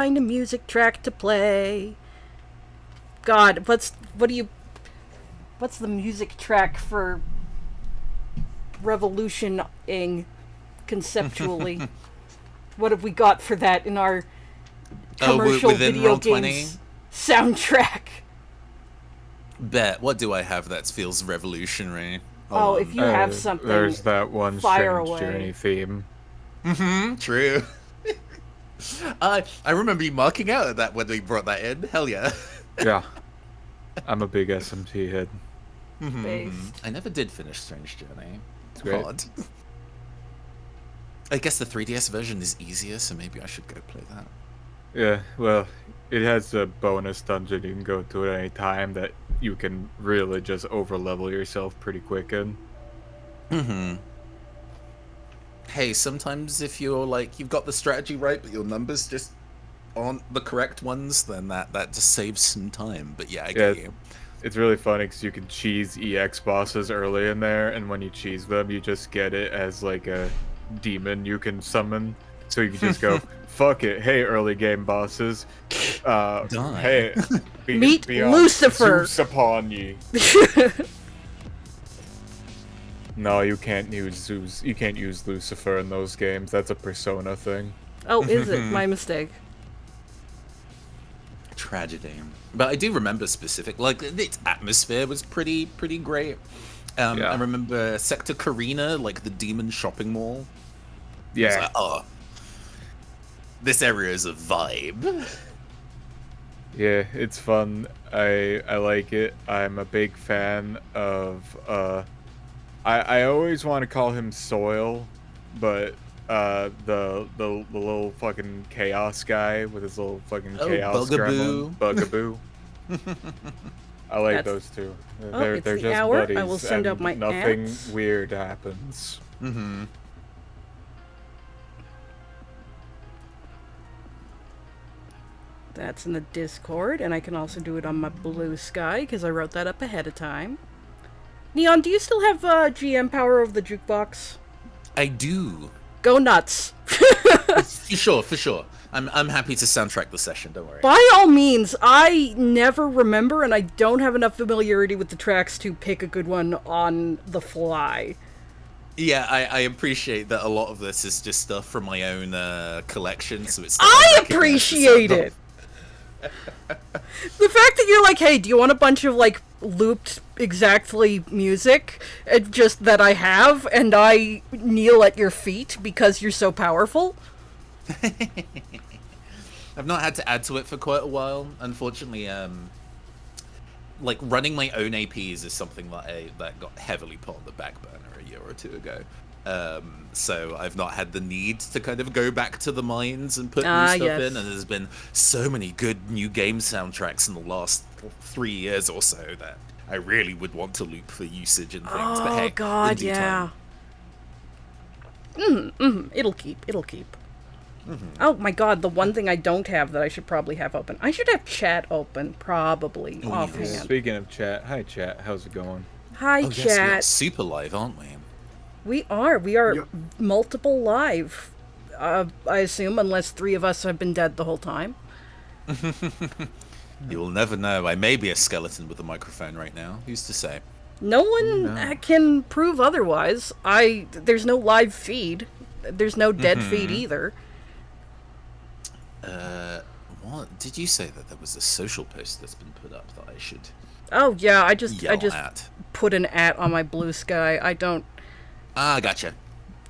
find a music track to play. God, what's the music track for revolutioning conceptually? What have we got for that in our commercial video games soundtrack? Bet. What do I have that feels revolutionary? Oh, if you have something, there's that one fire Strange away. Journey theme. True. I remember you marking out at that when we brought that in. Hell yeah. Yeah. I'm a big SMT head. Based. I never did finish Strange Journey. It's great. Hard. I guess the 3DS version is easier, so maybe I should go play that. Yeah, well, it has a bonus dungeon you can go to at any time that you can really just overlevel yourself pretty quick in. Hey, sometimes if you're like, you've got the strategy right, but your numbers just aren't the correct ones, then that just saves some time. But yeah, I get you. It's really funny because you can cheese EX bosses early in there, and when you cheese them, you just get it as like a demon you can summon. So you can just go, fuck it, hey, early game bosses. Hey, meet Lucifer. Zeus upon ye. No, you can't use Zeus. You can't use Lucifer in those games. That's a Persona thing. Oh, is it? My mistake. Tragedy. But I do remember specific, like, its atmosphere was pretty great. I remember Sector Carina, like the demon shopping mall. Yeah. Like, oh, this area is a vibe. Yeah, it's fun. I like it. I'm a big fan of I always want to call him Soil, but the little fucking chaos guy with his little fucking chaos gremlin. Bugaboo. I like those two. They're just hour. buddies. I will send out my nothing ads. weird happens. That's in the Discord, and I can also do it on my Blue Sky, because I wrote that up ahead of time. Neon, do you still have GM power over the jukebox? I do. Go nuts. For sure. I'm happy to soundtrack the session, don't worry. By all means, I never remember, and I don't have enough familiarity with the tracks to pick a good one on the fly. Yeah, I appreciate that a lot of this is just stuff from my own collection, so it's... I appreciate it! The fact that you're like, hey, do you want a bunch of, like, looped exactly music, just that I have, and I kneel at your feet because you're so powerful? I've not had to add to it for quite a while, unfortunately. Like, running my own APs is something that got heavily put on the back burner a year or two ago. So I've not had the need to kind of go back to the mines and put new stuff in, and there's been so many good new game soundtracks in the last 3 years or so that I really would want to loop for usage and things. Oh, but hey, God, in due yeah. time. It'll keep. Oh my god, the one thing I don't have that I should probably have open. I should have chat open, probably, offhand. Yes. Speaking of chat, hi chat, how's it going? Hi, chat. Yes, we are super live, aren't we? We are multiple live. I assume, unless 3 of us have been dead the whole time. You'll never know. I may be a skeleton with a microphone right now. Who's to say? No one can prove otherwise. There's no live feed. There's no dead feed either. What did you say that there was a social post that's been put up that I should? Oh yeah, I just at? Put an @ on my Blue Sky. I don't. Gotcha.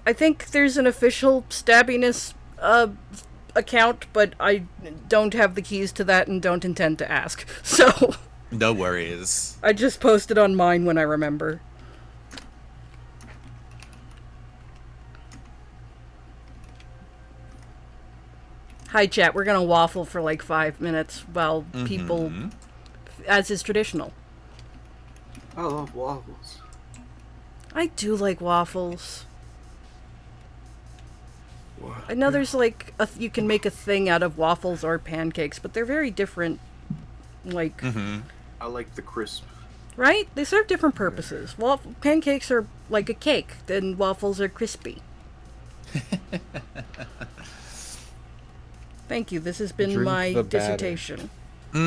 I think there's an official Stabbiness account, but I don't have the keys to that and don't intend to ask. So. No worries. I just posted on mine when I remember. Hi, chat. We're gonna waffle for like 5 minutes while people, as is traditional. I love waffles. I do like waffles. What? I know there's like you can make a thing out of waffles or pancakes, but they're very different. Like, I like the crisp. Right? They serve different purposes. Pancakes are like a cake, then waffles are crispy. Thank you. This has been Drink my the batter. dissertation. Make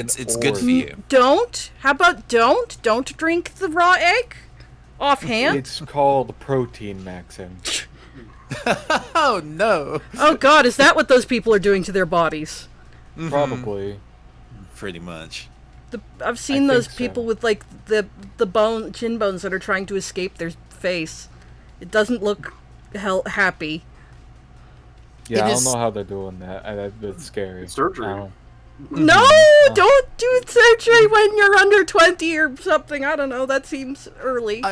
an It's good for orb. you. Don't? How about don't? Don't drink the raw egg? Offhand? It's called protein maxing. Oh no. Oh god, is that what those people are doing to their bodies? Probably. Pretty much. I've seen those think so. people with like the chin bones that are trying to escape their face. It doesn't look happy. Yeah, It I don't is- know how they're doing that. That's scary. Surgery. I don't- No, don't do surgery when you're under 20 or something. I don't know. That seems early.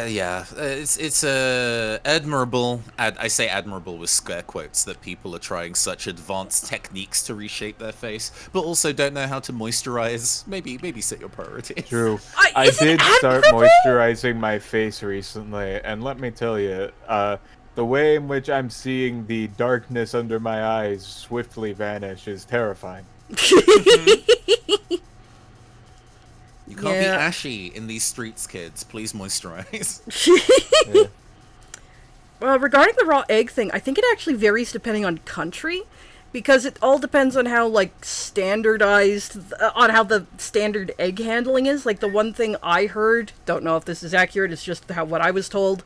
Yeah, it's admirable. I say admirable with scare quotes that people are trying such advanced techniques to reshape their face, but also don't know how to moisturize. Maybe set your priorities. True. I Is it did start admirable? moisturizing my face recently, and let me tell you, the way in which I'm seeing the darkness under my eyes swiftly vanish is terrifying. You can't be Yeah. ashy in these streets, kids. Please moisturize. Yeah. Regarding the raw egg thing, I think it actually varies depending on country, because it all depends on how like standardized on how the standard egg handling is. Like the one thing I heard, don't know if this is accurate, it's just what I was told,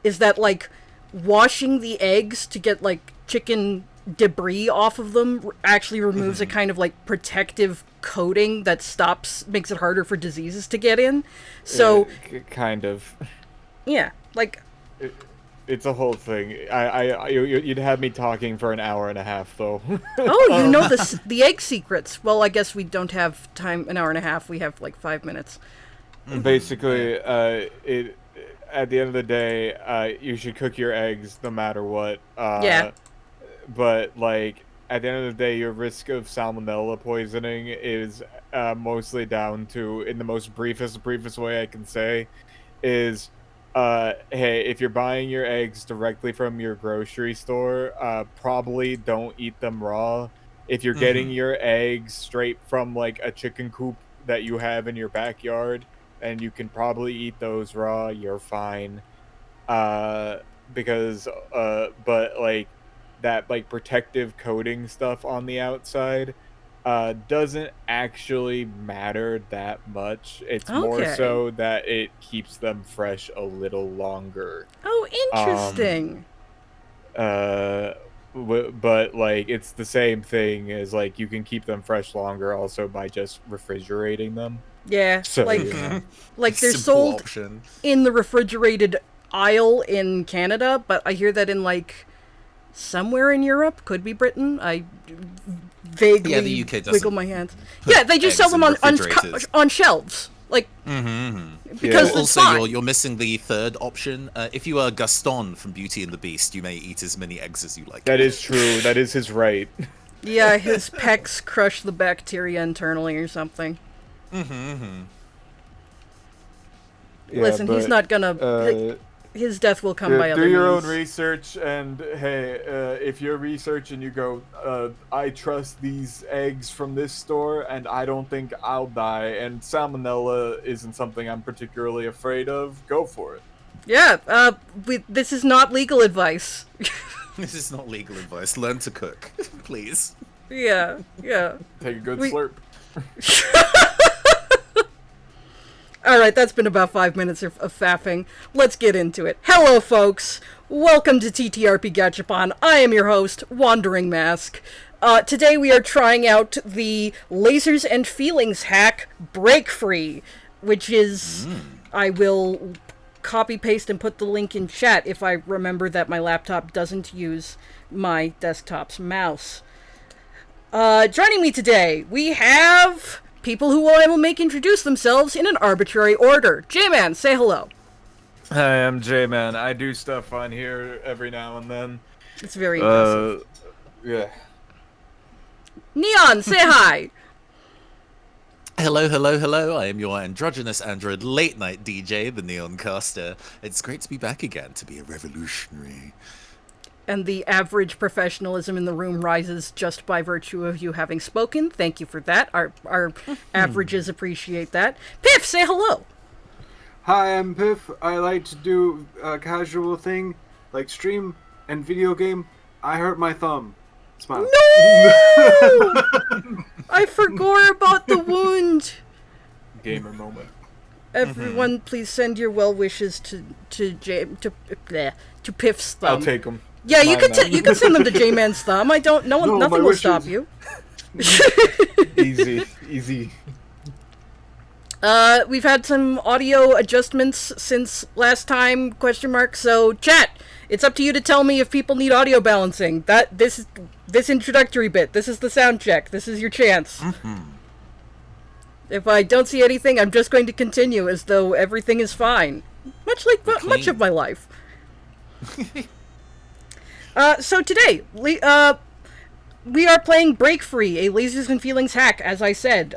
is that like washing the eggs to get like chicken debris off of them actually removes a kind of like protective coating that makes it harder for diseases to get in. So Kind of. yeah, like It's a whole thing. You'd have me talking for an hour and a half, though. oh, you know the egg secrets. Well, I guess we don't have time, an hour and a half. We have like 5 minutes. Basically, at the end of the day, you should cook your eggs no matter what. Yeah. But like at the end of the day, your risk of salmonella poisoning is mostly down to, in the most briefest way I can say, is hey, if you're buying your eggs directly from your grocery store, probably don't eat them raw. If you're getting your eggs straight from like a chicken coop that you have in your backyard, and you can probably eat those raw, you're fine. Because but like that like protective coating stuff on the outside doesn't actually matter that much. It's more Okay. so that it keeps them fresh a little longer. Oh, interesting. But like it's the same thing as like you can keep them fresh longer also by just refrigerating them. Yeah, So like yeah. like they're Simple sold option. in the refrigerated aisle in Canada, but I hear that in like somewhere in Europe, could be Britain. I vaguely Yeah, the UK doesn't wiggle my hands. put Yeah, they just sell eggs them in on refrigerators. on shelves, like because Yeah. it's Also, fine. you're missing the third option. If you are Gaston from Beauty and the Beast, you may eat as many eggs as you like. That is true. That is his right. Yeah, his pecs crush the bacteria internally or something. Yeah, Listen, he's but, not gonna. His death will come by do other your means. own research, and hey, if you're researching, you go, I trust these eggs from this store, and I don't think I'll die, and salmonella isn't something I'm particularly afraid of, go for it. Yeah, this is not legal advice. This is not legal advice. Learn to cook, please. Yeah. Take a good We- slurp. Alright, that's been about 5 minutes of faffing. Let's get into it. Hello, folks! Welcome to TTRP GACHAPON. I am your host, Wandering Mask. Today we are trying out the Lasers and Feelings hack, BreakFree, which is... I will copy-paste and put the link in chat if I remember that my laptop doesn't use my desktop's mouse. Joining me today, we have... people who I will make introduce themselves in an arbitrary order. J-Man, say hello. Hi, I'm J-Man. I do stuff on here every now and then. It's very impressive. Yeah. Neon, say hi. Hello. I am your androgynous android late night DJ, the Neon Caster. It's great to be back again, to be a revolutionary. And the average professionalism in the room rises just by virtue of you having spoken. Thank you for that. Our averages appreciate that. Piff, say hello. Hi, I'm Piff. I like to do a casual thing, like stream and video game. I hurt my thumb. Smile. No! I forgot about the wound. Gamer moment. Everyone, please send your well wishes to Piff's thumb. I'll take them. Yeah, you can send them to J-Man's thumb. Nothing will wishes. stop you. Easy. We've had some audio adjustments since last time, ? So, chat, it's up to you to tell me if people need audio balancing. This introductory bit, this is the sound check. This is your chance. If I don't see anything, I'm just going to continue as though everything is fine. Much like much of my life. So today, we are playing BreakFree, a Lasers and Feelings hack, as I said.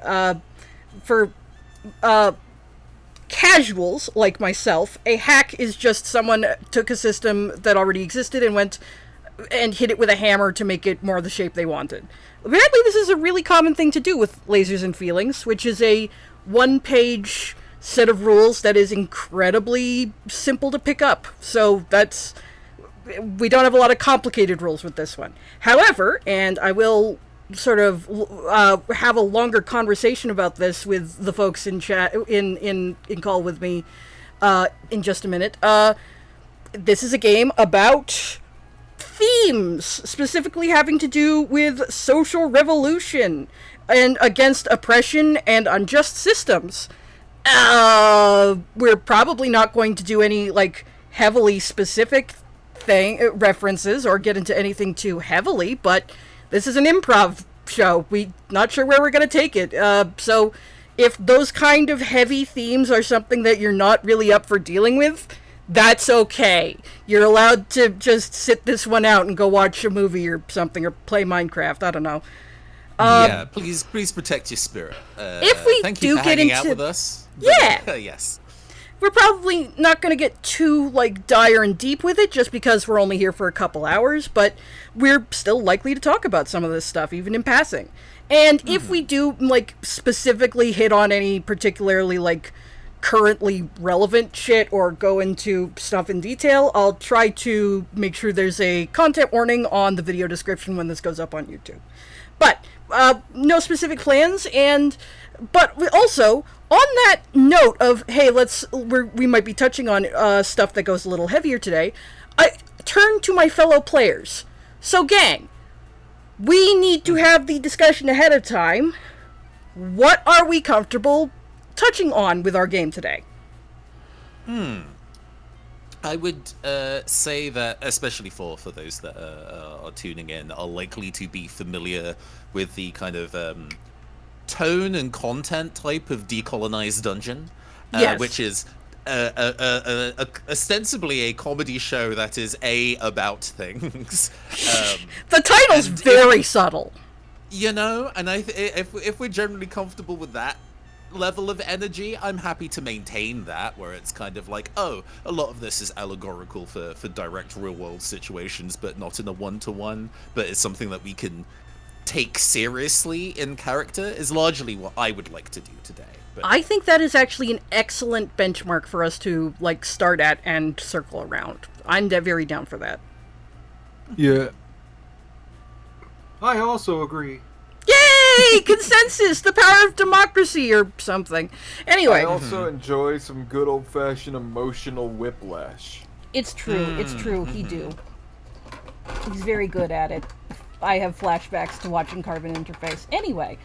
For casuals like myself, a hack is just someone took a system that already existed and went and hit it with a hammer to make it more the shape they wanted. Apparently this is a really common thing to do with Lasers and Feelings, which is a one-page set of rules that is incredibly simple to pick up. So we don't have a lot of complicated rules with this one. However, and I will sort of have a longer conversation about this with the folks in chat in call with me in just a minute. This is a game about themes, specifically having to do with social revolution and against oppression and unjust systems. We're probably not going to do any heavily specific references or get into anything too heavily, but this is an improv show. We not sure where we're going to take it. So if those kind of heavy themes are something that you're not really up for dealing with, that's okay. You're allowed to just sit this one out and go watch a movie or something, or play Minecraft. I don't know. Yeah, please protect your spirit. If we thank do you for get hanging into out with us. Yeah. Yes. We're probably not going to get too dire and deep with it, just because we're only here for a couple hours, but we're still likely to talk about some of this stuff, even in passing. And if we do specifically hit on any particularly currently relevant shit or go into stuff in detail, I'll try to make sure there's a content warning on the video description when this goes up on YouTube. But no specific plans, but we also, on that note of, hey, we might be touching on stuff that goes a little heavier today, I turn to my fellow players. So gang, we need to have the discussion ahead of time. What are we comfortable touching on with our game today? I would say that, especially for those that are tuning in, are likely to be familiar with the kind of tone and content type of Decolonized Dungeon, yes. Which is ostensibly a comedy show that is about things. The title's very subtle. You know, and if we're generally comfortable with that level of energy, I'm happy to maintain that, where it's kind of like, a lot of this is allegorical for direct real world situations, but not in a one-to-one, but it's something that we can take seriously in character, is largely what I would like to do today. But I think that is actually an excellent benchmark for us to start at and circle around. I'm very down for that. Yeah. I also agree. Yay! Consensus! The power of democracy or something. Anyway. I also enjoy some good old-fashioned emotional whiplash. It's true. It's true. He do. He's very good at it. I have flashbacks to watching Carbon Interface. Anyway.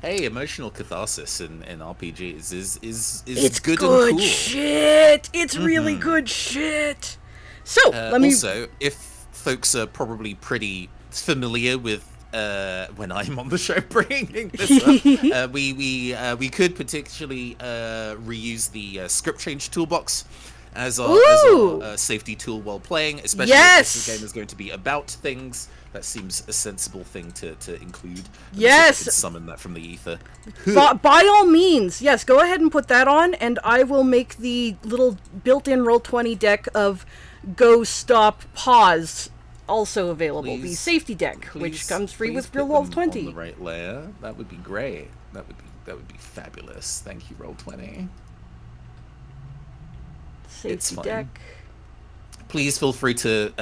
Hey, emotional catharsis in RPGs is it's good good and cool. Shit! It's really good shit! So, let me... Also, if folks are probably pretty familiar with when I'm on the show bringing this up, we could particularly reuse the script change toolbox as our safety tool while playing, especially if this game is going to be about things. That seems a sensible thing to include. Yes. Summon that from the ether. By all means, yes, go ahead and put that on, and I will make the little built-in Roll20 deck of Go, Stop, Pause also available. The safety deck, which comes free with Roll20. On the right layer. That would be great. That would be fabulous. Thank you, Roll20. Safety deck. please feel free to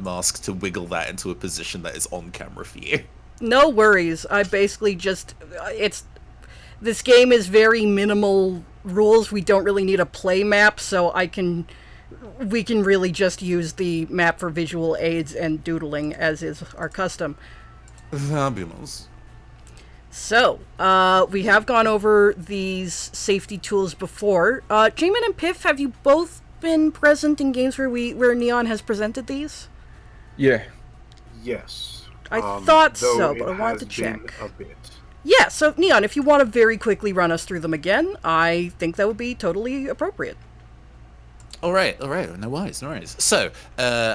Mask to wiggle that into a position that is on camera for you. No worries. I basically just this game is very minimal rules. We don't really need a play map, so we can really just use the map for visual aids and doodling, as is our custom. Fabulous. So, we have gone over these safety tools before. Jamin and Piff, have you both been present in games where Neon has presented these? Yeah. Yes. I thought though so, it but I wanted to has check. been a bit. Yeah, so Neon, if you want to very quickly run us through them again, I think that would be totally appropriate. All right, no worries. So,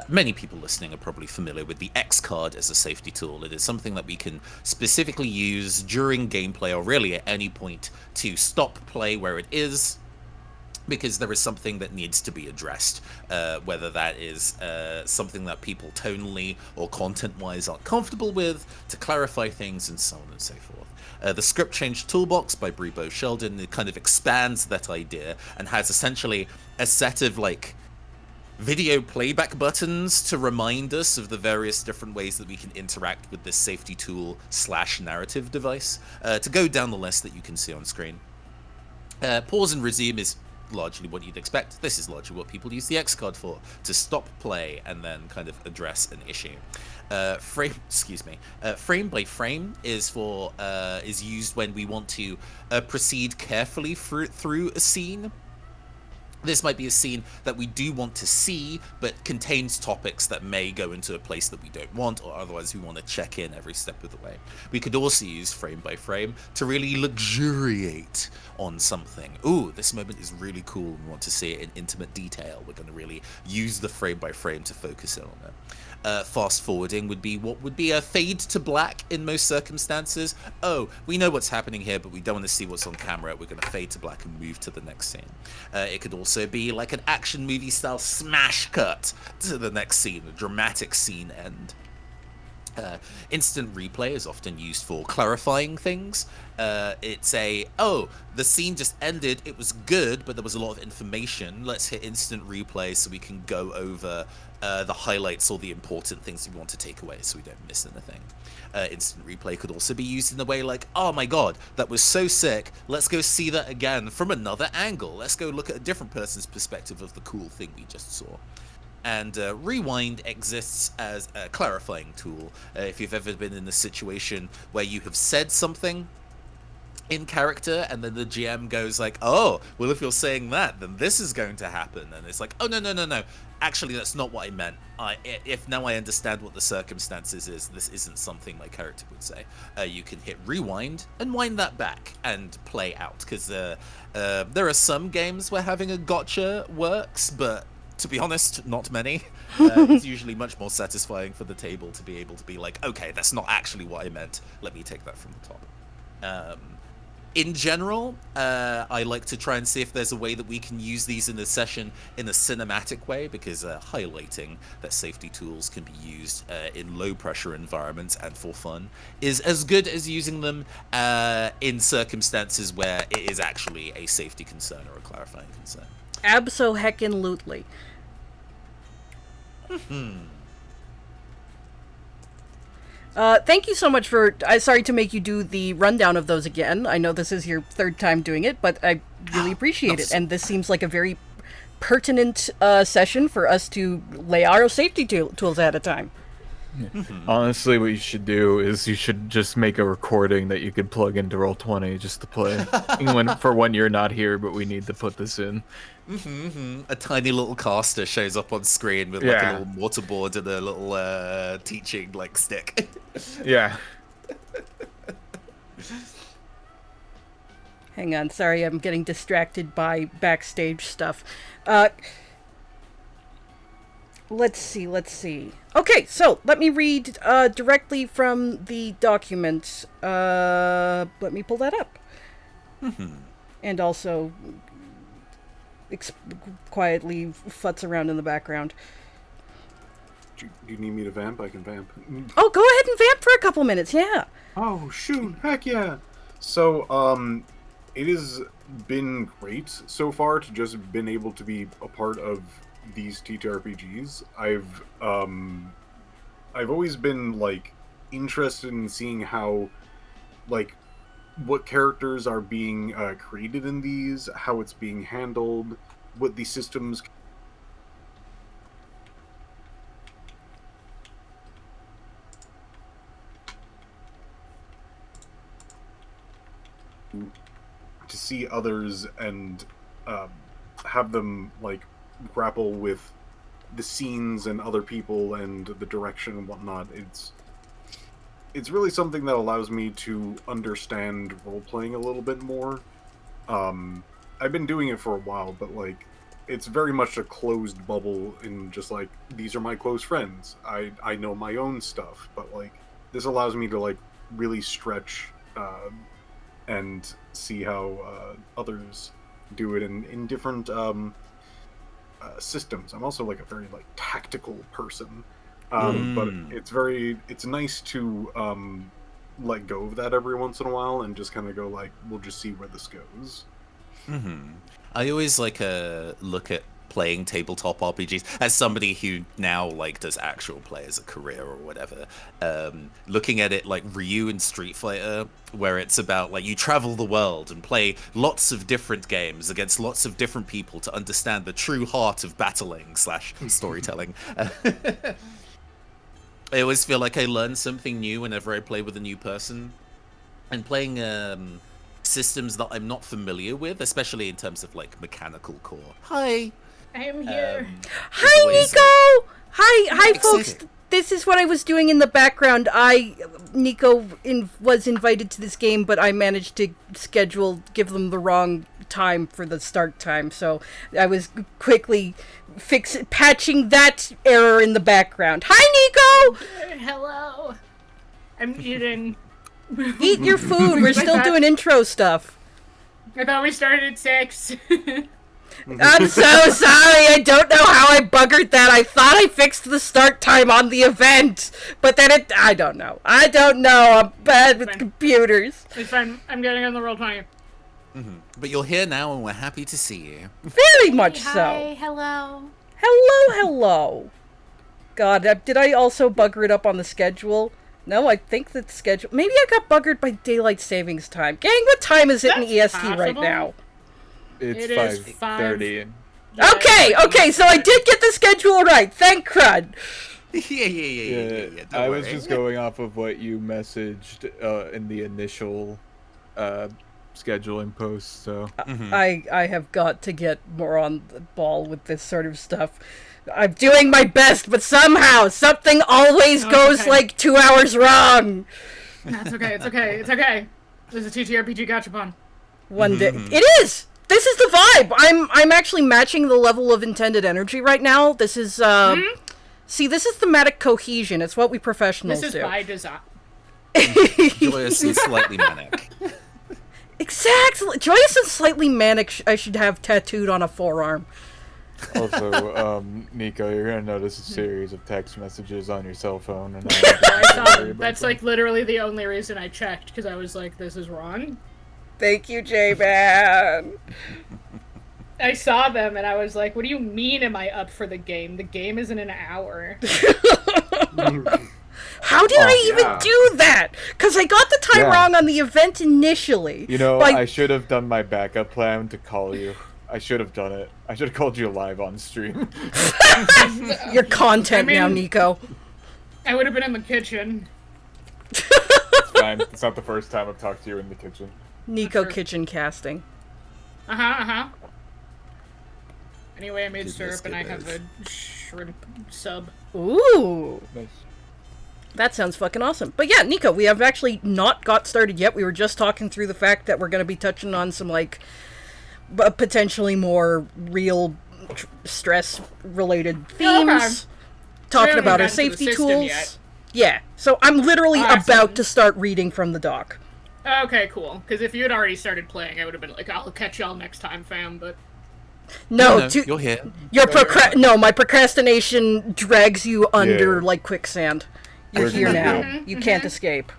many people listening are probably familiar with the X card as a safety tool. It is something that we can specifically use during gameplay or really at any point to stop play where it is, because there is something that needs to be addressed, whether that is something that people tonally or content-wise aren't comfortable with, to clarify things, and so on and so forth. The Script Change Toolbox by Brebo Sheldon, it kind of expands that idea and has essentially a set of video playback buttons to remind us of the various different ways that we can interact with this safety tool / narrative device. To go down the list that you can see on screen. Pause and resume is largely what you'd expect. This is largely what people use the X card for, to stop play and then kind of address an issue. Frame by frame is used when we want to proceed carefully through a scene. This might be a scene that we do want to see, but contains topics that may go into a place that we don't want, or otherwise we want to check in every step of the way. We could also use frame by frame to really luxuriate on something. Ooh, this moment is really cool. We want to see it in intimate detail. We're going to really use the frame by frame to focus in on it. Fast forwarding would be what would be a fade to black in most circumstances. Oh, we know what's happening here, but we don't want to see what's on camera. We're going to fade to black and move to the next scene. It could also be like an action movie style smash cut to the next scene, a dramatic scene end. Instant replay is often used for clarifying things. It's the scene just ended, it was good, but there was a lot of information. Let's hit instant replay so we can go over the highlights or the important things we want to take away so we don't miss anything. Instant replay could also be used in the way like, oh my god, that was so sick, let's go see that again from another angle. Let's go look at a different person's perspective of the cool thing we just saw. And rewind exists as a clarifying tool. If you've ever been in a situation where you have said something in character and then the GM goes like, oh, well, if you're saying that, then this is going to happen. And it's like, oh, no. Actually, that's not what I meant. If now I understand what the circumstances is, this isn't something my character would say. You can hit rewind and wind that back and play out. Because there are some games where having a gotcha works, but to be honest, not many. It's usually much more satisfying for the table to be able to be like, okay, that's not actually what I meant. Let me take that from the top. In general, I like to try and see if there's a way that we can use these in a session in a cinematic way, because highlighting that safety tools can be used in low-pressure environments and for fun is as good as using them in circumstances where it is actually a safety concern or a clarifying concern. Abso-heckin-lutely. Thank you so much for... sorry to make you do the rundown of those again. I know this is your third time doing it, but I really appreciate it. And this seems like a very pertinent session for us to lay our safety tools at a time. Honestly, what you should do is you should just make a recording that you could plug into Roll20 just to play. For when you're not here, but we need to put this in. A tiny little caster shows up on screen with like a little mortarboard and a little teaching stick. Yeah. Hang on, sorry, I'm getting distracted by backstage stuff. Let's see. Okay, so let me read directly from the document. Let me pull that up. And also quietly futz around in the background. Do you need me to vamp? I can vamp. Oh, go ahead and vamp for a couple minutes, yeah. Oh, shoot. Heck yeah. So, it has been great so far to just been able to be a part of these TTRPGs. I've always been like interested in seeing how like what characters are being created in these, how it's being handled, what the systems to see others and have them like grapple with the scenes and other people and the direction and whatnot. It's really something that allows me to understand role-playing a little bit more. I've been doing it for a while, but like it's very much a closed bubble in just like, these are my close friends. I know my own stuff, but like this allows me to like really stretch and see how others do it in different systems. I'm also like a very like tactical person. But it's nice to let go of that every once in a while and just kind of go like, we'll just see where this goes. I always like look at playing tabletop RPGs as somebody who now like does actual play as a career or whatever. Looking at it like Ryu in Street Fighter, where it's about like you travel the world and play lots of different games against lots of different people to understand the true heart of battling / storytelling. I always feel like I learn something new whenever I play with a new person, and playing systems that I'm not familiar with, especially in terms of like mechanical core. Hi, I'm here. Hi, Nico. Hi, folks. This is what I was doing in the background. Nico was invited to this game, but I managed to give them the wrong time for the start time, so I was quickly patching that error in the background. Hi, Nico! Hello. I'm eating. Eat your food. We're still doing intro stuff. I thought we started at 6. I'm so sorry. I don't know how I buggered that. I thought I fixed the start time on the event, but then I don't know. I'm bad with computers. It's fine. I'm getting on the roll 20. But you're here now, and we're happy to see you. Very much Hi, so. hello. Hello. God, did I also bugger it up on the schedule? No, I think that the schedule... Maybe I got buggered by daylight savings time. Gang, what time is it in EST right now? It's It is 5:30. Okay, so I did get the schedule right. Thank crud. Yeah. I was just going off of what you messaged in the initial scheduling post, so... I have got to get more on the ball with this sort of stuff. I'm doing my best, but somehow something always goes like 2 hours wrong. That's okay. It's okay. There's a TTRPG GACHAPON. One day. It is! This is the vibe! I'm actually matching the level of intended energy right now. This is, See, this is thematic cohesion. It's what we professionals do. This is by design. Joyous and slightly manic. Exactly! Joyous and slightly manic I should have tattooed on a forearm. Also, Nico, you're gonna notice a series of text messages on your cell phone. And I saw them. That's like literally the only reason I checked, because I was like, this is wrong. Thank you, J-Man. I saw them and I was like, what do you mean am I up for the game? The game is in an hour. How did I even do that? Because I got the time wrong on the event initially. You know, I should have done my backup plan to call you. I should have done it. I should have called you live on stream. Your content now, Nico. I would have been in the kitchen. It's fine. It's not the first time I've talked to you in the kitchen. Nico kitchen casting. Anyway, I made syrup and I have a shrimp sub. Ooh. Nice. That sounds fucking awesome. But yeah, Nico, we have actually not got started yet. We were just talking through the fact that we're going to be touching on some, like, potentially more real stress-related themes. Talking about our safety tools. Yet. Yeah. So I'm literally about to start reading from the doc. Okay, cool. Because if you had already started playing, I would have been like, I'll catch y'all next time, fam, but... No, you're here. My procrastination drags you under like quicksand. You're here now. You can't escape.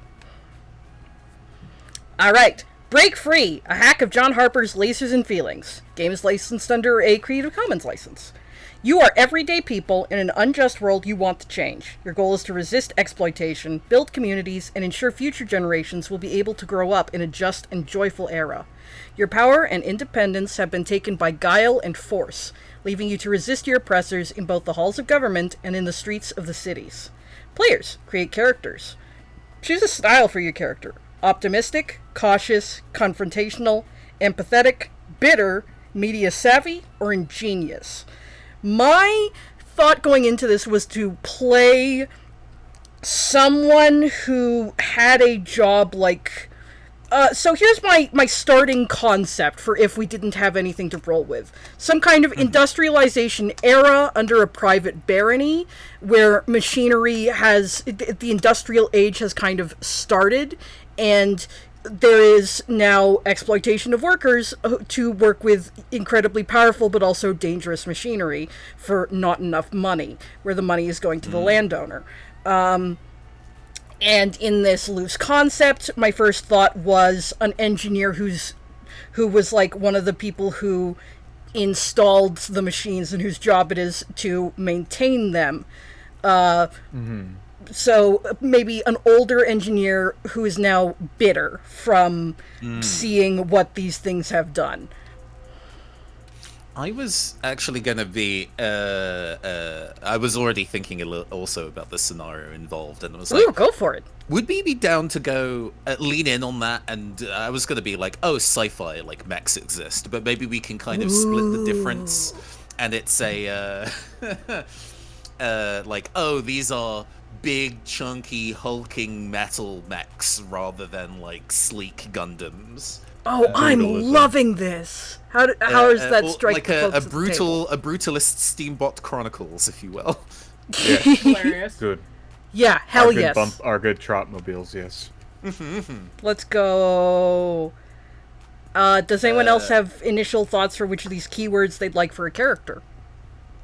Alright. BreakFree, a hack of John Harper's Lasers and Feelings. Game is licensed under a Creative Commons license. You are everyday people in an unjust world you want to change. Your goal is to resist exploitation, build communities, and ensure future generations will be able to grow up in a just and joyful era. Your power and independence have been taken by guile and force, leaving you to resist your oppressors in both the halls of government and in the streets of the cities. Players, create characters. Choose a style for your character. Optimistic, cautious, confrontational, empathetic, bitter, media savvy, or ingenious. My thought going into this was to play someone who had a job like... so here's my starting concept for if we didn't have anything to roll with. Some kind of industrialization era under a private barony where machinery has... the industrial age has kind of started, and there is now exploitation of workers to work with incredibly powerful but also dangerous machinery for not enough money, where the money is going to the landowner. And in this loose concept, my first thought was an engineer who was like one of the people who installed the machines and whose job it is to maintain them. So maybe an older engineer who is now bitter from seeing what these things have done. I was actually going to be... I was already thinking a little also about the scenario involved, and I was like... Ooh, go for it. Would we be down to go lean in on that? And I was going to be like, oh, sci-fi, like mechs exist, but maybe we can kind of split the difference, and it's a... like, oh, these are big, chunky, hulking metal mechs rather than, like, sleek Gundams. Oh, I'm loving this. How does that strike like folks a at the table? brutalist Steambot Chronicles, if you will. Yeah. Hilarious. Good. Yeah, hell Our good yes. Our good Trotmobiles, yes. Let's go. Does anyone else have initial thoughts for which of these keywords they'd like for a character?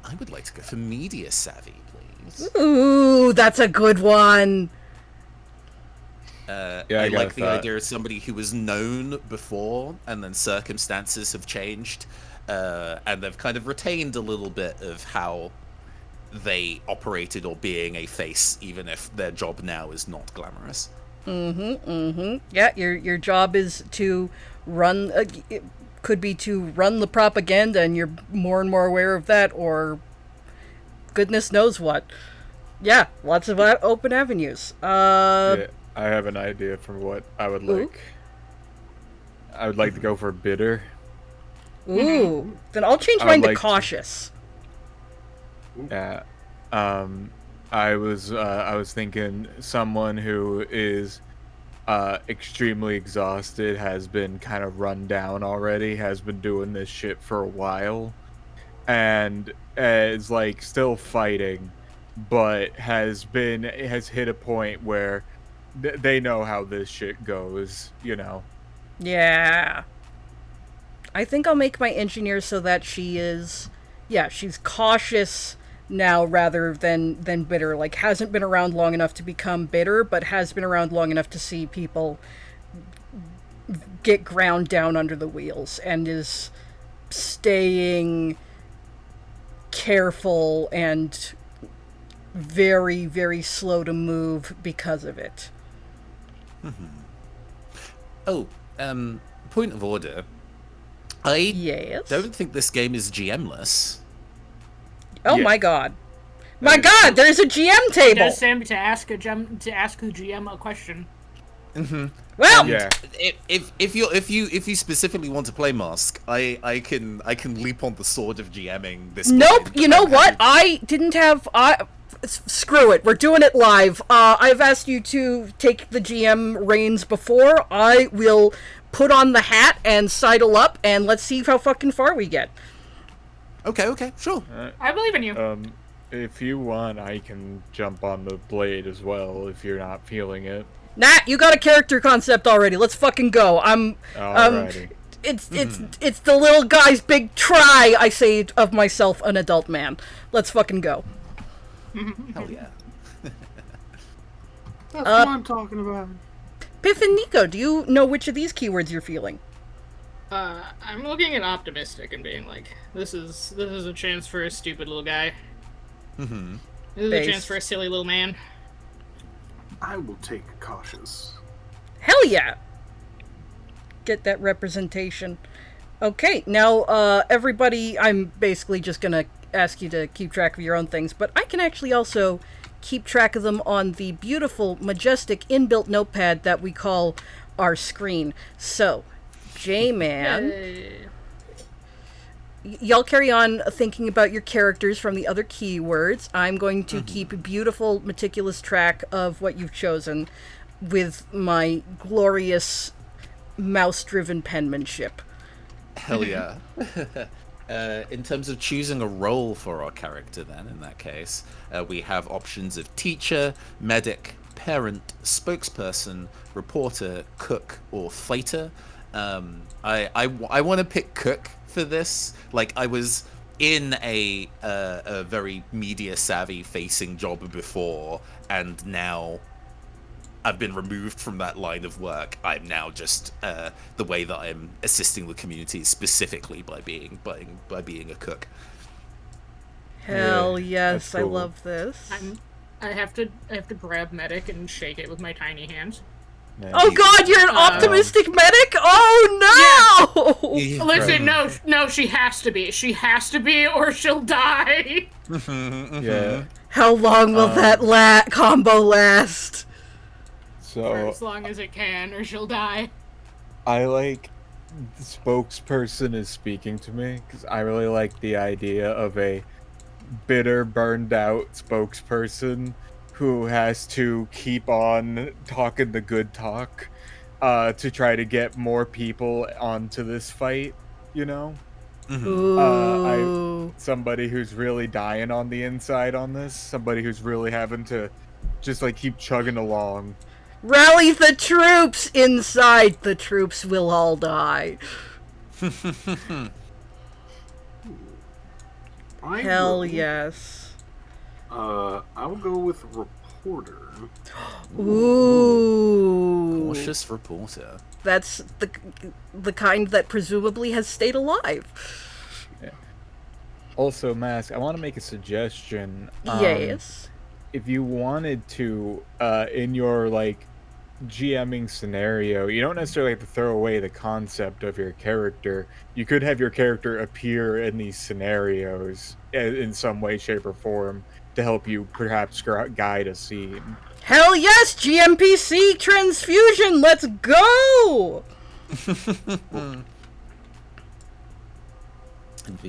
I would like to go for media savvy, please. Ooh, that's a good one. I I like got the that. idea of somebody who was known before, and then circumstances have changed, and they've kind of retained a little bit of how they operated or being a face, even if their job now is not glamorous. Yeah, your job is to run... it could be to run the propaganda, and you're more and more aware of that, or goodness knows what. Yeah, lots of open avenues. Yeah, I have an idea for what I would like. I would like to go for bitter. Ooh, then I'll change I mine would to like to- cautious. Yeah. I was thinking someone who is extremely exhausted, has been kind of run down already, has been doing this shit for a while, and is like still fighting, but has hit a point where they know how this shit goes, you know. Yeah. I think I'll make my engineer so that she's cautious now rather than bitter. Like, hasn't been around long enough to become bitter, but has been around long enough to see people get ground down under the wheels, and is staying careful and very, very slow to move because of it. Oh, point of order. I Yes. don't think this game is GM-less. Oh Yeah. my god. My god, there's a GM table! Does Sam to ask who GM a question? Well, Yeah. If you specifically want to play Mask, I can leap on the sword of GMing this. nope, point. you know what? I didn't have... screw it, we're doing it live. I've asked you to take the GM reins before. I will put on the hat and sidle up, and let's see how fucking far we get. Okay, sure. I believe in you. If you want, I can jump on the blade as well if you're not feeling it. Nah, you got a character concept already. Let's fucking go. Alrighty. It's the little guy's big try, I say of myself, an adult man. Let's fucking go. Hell yeah. That's what I'm talking about. Piff and Nico, do you know which of these keywords you're feeling? I'm looking at optimistic and being like, this is a chance for a stupid little guy. Mm-hmm. This is a chance Based. for a silly little man. I will take cautious. Hell yeah! Get that representation. Okay, now, everybody, I'm basically just gonna ask you to keep track of your own things, but I can actually also keep track of them on the beautiful, majestic, inbuilt notepad that we call our screen. So, J-Man, Yay. y'all carry on thinking about your characters from the other keywords. I'm going to keep a beautiful, meticulous track of what you've chosen with my glorious mouse-driven penmanship. Hell yeah. In terms of choosing a role for our character, then, in that case, we have options of teacher, medic, parent, spokesperson, reporter, cook, or fighter. I want to pick cook for this. Like, I was in a very media-savvy facing job before, and now I've been removed from that line of work. I'm now just the way that I'm assisting the community specifically by being a cook. Hell Yeah, yes, that's I cool. love this. I have to grab medic and shake it with my tiny hands. Yeah. Oh god, you're an optimistic medic? Oh no! Yeah. Listen, no, she has to be. She has to be, or she'll die. Yeah. How long will that combo last? For So as long as it can, or she'll die. I like the spokesperson is speaking to me because I really like the idea of a bitter, burned out spokesperson who has to keep on talking the good talk to try to get more people onto this fight, you know? Ooh. Somebody who's really dying on the inside on this, somebody who's really having to just like keep chugging along. Rally the troops! Inside, the troops will all die. Hell yes. I'll go with reporter. Ooh. Cautious reporter. That's the kind that presumably has stayed alive. Also, Mask, I want to make a suggestion. Yes. If you wanted to, in your like GMing scenario, you don't necessarily have to throw away the concept of your character. You could have your character appear in these scenarios in some way, shape, or form to help you perhaps guide a scene. Hell yes, GMPC transfusion, let's go!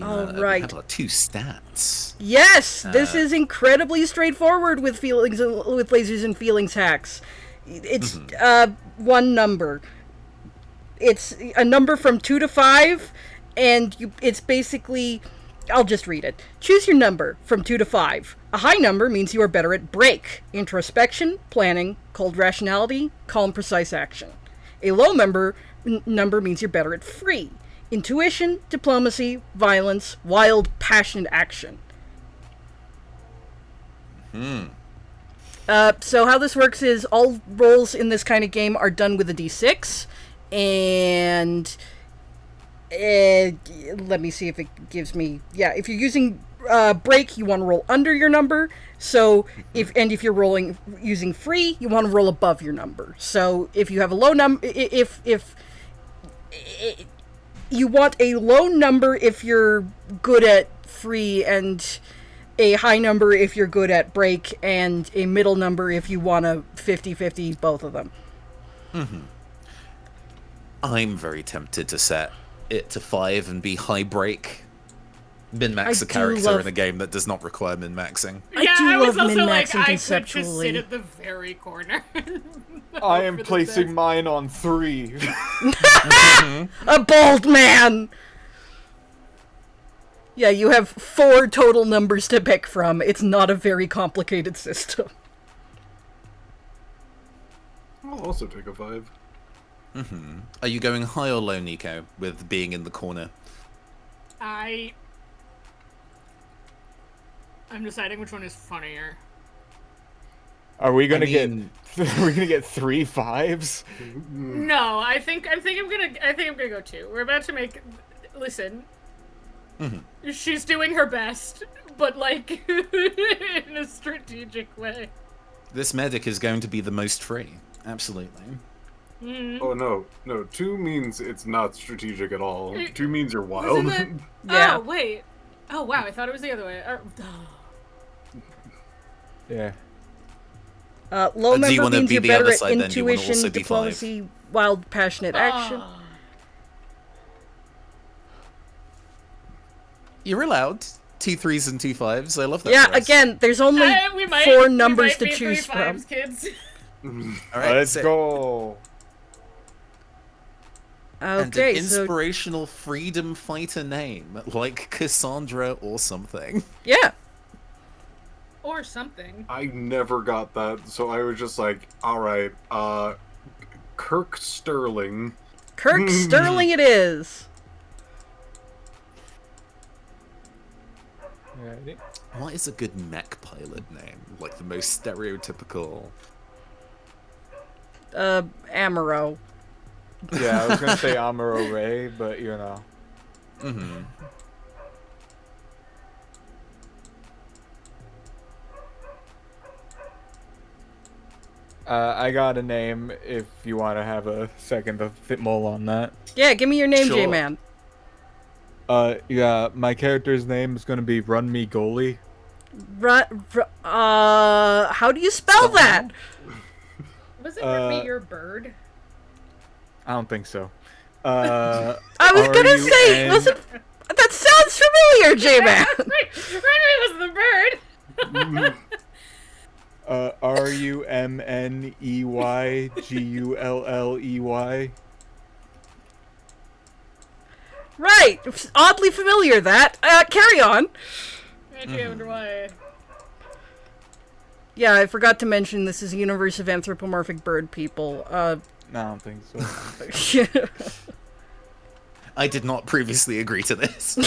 All right. We have our 2 stats. Yes, this is incredibly straightforward with lasers and feelings hacks. It's one number. It's a number from 2 to 5, and it's basically, I'll just read it. Choose your number from 2 to 5. A high number means you are better at break, introspection, planning, cold rationality, calm, precise action. A low number means you're better at free, intuition, diplomacy, violence, wild, passionate action. So how this works is all rolls in this kind of game are done with a d6, and let me see if it gives me. Yeah, if you're using break, you want to roll under your number. So if you're rolling using free, you want to roll above your number. So if you have a low number, if you want a low number if you're good at free, and a high number if you're good at break, and a middle number if you want a 50-50, both of them. I'm very tempted to set it to 5 and be high break. Min-max I a character love- in a game that does not require min-maxing. Yeah, do I was love also like, min-maxing I could just conceptually. sit at the very corner. I am For the placing best. mine on 3. A bold man! Yeah, you have 4 total numbers to pick from. It's not a very complicated system. I'll also take a 5. Are you going high or low, Nico, with being in the corner? I'm deciding which one is funnier. Are we gonna mean- get? Are we gonna get 3 5s? No, I think I'm gonna go 2. We're about to make. Listen. She's doing her best, but like in a strategic way. This medic is going to be the most free. Absolutely. Oh no, 2 means it's not strategic at all. 2 means you're wild. Wasn't it? Yeah. Oh wait. Oh wow, I thought it was the other way. Yeah. Low Do you member wanna means be you're the better other at side then? Do you wanna intuition, also be 5? diplomacy, wild, passionate action. You're allowed. 2 3s and 2 5s. I love that. Yeah, for us. again, there's only We 4 numbers to be choose 3 from. 5s, kids. All right, Let's sick. go. And Okay, an so inspirational freedom fighter name, like Cassandra or something. yeah. Or something. I never got that, so I was just like, alright, Kirk Sterling. Kirk Sterling it is. Alrighty. What is a good mech pilot name? Like the most stereotypical. Amaro. Yeah, I was gonna say Amuro Ray, but you know. I got a name if you want to have a second to fit mull on that. Yeah, give me your name, Sure. J-Man. Yeah, my character's name is gonna be Run Me Goalie. How do you spell that? Was it me your bird? I don't think so. I was gonna say, listen, that sounds familiar, J-Man. Remy was the bird. RUMNEYGULLEY. Right, oddly familiar that. Carry on. Actually, I wonder why. Yeah, I forgot to mention this is a universe of anthropomorphic bird people. No, I don't think so. I did not previously agree to this.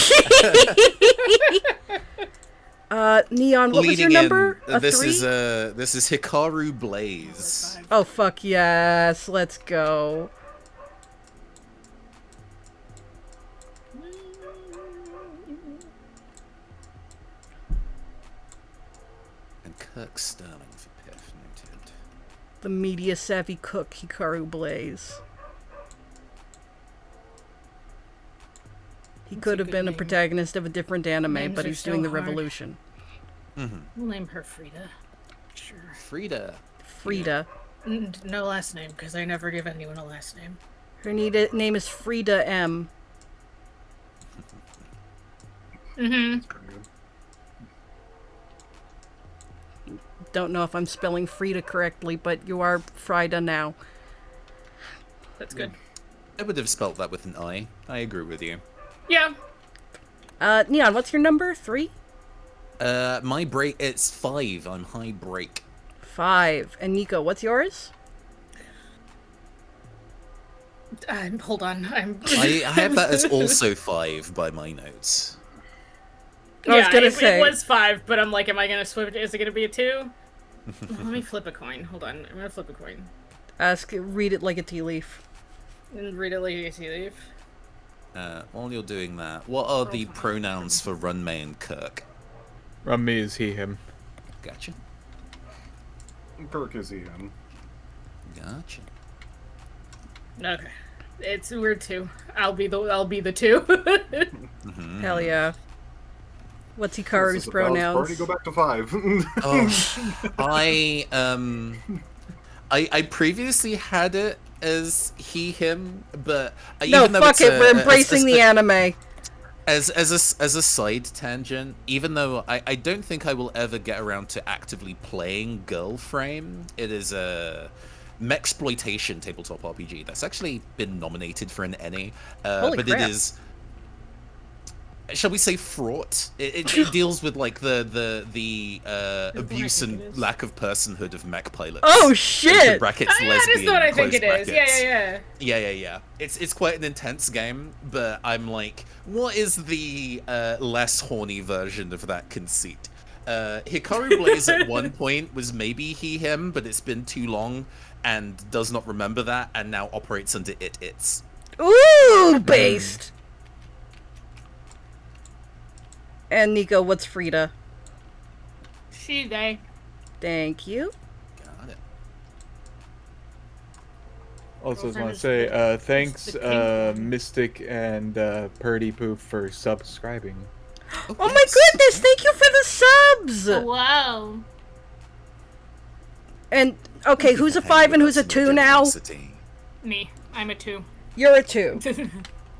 Neon, what was your number? A this 3? this is Hikaru Blaze. Oh, fuck yes. Let's go. And Kirk Sterling for Piff, noted. The media-savvy cook, Hikaru Blaze. He could have good been a name. protagonist of a different anime, Names but are he's so doing the hard. revolution. We'll name her Frida. Sure. Frida. Frida. No last name, because I never give anyone a last name. Her name is Frida M. Mm-hmm. Don't know if I'm spelling Frida correctly, but you are Frida now. That's good. I would have spelt that with an I. I agree with you. Yeah. Neon, what's your number? 3? My break, it's 5. I'm high break. 5. And Nico, what's yours? Hold on. I have that as also 5 by my notes. I was gonna it, say. it was 5, but I'm like, am I gonna switch it? Is it gonna be a 2? Let me flip a coin. Hold on. I'm gonna flip a coin. Read it like a tea leaf. And read it like a tea leaf. While you're doing that, what are the pronouns for Runmei and Kirk? Run Me is he, him. Gotcha. Kirk is he him. Gotcha. Okay. It's weird too. I'll be the 2. Hell yeah. What's This Hikaru's is a balanced pronouns? Party, go back to 5. Oh, I previously had it as he, him, but No, even though fuck it's it, we're embracing the anime. anime. As a side tangent, even though I don't think I will ever get around to actively playing Girl Frame, it is a mexploitation tabletop RPG that's actually been nominated for an Emmy, Holy but crap. it is, shall we say, fraught. It deals with like the abuse think and it is. lack of personhood of mech pilots. Oh Into shit! brackets, Oh, yeah, that is lesbian, what I think close it is. brackets. Yeah. It's quite an intense game, but I'm like, what is the less horny version of that conceit? Hikaru Blaze at one point was maybe he, him, but it's been too long and does not remember that, and now operates under it's. Ooh, based. And Nico, what's Frida? She, they. Thank you. Got it. Also, just Girlfriend want is to say the thanks, pink one. Mystic and Purdy Poop for subscribing. Oh my goodness, thank you for the subs! Oh, wow. And, okay, who's a 5 and who's a 2 now? Me. I'm a 2. You're a 2.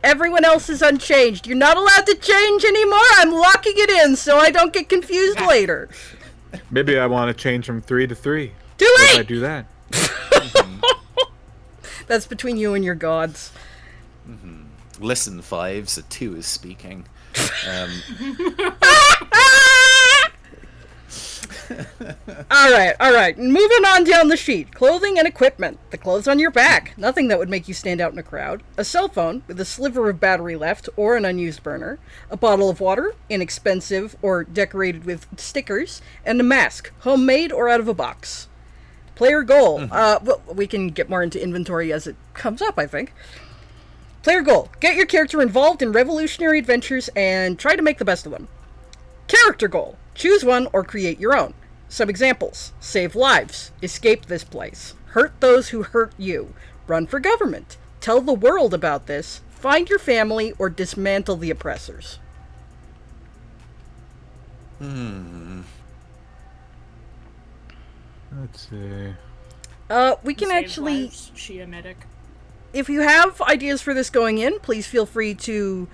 Everyone else is unchanged. You're not allowed to change anymore. I'm locking it in so I don't get confused later. Maybe I want to change from 3 to 3. Too What if I late! do that? That's between you and your gods. Listen, 5s, a 2 is speaking. Alright. Moving on down the sheet. Clothing and equipment. The clothes on your back. Nothing that would make you stand out in a crowd. A cell phone with a sliver of battery left or an unused burner. A bottle of water, inexpensive or decorated with stickers. And a mask, homemade or out of a box. Player goal. Well, we can get more into inventory as it comes up, I think. Player goal. Get your character involved in revolutionary adventures and try to make the best of them. Character goal. Choose one or create your own. Some examples. Save lives. Escape this place. Hurt those who hurt you. Run for government. Tell the world about this. Find your family or dismantle the oppressors. Let's see. We can Save actually... lives. She a medic. If you have ideas for this going in, please feel free to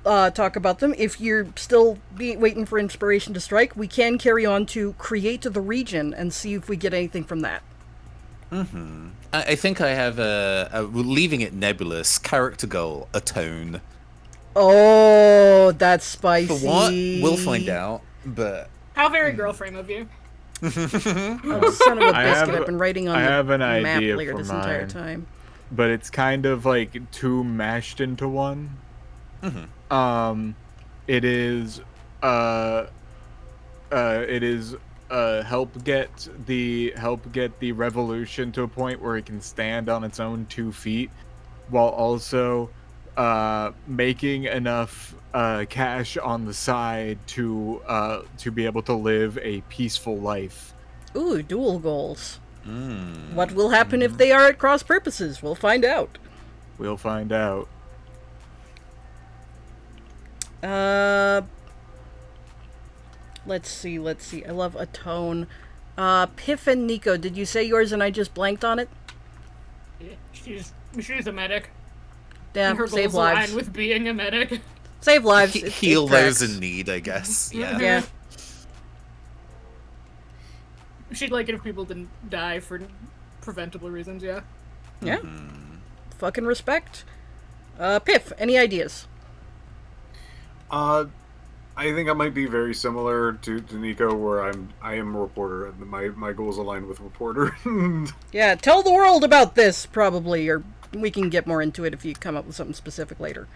talk about them. If you're still waiting for inspiration to strike, we can carry on to create the region and see if we get anything from that. I think I have leaving it nebulous, character goal, atone. Oh, that's spicy. For what? We'll find out, but... How very girl frame of you. Oh, son of a biscuit, I've been writing on I have an the map idea layer for this entire mine. time. But it's kind of like two mashed into one. It is help get the revolution to a point where it can stand on its own 2 feet, while also making enough cash on the side to be able to live a peaceful life. Ooh, dual goals. What will happen if they are at cross purposes? We'll find out. We'll find out. Let's see. I love atone. Piff and Nico, did you say yours and I just blanked on it? Yeah, she's a medic. Damn, Her save goals align lives. with being a medic. Save lives. Heal it those tracks. in need, I guess. Yeah. Yeah. She'd like it if people didn't die for preventable reasons, yeah. Yeah. Fucking respect. Piff, any ideas? I think I might be very similar to Nico, where I am a reporter, and my goals align with reporter. Yeah, tell the world about this, probably, or we can get more into it if you come up with something specific later.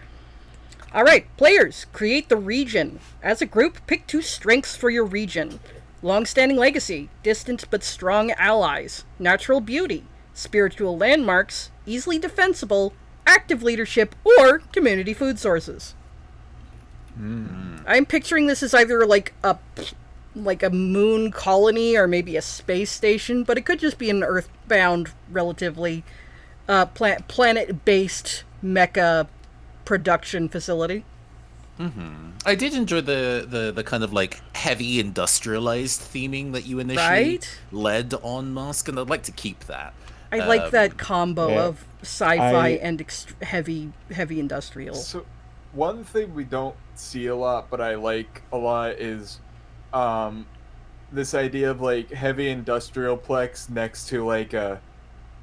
Alright, players, create the region. As a group, pick 2 strengths for your region. Long-standing legacy, distant but strong allies, natural beauty, spiritual landmarks, easily defensible, active leadership, or community food sources. I'm picturing this as either like a moon colony or maybe a space station, but it could just be an earthbound, relatively planet-based mecha production facility. I did enjoy the kind of like heavy industrialized theming that you initially led on Mask, and I'd like to keep that. I like that combo of sci-fi I- and heavy industrial. So, one thing we don't see a lot, but I like a lot, is this idea of like heavy industrial plex next to like a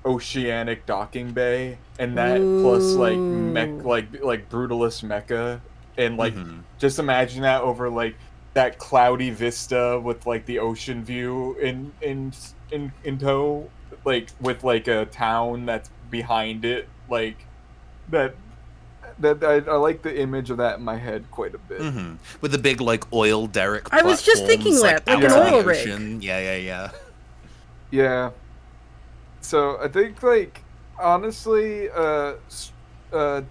oceanic docking bay, and that plus like like brutalist mecha, and like just imagine that over like that cloudy vista with like the ocean view in tow, like with like a town that's behind it, like that that I like the image of that in my head quite a bit. With the big like oil derrick. I was just thinking platforms, that, like an out to oil the rig. ocean. Yeah. Yeah. So I think, like, honestly,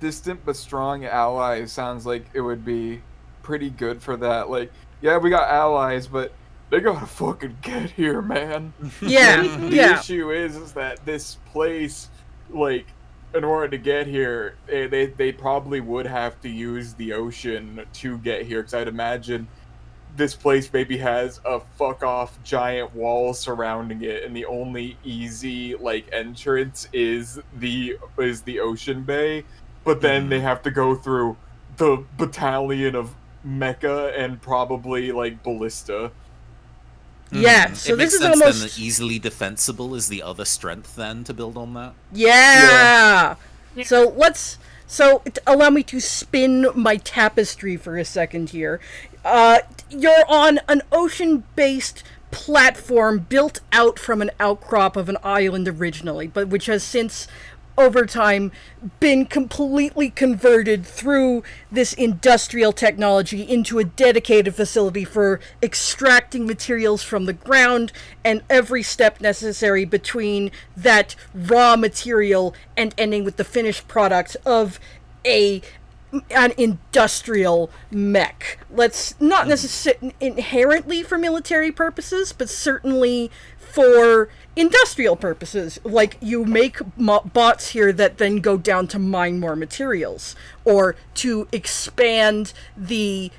distant but strong allies sounds like it would be pretty good for that. Like, yeah, we got allies, but they gotta fucking get here, man. Yeah, The yeah. issue is that this place, like, in order to get here, they probably would have to use the ocean to get here. Because I'd imagine this place maybe has a fuck off giant wall surrounding it, and the only easy like entrance is the ocean bay. But then they have to go through the battalion of mecha and probably like ballista. Yeah, so it this makes is sense almost then that easily defensible is the other strength then to build on that. Yeah. So allow me to spin my tapestry for a second here. You're on an ocean-based platform built out from an outcrop of an island originally, but which has since over time been completely converted through this industrial technology into a dedicated facility for extracting materials from the ground and every step necessary between that raw material and ending with the finished product of an industrial mech. Let's not necessarily inherently for military purposes, but certainly for industrial purposes. Like, you make bots here that then go down to mine more materials, or to expand the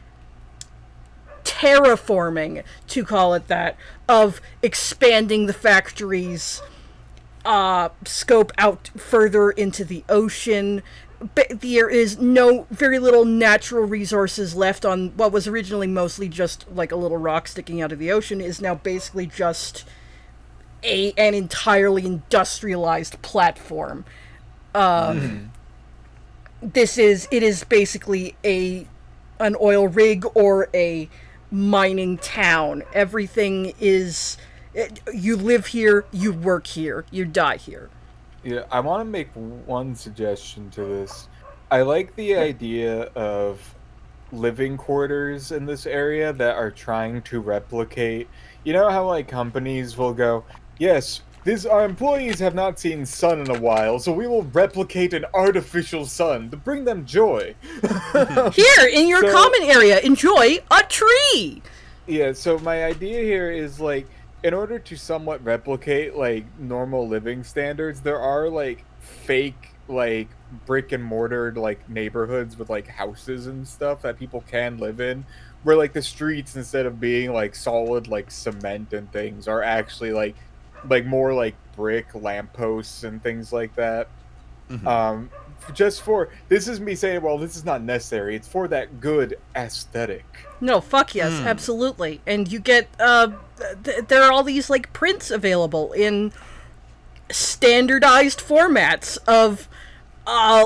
terraforming, to call it that, of expanding the factory's scope out further into the ocean. But there is very little natural resources left on what was originally mostly just like a little rock sticking out of the ocean, is now basically just an entirely industrialized platform. It is basically an oil rig or a mining town. Everything is, you live here, you work here, you die here. Yeah, I want to make one suggestion to this. I like the idea of living quarters in this area that are trying to replicate. You know how like companies will go, yes, our employees have not seen sun in a while, so we will replicate an artificial sun to bring them joy. Here, in your common area, enjoy a tree! Yeah, so my idea here is, like, in order to somewhat replicate, like, normal living standards, there are, like, fake, like, brick and mortar, like, neighborhoods with, like, houses and stuff that people can live in, where, like, the streets, instead of being, like, solid, like, cement and things, are actually, like more, like, brick lampposts and things like that. Just for, this is me saying, well, this is not necessary, it's for that good aesthetic. No, fuck yes, absolutely. And you get, there are all these, like, prints available in standardized formats of,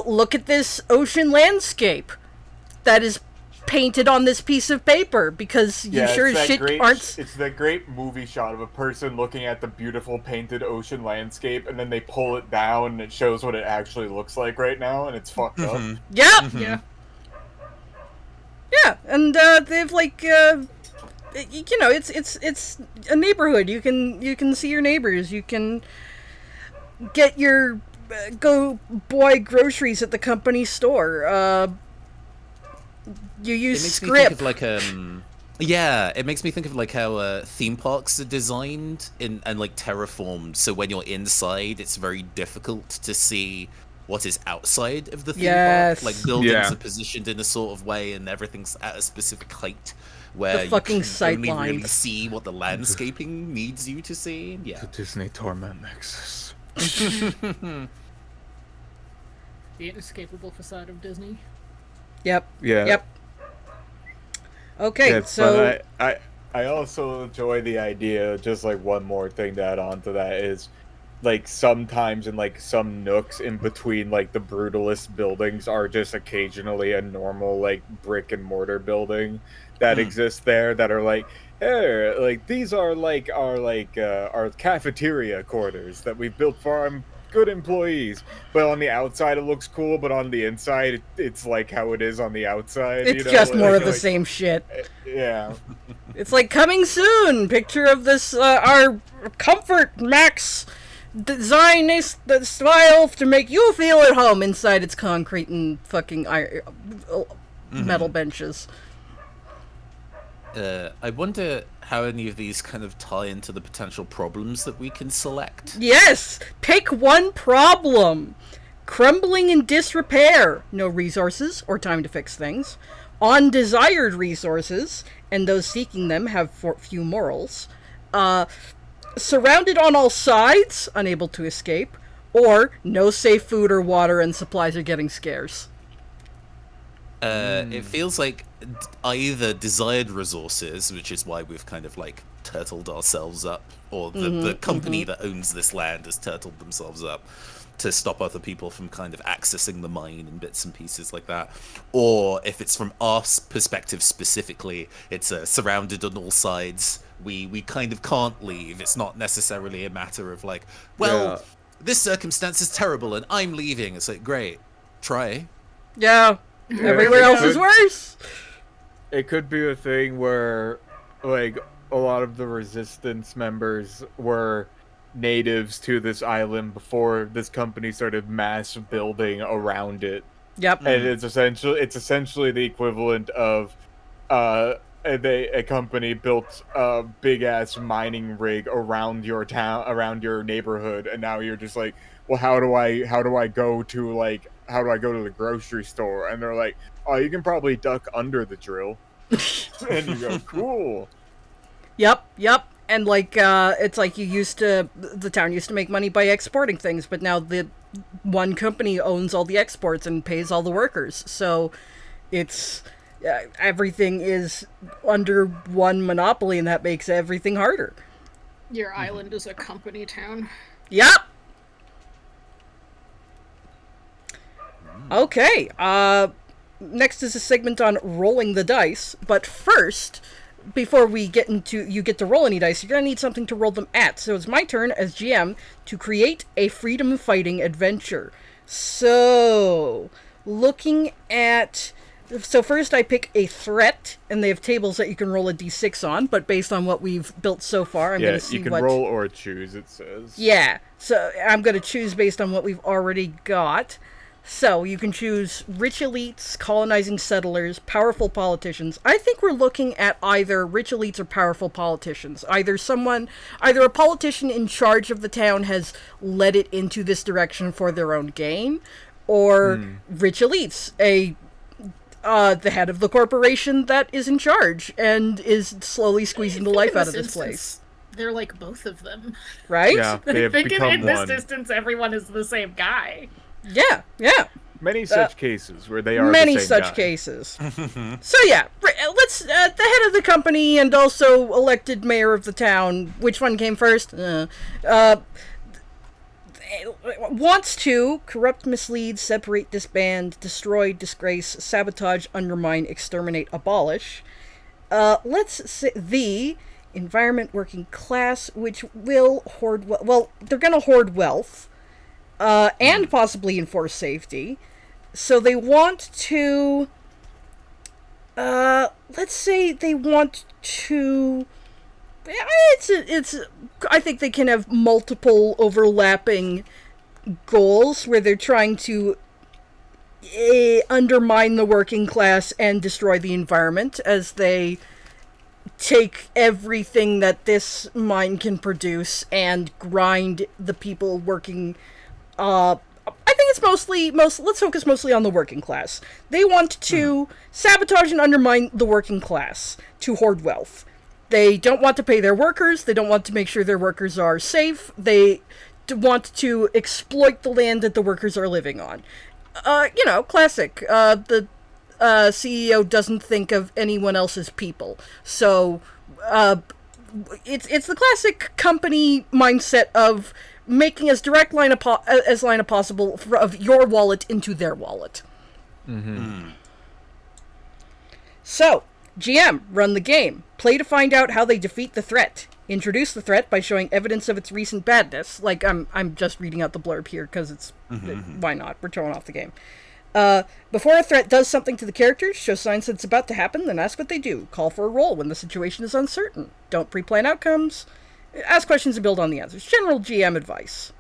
look at this ocean landscape that is painted on this piece of paper, because you sure as shit aren't... It's that great movie shot of a person looking at the beautiful painted ocean landscape, and then they pull it down, and it shows what it actually looks like right now, and it's fucked up. Yeah! Yeah. Yeah, and they've like it's a neighborhood. You can see your neighbors. You can get your go buy groceries at the company store. You use script. It makes me think of like how theme parks are designed and like terraformed. So when you're inside, it's very difficult to see what is outside of the theme park. Like buildings are positioned in a sort of way, and everything's at a specific height where the fucking you can only lines. really see what the landscaping needs you to see. Yeah, the Disney Torment Nexus. The inescapable facade of Disney. Yep. Yeah. Yep. Okay, so I also enjoy the idea. Just like one more thing to add on to that is, like, sometimes in like some nooks in between like the brutalist buildings are just occasionally a normal like brick and mortar building that exists there that are like, hey, like these are like our cafeteria quarters that we've built for our good employees. But on the outside, it looks cool. But on the inside, it's like how it is on the outside. It's just more of the same shit. Yeah. It's like, coming soon! Picture of this, our Comfort Max design is the style to make you feel at home. Inside, it's concrete and fucking metal benches. I wonder how any of these kind of tie into the potential problems that we can select. Yes! Pick one problem. Crumbling in disrepair. No resources or time to fix things. Undesired resources, and those seeking them have few morals. Surrounded on all sides, unable to escape. Or no safe food or water and supplies are getting scarce. It feels like either desired resources, which is why we've kind of like turtled ourselves up, or the company that owns this land has turtled themselves up to stop other people from kind of accessing the mine and bits and pieces like that. Or if it's from our perspective specifically, it's surrounded on all sides. We kind of can't leave. It's not necessarily a matter of like, well, this circumstance is terrible and I'm leaving. It's like, great, try. Yeah. Everywhere else is worse. It could be a thing where, like, a lot of the resistance members were natives to this island before this company started mass building around it. Yep. And it's essentially the equivalent of a company built a big ass mining rig around your town, around your neighborhood, and now you're just like, well, how do I go to the grocery store? And they're like, oh, you can probably duck under the drill. And you go, cool. Yep. And like, it's like the town used to make money by exporting things, but now the one company owns all the exports and pays all the workers. So it's, everything is under one monopoly, and that makes everything harder. Your island is a company town. Yep. Okay, next is a segment on rolling the dice, but first, before we get to roll any dice, you're going to need something to roll them at. So it's my turn as GM to create a freedom fighting adventure. So, so first I pick a threat, and they have tables that you can roll a d6 on, but based on what we've built so far, I'm going to see you can roll or choose, it says. Yeah, so I'm going to choose based on what we've already got. So, you can choose rich elites, colonizing settlers, powerful politicians. I think we're looking at either rich elites or powerful politicians. Either a politician in charge of the town has led it into this direction for their own gain, or rich elites, the head of the corporation that is in charge and is slowly squeezing the life out of this place. They're like both of them. Right? Yeah, they have become in this one. distance, everyone is the same guy. Yeah. Many such cases where they are many the same such guy. cases. So yeah, let's the head of the company and also elected mayor of the town. Which one came first? Wants to corrupt, mislead, separate, disband, destroy, disgrace, sabotage, undermine, exterminate, abolish. Let's say the environment working class, which will hoard they're gonna hoard wealth. And possibly enforce safety. So they want to, let's say they want to, I think they can have multiple overlapping goals where they're trying to undermine the working class and destroy the environment as they take everything that this mine can produce and grind the people working. I think it's let's focus mostly on the working class. They want to sabotage and undermine the working class to hoard wealth. They don't want to pay their workers. They don't want to make sure their workers are safe. They want to exploit the land that the workers are living on. Classic. The CEO doesn't think of anyone else's people. So, it's the classic company mindset of making as direct line of possible of your wallet into their wallet. So, GM, run the game. Play to find out how they defeat the threat. Introduce the threat by showing evidence of its recent badness. Like, I'm just reading out the blurb here because it's... why not? We're throwing off the game. Before a threat does something to the characters, show signs that it's about to happen, then ask what they do. Call for a roll when the situation is uncertain. Don't pre-plan outcomes. Ask questions and build on the answers. General GM advice.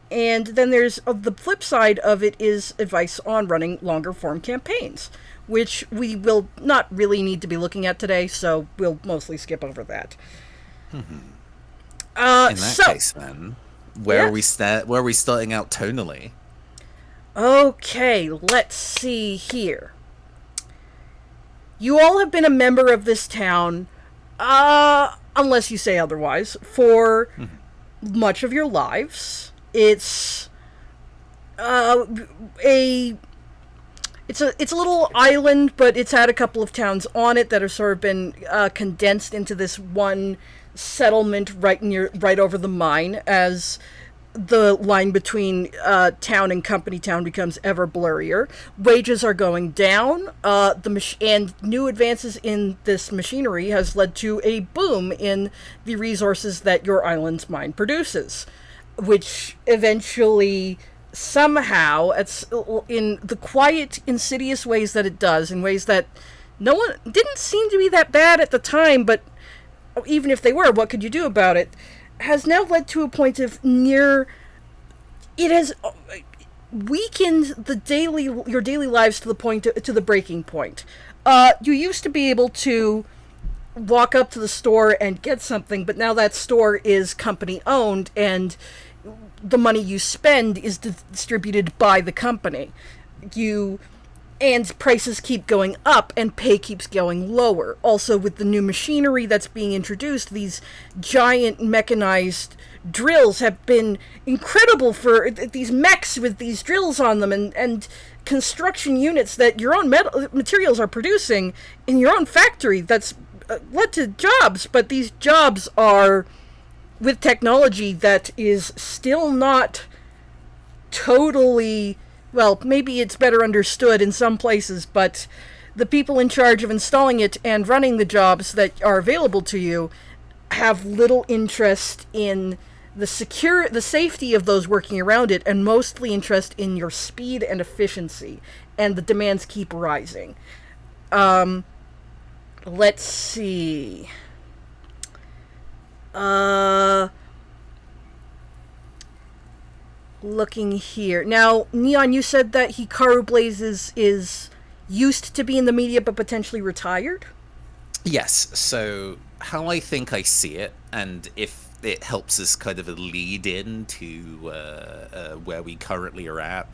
And then there's the flip side of it is advice on running longer form campaigns, which we will not really need to be looking at today, so we'll mostly skip over that. In that case, then, where are we starting out tonally? Okay, let's see here. You all have been a member of this town, unless you say otherwise, for much of your lives. It's it's a little island, but it's had a couple of towns on it that have sort of been condensed into this one settlement right over the mine, as the line between town and company town becomes ever blurrier. Wages are going down, and new advances in this machinery has led to a boom in the resources that your island's mine produces, which eventually, somehow, it's in the quiet, insidious ways that it does, in ways that no one didn't seem to be that bad at the time, but even if they were, what could you do about it, has now led to a point of it has weakened your daily lives to the breaking point. You used to be able to walk up to the store and get something, but now that store is company owned, and the money you spend is distributed by the company. And prices keep going up and pay keeps going lower. Also, with the new machinery that's being introduced, these giant mechanized drills have been incredible for these mechs with these drills on them, and construction units that your own materials are producing in your own factory. That's led to jobs, but these jobs are with technology that is still not totally, well, maybe it's better understood in some places, but the people in charge of installing it and running the jobs that are available to you have little interest in the safety of those working around it, and mostly interest in your speed and efficiency, and the demands keep rising. Let's see. Looking here. Now, Neon, you said that Hikaru Blaze is used to be in the media but potentially retired? Yes, so how I think I see it, and if it helps us kind of a lead in to where we currently are at,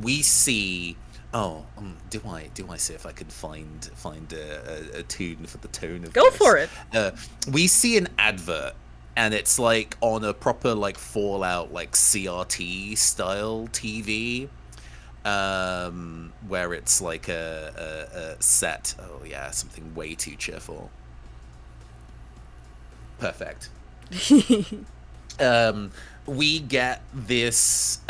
we see... do I see if I can find a tune for the tone of Go this? for it. We see an advert, and it's like on a proper like Fallout like CRT style TV, where it's like a set. Oh yeah, something way too cheerful. Perfect. We get this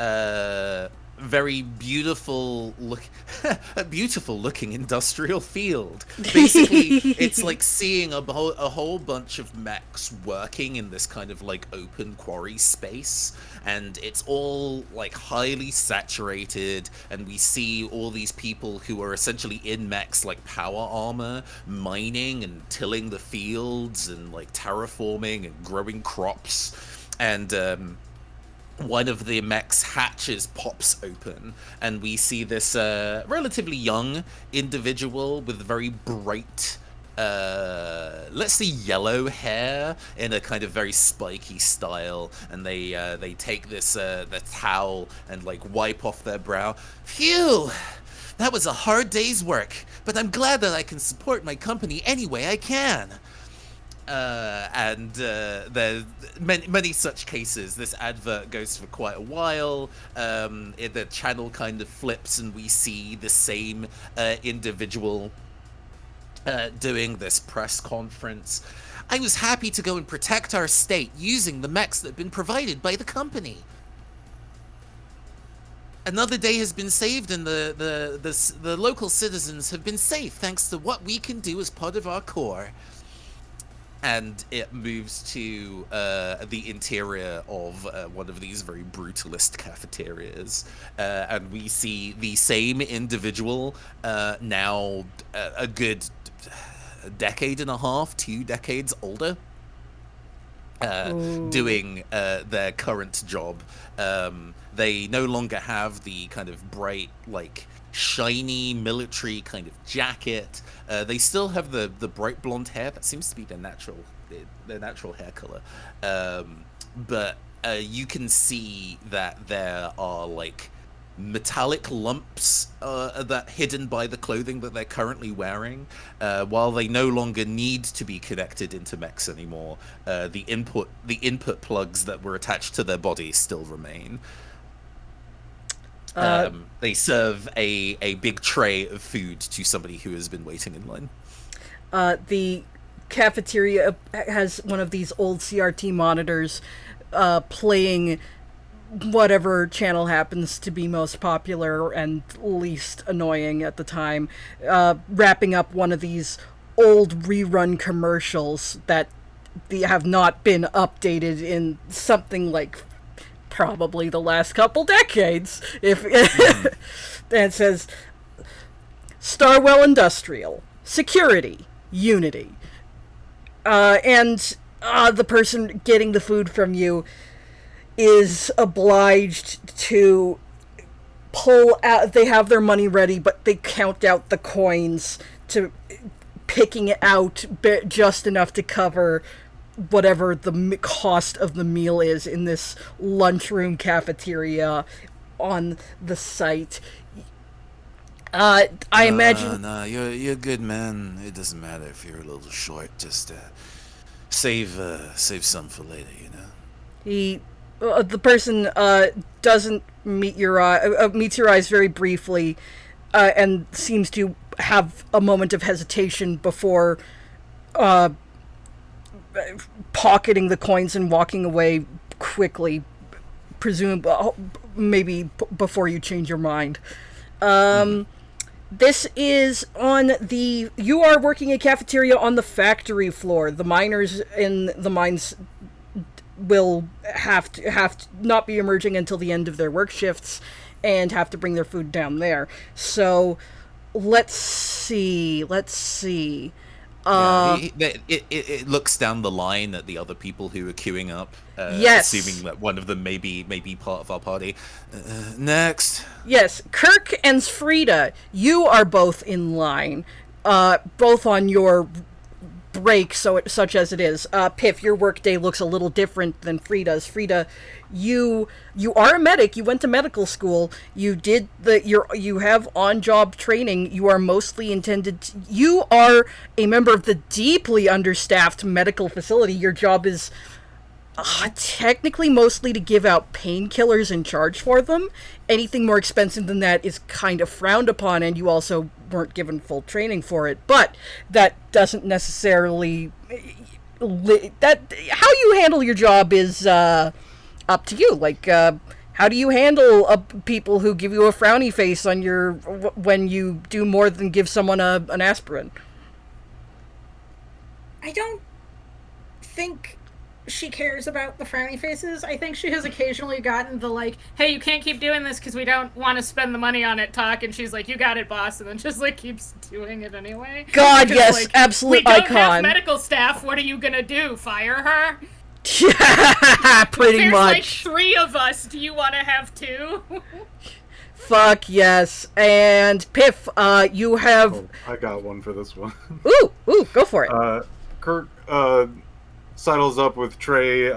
very beautiful looking industrial field. Basically, it's like seeing a whole bunch of mechs working in this kind of like open quarry space, and it's all like highly saturated, and we see all these people who are essentially in mechs like power armor, mining and tilling the fields and like terraforming and growing crops, and one of the mech's hatches pops open, and we see this relatively young individual with very bright, let's say yellow hair in a kind of very spiky style, and they take this the towel and like wipe off their brow. Phew! That was a hard day's work, but I'm glad that I can support my company any way I can. And there's many such cases. This advert goes for quite a while. The channel kind of flips, and we see the same individual doing this press conference. I was happy to go and protect our state using the mechs that have been provided by the company. another day has been saved, and the local citizens have been safe thanks to what we can do as part of our core. And it moves to the interior of one of these very brutalist cafeterias, and we see the same individual, now a good decade and a half, 2 decades older, doing their current job. They no longer have the kind of bright, like, shiny military kind of jacket. They still have the bright blonde hair. That seems to be their natural hair color. But you can see that there are, like, metallic lumps that hidden by the clothing that they're currently wearing. While they no longer need to be connected into mechs anymore, the input plugs that were attached to their body still remain. They serve a big tray of food to somebody who has been waiting in line. The cafeteria has one of these old CRT monitors playing whatever channel happens to be most popular and least annoying at the time, wrapping up one of these old rerun commercials that have not been updated in something like probably the last couple decades. If and it says Starwell Industrial Security Unity, and the person getting the food from you is obliged to pull out. They have their money ready, but they count out the coins to picking it out just enough to cover whatever the cost of the meal is in this lunchroom cafeteria on the site. I imagine. No, you're good, man. It doesn't matter if you're a little short. Just save some for later, you know. The person doesn't meets your eyes very briefly, and seems to have a moment of hesitation before pocketing the coins and walking away quickly, maybe before you change your mind. This is you are working a cafeteria on the factory floor. The miners in the mines will have to not be emerging until the end of their work shifts and have to bring their food down there. So let's see. It looks down the line at the other people who are queuing up. Yes. Assuming that one of them may be part of our party. Next. Yes, Kirk and Frida, you are both in line, both on your break, such as it is. Piff, your workday looks a little different than Frida's. Frida, you are a medic. You went to medical school. You have on-job training. You are mostly you are a member of the deeply understaffed medical facility. Your job is technically mostly to give out painkillers and charge for them. Anything more expensive than that is kind of frowned upon, and you also weren't given full training for it. But that doesn't necessarily how you handle your job is up to you. Like, how do you handle people who give you a frowny face on when you do more than give someone an aspirin? I don't think she cares about the frowny faces. I think she has occasionally gotten the, like, hey, you can't keep doing this because we don't want to spend the money on it talk, and she's like, you got it, boss, and then just, like, keeps doing it anyway. God, because, yes, like, absolute icon. We don't icon. have medical staff, what are you gonna do, fire her? Pretty There's much. like 3 of us, do you want to have 2? Fuck yes. And Piff, you have... Oh, I got one for this one. Ooh, go for it. Kirk sidles up with Trey,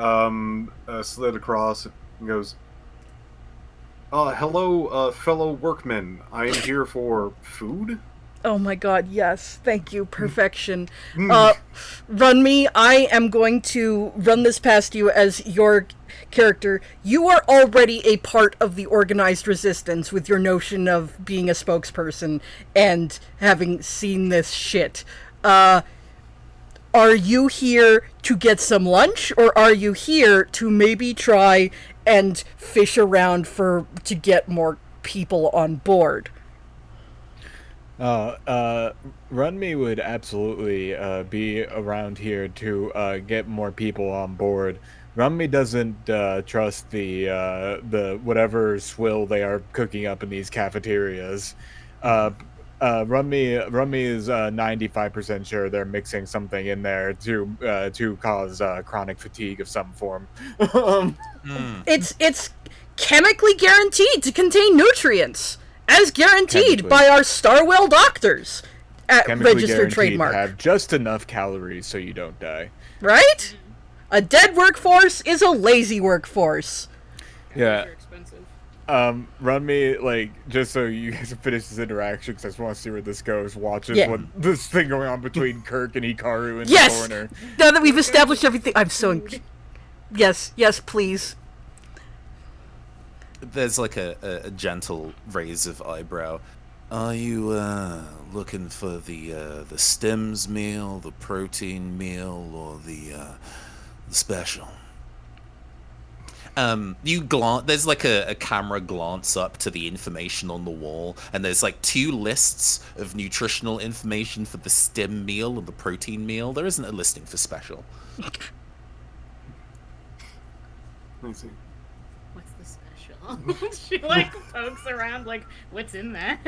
slid across, and goes, hello, fellow workmen. I am here for food? Oh my god, yes. Thank you. Perfection. Run me. I am going to run this past you as your character. You are already a part of the organized resistance with your notion of being a spokesperson and having seen this shit. Are you here to get some lunch, or are you here to maybe try and fish around to get more people on board. Runme would absolutely be around here to get more people on board. Runme doesn't trust the whatever swill they are cooking up in these cafeterias. Runme is 95% sure they're mixing something in there to cause chronic fatigue of some form. It's chemically guaranteed to contain nutrients, as guaranteed Chemically. by our Starwell doctors at Chemically registered guaranteed trademark. to have just enough calories so you don't die. Right? A dead workforce is a lazy workforce. Yeah. They're expensive. Runme, like, just so you guys can finish this interaction, because I just want to see where this goes, watches Yeah. what this thing going on between Kirk and Hikaru in Yes! the corner. Now that we've established everything, I'm so... Yes, please. There's like a gentle raise of eyebrow. Are you looking for the stems meal, the protein meal, or the special? You glance. There's like a camera glance up to the information on the wall, and there's like 2 lists of nutritional information for the stem meal and the protein meal. There isn't a listing for special. I see. What's the special? She like pokes around like, what's in that?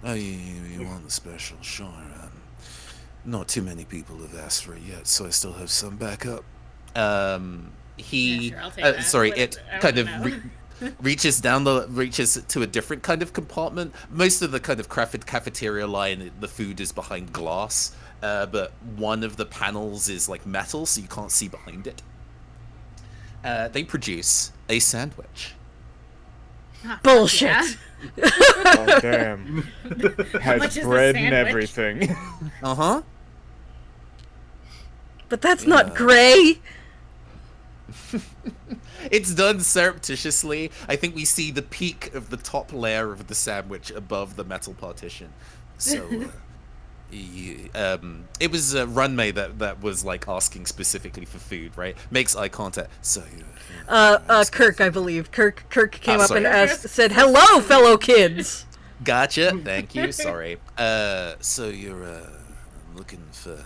Oh, you want the special? Sure. Not too many people have asked for it yet, so I still have some backup. Yeah, sure, I'll take that. Sorry, What it is it? I kind don't of know. reaches to a different kind of compartment. Most of the kind of cafeteria line, the food is behind glass, but one of the panels is like metal, so you can't see behind it. They produce a sandwich. Bullshit. Yeah. Oh, damn. much Has is the bread and sandwich? everything. Uh-huh. But that's not gray. It's done surreptitiously. I think we see the peak of the top layer of the sandwich above the metal partition. So, it was Runmei that was like asking specifically for food, right? Makes eye contact. So, Kirk, I believe. Kirk came up sorry. and said, "Hello, fellow kids." Gotcha. Thank you. Sorry. So you're looking for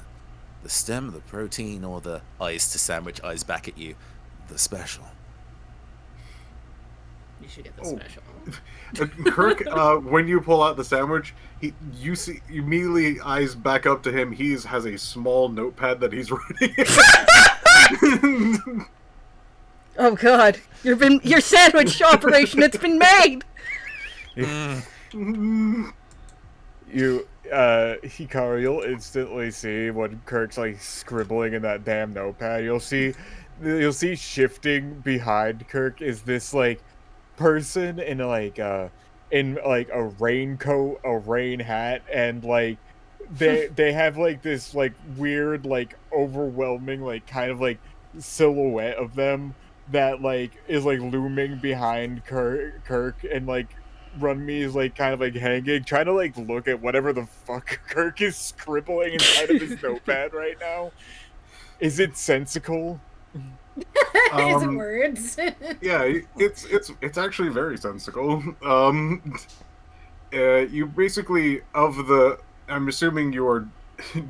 the stem, the protein, or the eyes to sandwich, eyes back at you, the special. You should get the Oh. special. Oh. Kirk, when you pull out the sandwich, you see immediately eyes back up to him. He has a small notepad that he's writing. Oh God, your sandwich operation. It's been made. Hikaru, you'll instantly see what Kirk's like scribbling in that damn notepad. You'll see shifting behind Kirk is this like person in a raincoat, a rain hat, and like they have like this like weird like overwhelming like kind of like silhouette of them that like is like looming behind Kirk and like Runme is like kind of like hanging, trying to like look at whatever the fuck Kirk is scribbling inside of his notepad right now. Is it sensical? Is it words? Yeah, it's actually very sensical. You basically I'm assuming you're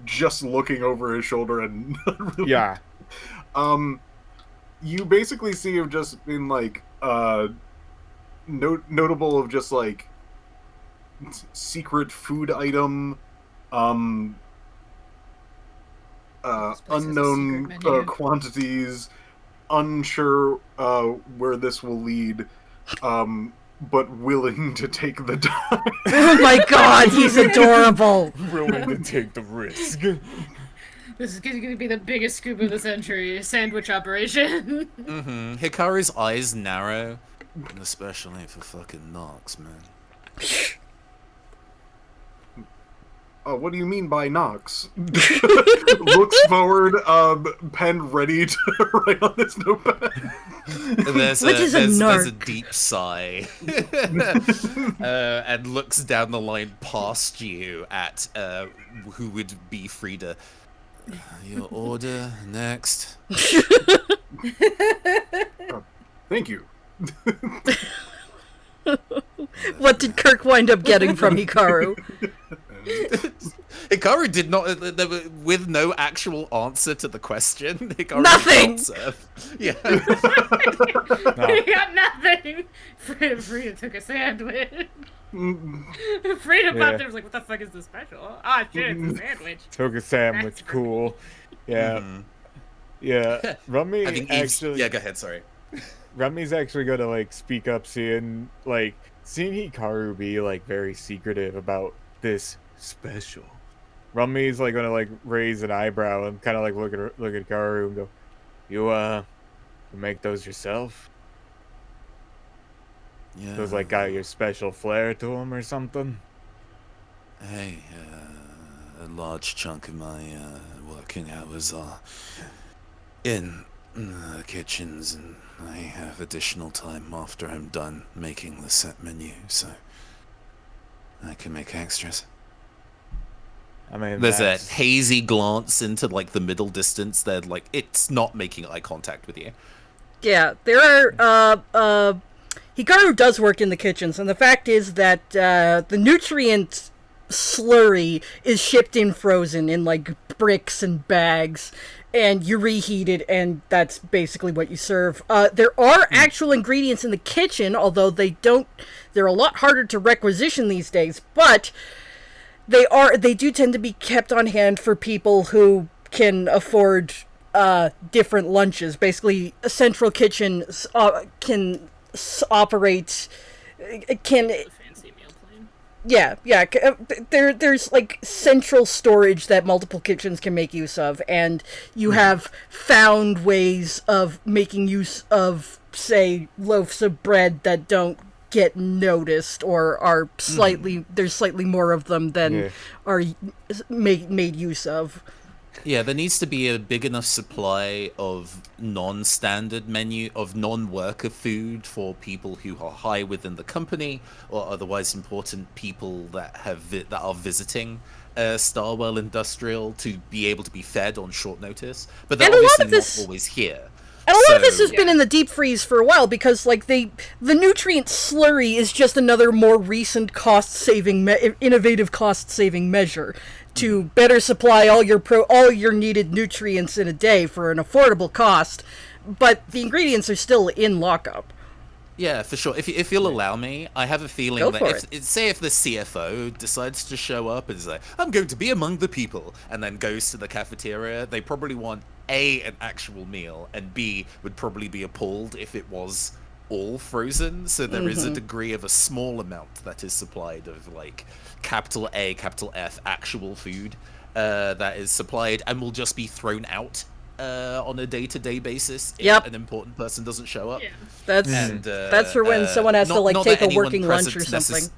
just looking over his shoulder and not really, Yeah. You basically see him just been like notable of just like secret food item, This place has a unknown secret menu. quantities, unsure where this will lead, but willing to take the time. Oh my God, he's adorable. Willing to take the risk. This is going to be the biggest scoop of the century. Sandwich operation. Mm-hmm. Hikaru's eyes narrow. And especially for fucking Nox, man. What do you mean by Knox? Looks forward, pen ready to write on this notepad. There's What is a there's a narc? deep sigh. And looks down the line past you at who would be Frida. Your order next. Thank you. What did Kirk wind up getting from Hikaru? Hikaru did not, with no actual answer to the question. Hikaru Nothing! did not serve. Yeah. He got nothing. Frida took a sandwich. Frida popped in and was like, what the fuck is this special? Ah, shit, it's a sandwich. Took a sandwich, That's cool. Yeah. Yeah. Rummy I think Eve's, actually... yeah, go ahead, sorry. Rummy's actually gonna, like, speak up seeing Hikaru be, like, very secretive about this special. Rummy's, like, gonna, like, raise an eyebrow and kind of, like, look at Hikaru and go, you make those yourself? Yeah. Those, like, got your special flair to them or something? Hey, a large chunk of my working hours are in the kitchens, and I have additional time after I'm done making the set menu, so I can make extras. I mean, There's a hazy glance into, like, the middle distance. They're like, it's not making eye contact with you. Yeah, there are, Hikaru does work in the kitchens, and the fact is that, the nutrient slurry is shipped in frozen in, like, bricks and bags, and you reheat it, and that's basically what you serve. There are actual ingredients in the kitchen, although they're a lot harder to requisition these days, but they do tend to be kept on hand for people who can afford different lunches. Basically, a central kitchen can operate, can... Fancy meal plan. Yeah. There's like central storage that multiple kitchens can make use of, and you have found ways of making use of, say, loaves of bread that don't get noticed or are slightly there's slightly more of them than are made use of. Yeah, there needs to be a big enough supply of non-standard menu, of non-worker food for people who are high within the company or otherwise important people that are visiting Starwell Industrial to be able to be fed on short notice. But they're obviously not always here. And a lot of this has been in the deep freeze for a while because, like, the nutrient slurry is just another more recent innovative cost-saving measure to better supply all your needed nutrients in a day for an affordable cost, but the ingredients are still in lockup. Yeah, for sure. If you'll allow me, I have a feeling that say if the CFO decides to show up and is like, I'm going to be among the people, and then goes to the cafeteria, they probably want A, an actual meal, and B, would probably be appalled if it was all frozen. So there is a degree of a small amount that is supplied of, like, capital A, capital F, actual food that is supplied and will just be thrown out on a day-to-day basis if an important person doesn't show up. Yeah. That's for when someone has to, like, take a working lunch or something.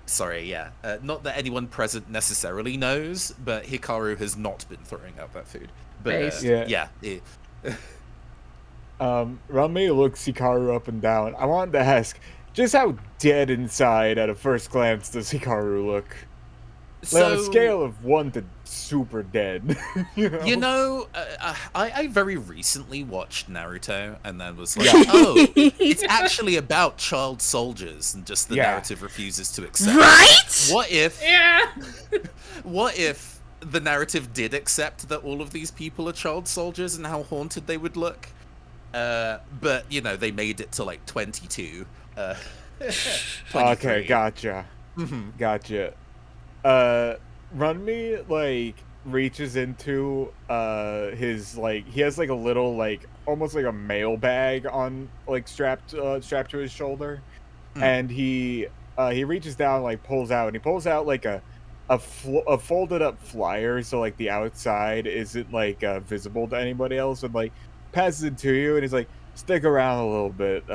Sorry, yeah. Not that anyone present necessarily knows, but Hikaru has not been throwing out that food. But Rami looks Hikaru up and down. I wanted to ask, just how dead inside at a first glance does Hikaru look? Like, on a scale of 1 to super dead. I very recently watched Naruto and then was like, it's actually about child soldiers, and just the narrative refuses to accept. Right? What if... Yeah. What if the narrative did accept that all of these people are child soldiers and how haunted they would look? But, they made it to, like, 22. 23. Okay, gotcha. Gotcha. Runme, like, reaches into his, like, he has, like, a little, like, almost like a mail bag on, like, strapped to his shoulder, and he reaches down, like, pulls out like a folded up flyer, so, like, the outside isn't, like, visible to anybody else, and, like, passes it to you, and he's like, stick around a little bit,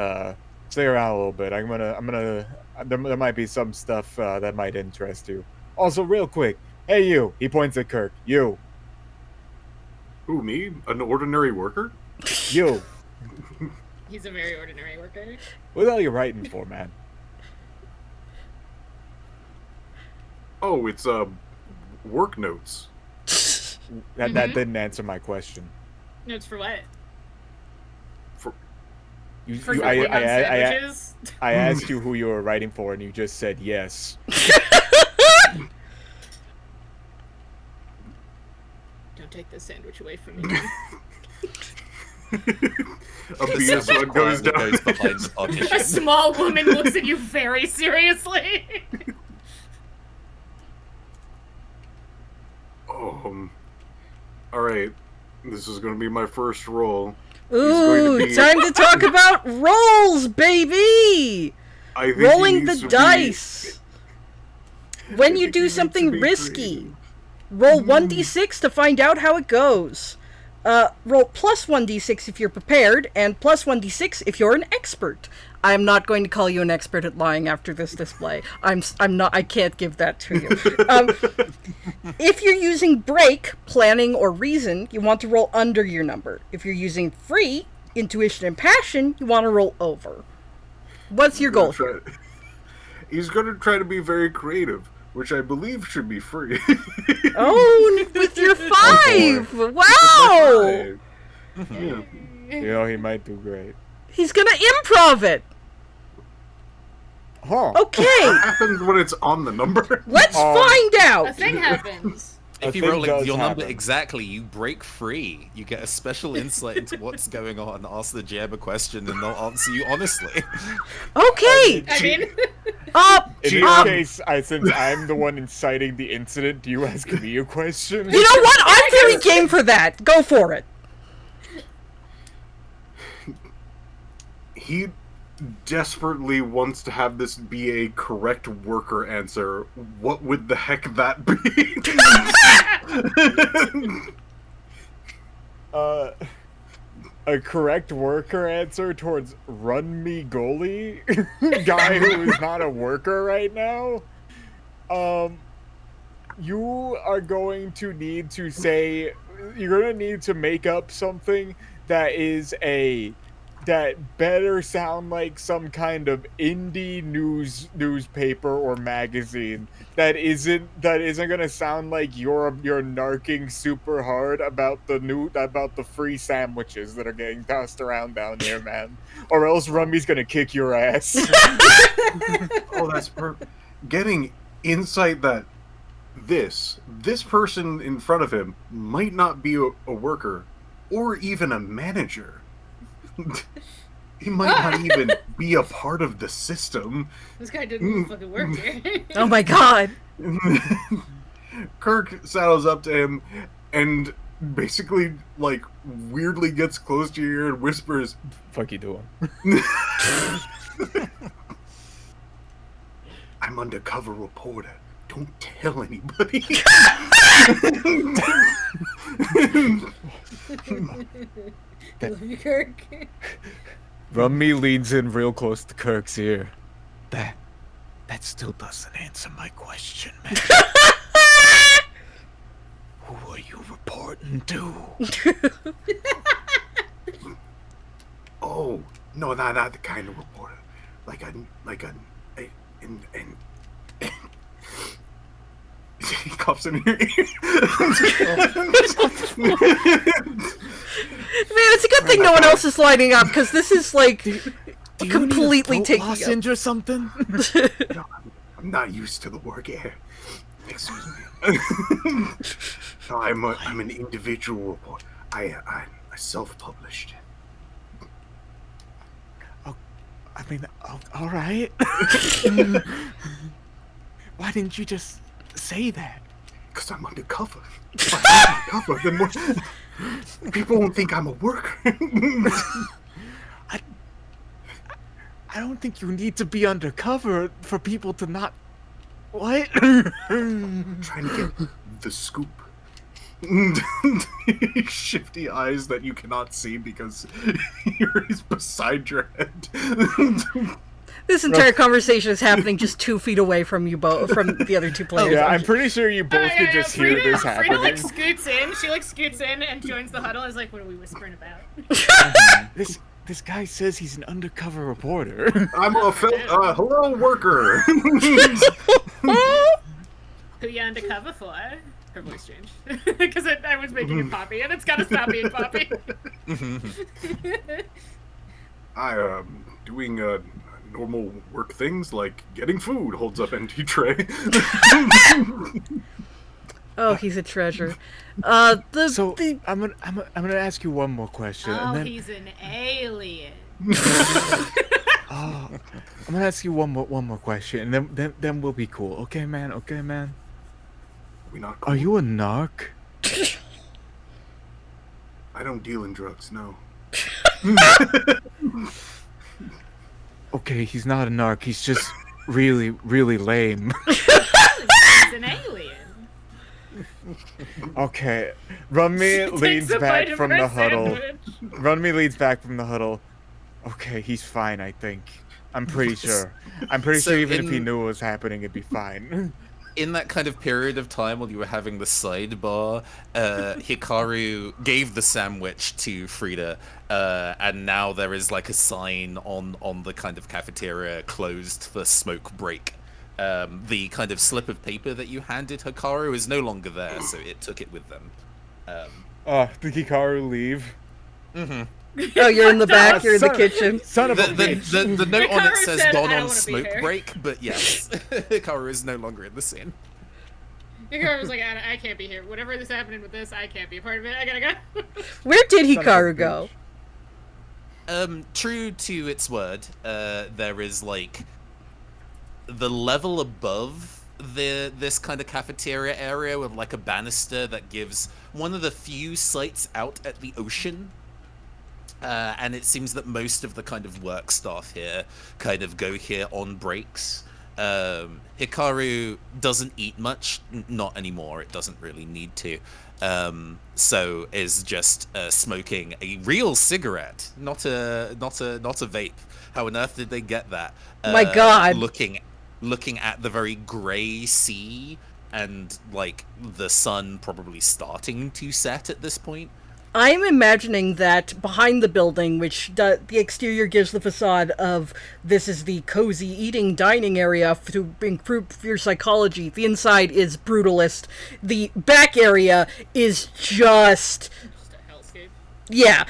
there might be some stuff that might interest you. Also, real quick, hey you, he points at Kirk, you. Who, me? An ordinary worker? You. He's a very ordinary worker. What the hell are you writing for, man? Oh, it's, work notes. That didn't answer my question. Notes for what? For cooking on sandwiches? I asked you who you were writing for, and you just said yes. Don't take this sandwich away from me. A BS1 goes down. Goes behind the partition. A small woman looks at you very seriously. Alright. This is going to be my first roll. Ooh, time to talk about rolls, baby! I think Rolling the dice. When you do something risky, roll 1d6 to find out how it goes. Roll plus 1d6 if you're prepared, and plus 1d6 if you're an expert. I'm not going to call you an expert at lying after this display. I'm not. I can't give that to you. If you're using break, planning, or reason, you want to roll under your number. If you're using free, intuition, and passion, you want to roll over. What's your goal? He's going to try to be very creative, which I believe should be free. Oh, with your 5! Wow! Yeah. You know, he might do great. He's gonna improv it! Huh. Okay, What happens when it's on the number? let's find A out! thing happens. If you thing roll does your number happen. exactly, you break free. You get a special insight into what's going on. Ask the GM a question, and they'll answer you honestly. Okay! I mean, In this case, since I'm the one inciting the incident, do you ask me a question? You know what? I'm very game for that. Go for it. He desperately wants to have this be a correct worker answer. What would the heck that be? A correct worker answer towards run me goalie guy who is not a worker right now. You are going to need to say, you're going to need to make up something that is that better sound like some kind of indie newspaper or magazine that isn't gonna sound like you're narking super hard about the free sandwiches that are getting passed around down here, man. Or else Rummy's gonna kick your ass. Oh, that's perfect. Getting insight that this person in front of him might not be a worker or even a manager. He might not even be a part of the system. this guy didn't fucking work here. Oh my god. Kirk saddles up to him and basically, like, weirdly gets close to your ear and whispers, Fuck you doing? I'm undercover reporter. Don't tell anybody. I love you, Kirk. Rummy leans in real close to Kirk's ear. That still doesn't answer my question, man. Who are you reporting to? Oh, no, not the kind of reporter. He coughs in your ear. Man, it's a good thing no one else is lining up, because this is, like, completely taking up. lozenge or something? No, I'm not used to the work air. Excuse me. No, I'm an individual reporter. I self-published. I mean, all right. Why didn't you just say that? Because I'm undercover. If I'm undercover, then what? People won't think I'm a worker. I don't think you need to be undercover for people to not... What? Trying to get the scoop. Shifty eyes that you cannot see because he's beside your head. This entire conversation is happening just 2 feet away from you both, from the other two players. Yeah, I'm pretty sure you both could just hear this Frida, happening. like, scoots in. She, like, scoots in and joins the huddle. I was like, what are we whispering about? This guy says he's an undercover reporter. I'm a hello worker. Who you undercover for? Her voice changed. Because I was making it Poppy, and it's gotta stop being Poppy. I doing normal work things like getting food. Holds up empty tray. Oh, he's a treasure. I'm gonna ask you one more question. Oh, and then, he's an alien. I'm gonna ask you one more question, and then we'll be cool. Okay, man. We not cool? Are you a narc? I don't deal in drugs. No. Okay, he's not a narc. He's just really, really lame. He's an alien. Okay, Runme leans Takes a back bite of from her the huddle. sandwich. Runme leans back from the huddle. Okay, he's fine, I think. I'm pretty sure. I'm pretty So sure even if he in- knew what was happening, it'd be fine. In that kind of period of time while you were having the sidebar, Hikaru gave the sandwich to Frida, and now there is like a sign on the kind of cafeteria closed for smoke break. The kind of slip of paper that you handed Hikaru is no longer there, so it took it with them. Did Hikaru leave? Oh, you're in the back. You're in the kitchen. Son of a The bitch. note on it Hikaru says said, gone "I don't on wanna be smoke here." break, but yes, Hikaru is no longer in the scene. Hikaru was like, I can't be here. Whatever is happening with this, I can't be a part of it. I gotta go. Where did Son of a Hikaru go? True to its word, there is like the level above this kind of cafeteria area with like a banister that gives one of the few sights out at the ocean. And it seems that most of the kind of work staff here kind of go here on breaks. Hikaru doesn't eat much, not anymore. It doesn't really need to. So is just smoking a real cigarette, not a vape. How on earth did they get that? My God. Looking at the very grey sea and like the sun probably starting to set at this point. I'm imagining that behind the building, which the exterior gives the facade of this is the cozy eating dining area to improve your psychology. The inside is brutalist. The back area is just... Just a hellscape. Yeah,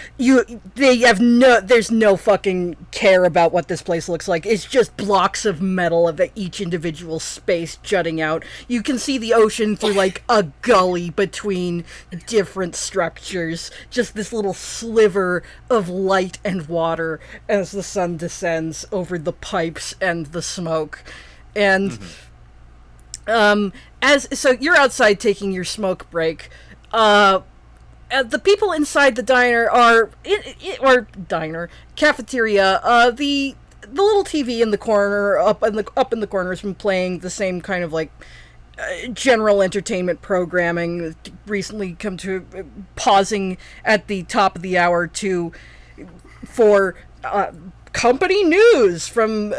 there's no fucking care about what this place looks like. It's just blocks of metal of each individual space jutting out. You can see the ocean through like a gully between different structures. Just this little sliver of light and water as the sun descends over the pipes and the smoke. And so you're outside taking your smoke break. The people inside the diner cafeteria. The little TV in the corner, up in the corner, has been playing the same kind of like general entertainment programming. Recently, come to pausing at the top of the hour for company news from.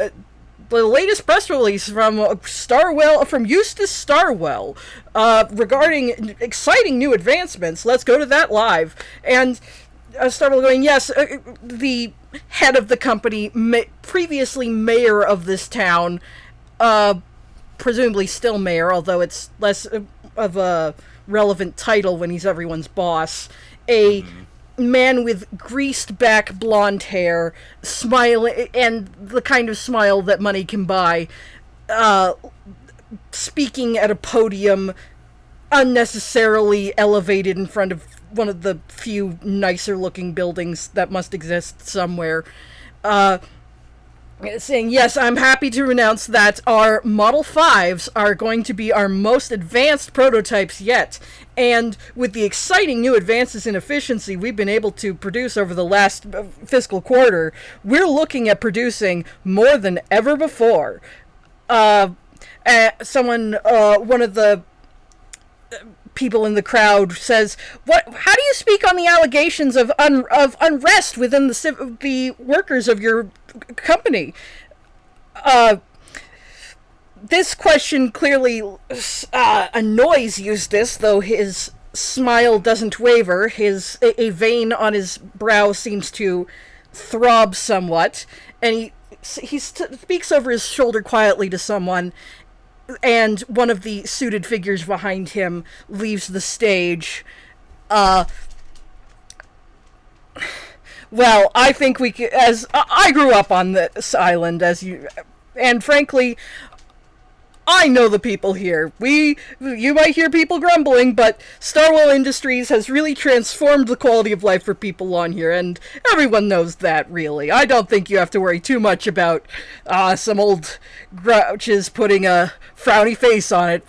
The latest press release from Eustace Starwell, regarding exciting new advancements. Let's go to that live. And Starwell going, yes, the head of the company, previously mayor of this town, presumably still mayor, although it's less of a relevant title when he's everyone's boss, a man with greased back blonde hair, smiling, and the kind of smile that money can buy, speaking at a podium unnecessarily elevated in front of one of the few nicer looking buildings that must exist somewhere, saying, yes, I'm happy to announce that our Model 5s are going to be our most advanced prototypes yet. And with the exciting new advances in efficiency we've been able to produce over the last fiscal quarter, we're looking at producing more than ever before. One of the people in the crowd says, how do you speak on the allegations of unrest within the workers of your company? This question clearly annoys Eustace, though his smile doesn't waver. A vein on his brow seems to throb somewhat, and he speaks over his shoulder quietly to someone, and one of the suited figures behind him Well, I think we could, as I grew up on this island, and frankly, I know the people here. You might hear people grumbling, but Starwell Industries has really transformed the quality of life for people on here, and everyone knows that, really. I don't think you have to worry too much about some old grouches putting a frowny face on it.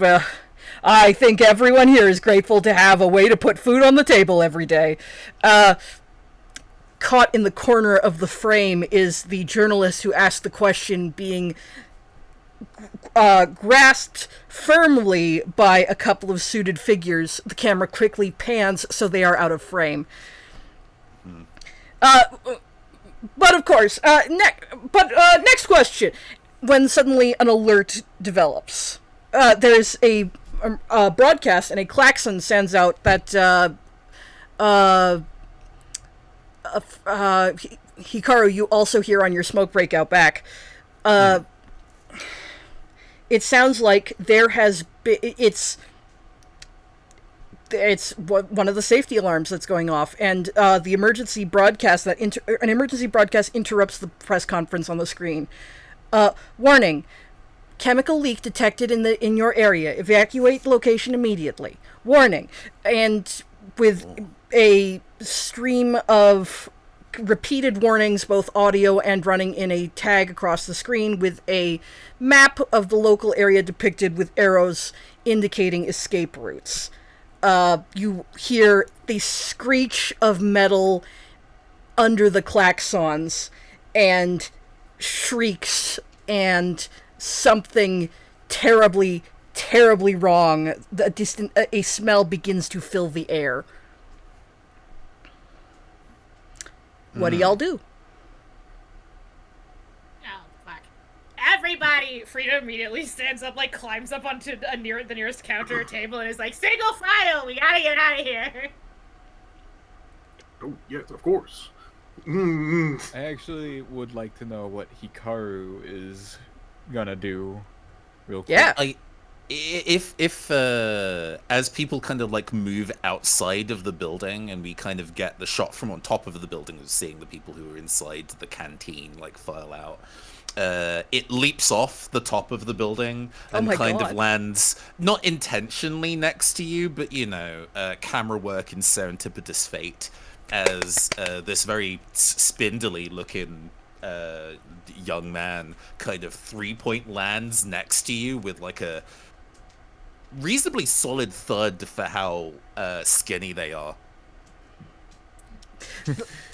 I think everyone here is grateful to have a way to put food on the table every day. Caught in the corner of the frame is the journalist who asked the question, being grasped firmly by a couple of suited figures. The camera quickly pans so they are out of frame. But of course, next question. When suddenly an alert develops, there's a broadcast and a klaxon sends out that Hikaru, you also hear on your smoke breakout back. It sounds like there has been, it's one of the safety alarms that's going off, and the emergency broadcast an emergency broadcast interrupts the press conference on the screen. Warning: chemical leak detected in your area. Evacuate location immediately. Warning. And with a stream of repeated warnings, both audio and running in a tag across the screen, with a map of the local area depicted with arrows indicating escape routes. You hear the screech of metal under the klaxons, and shrieks, and something terribly, terribly wrong. A smell begins to fill the air. What do y'all do? Oh, fuck. Everybody! Frida immediately stands up, like, climbs up onto the nearest counter or table and is like, single file! We gotta get out of here! Oh, yes, of course. I actually would like to know what Hikaru is gonna do real quick. Yeah. If as people kind of like move outside of the building, and we kind of get the shot from on top of the building of seeing the people who are inside the canteen like file out, it leaps off the top of the building and kind of lands, not intentionally next to you, but camera work and serendipitous fate, as this very spindly looking young man kind of 3-point lands next to you with like a reasonably solid thud for how skinny they are.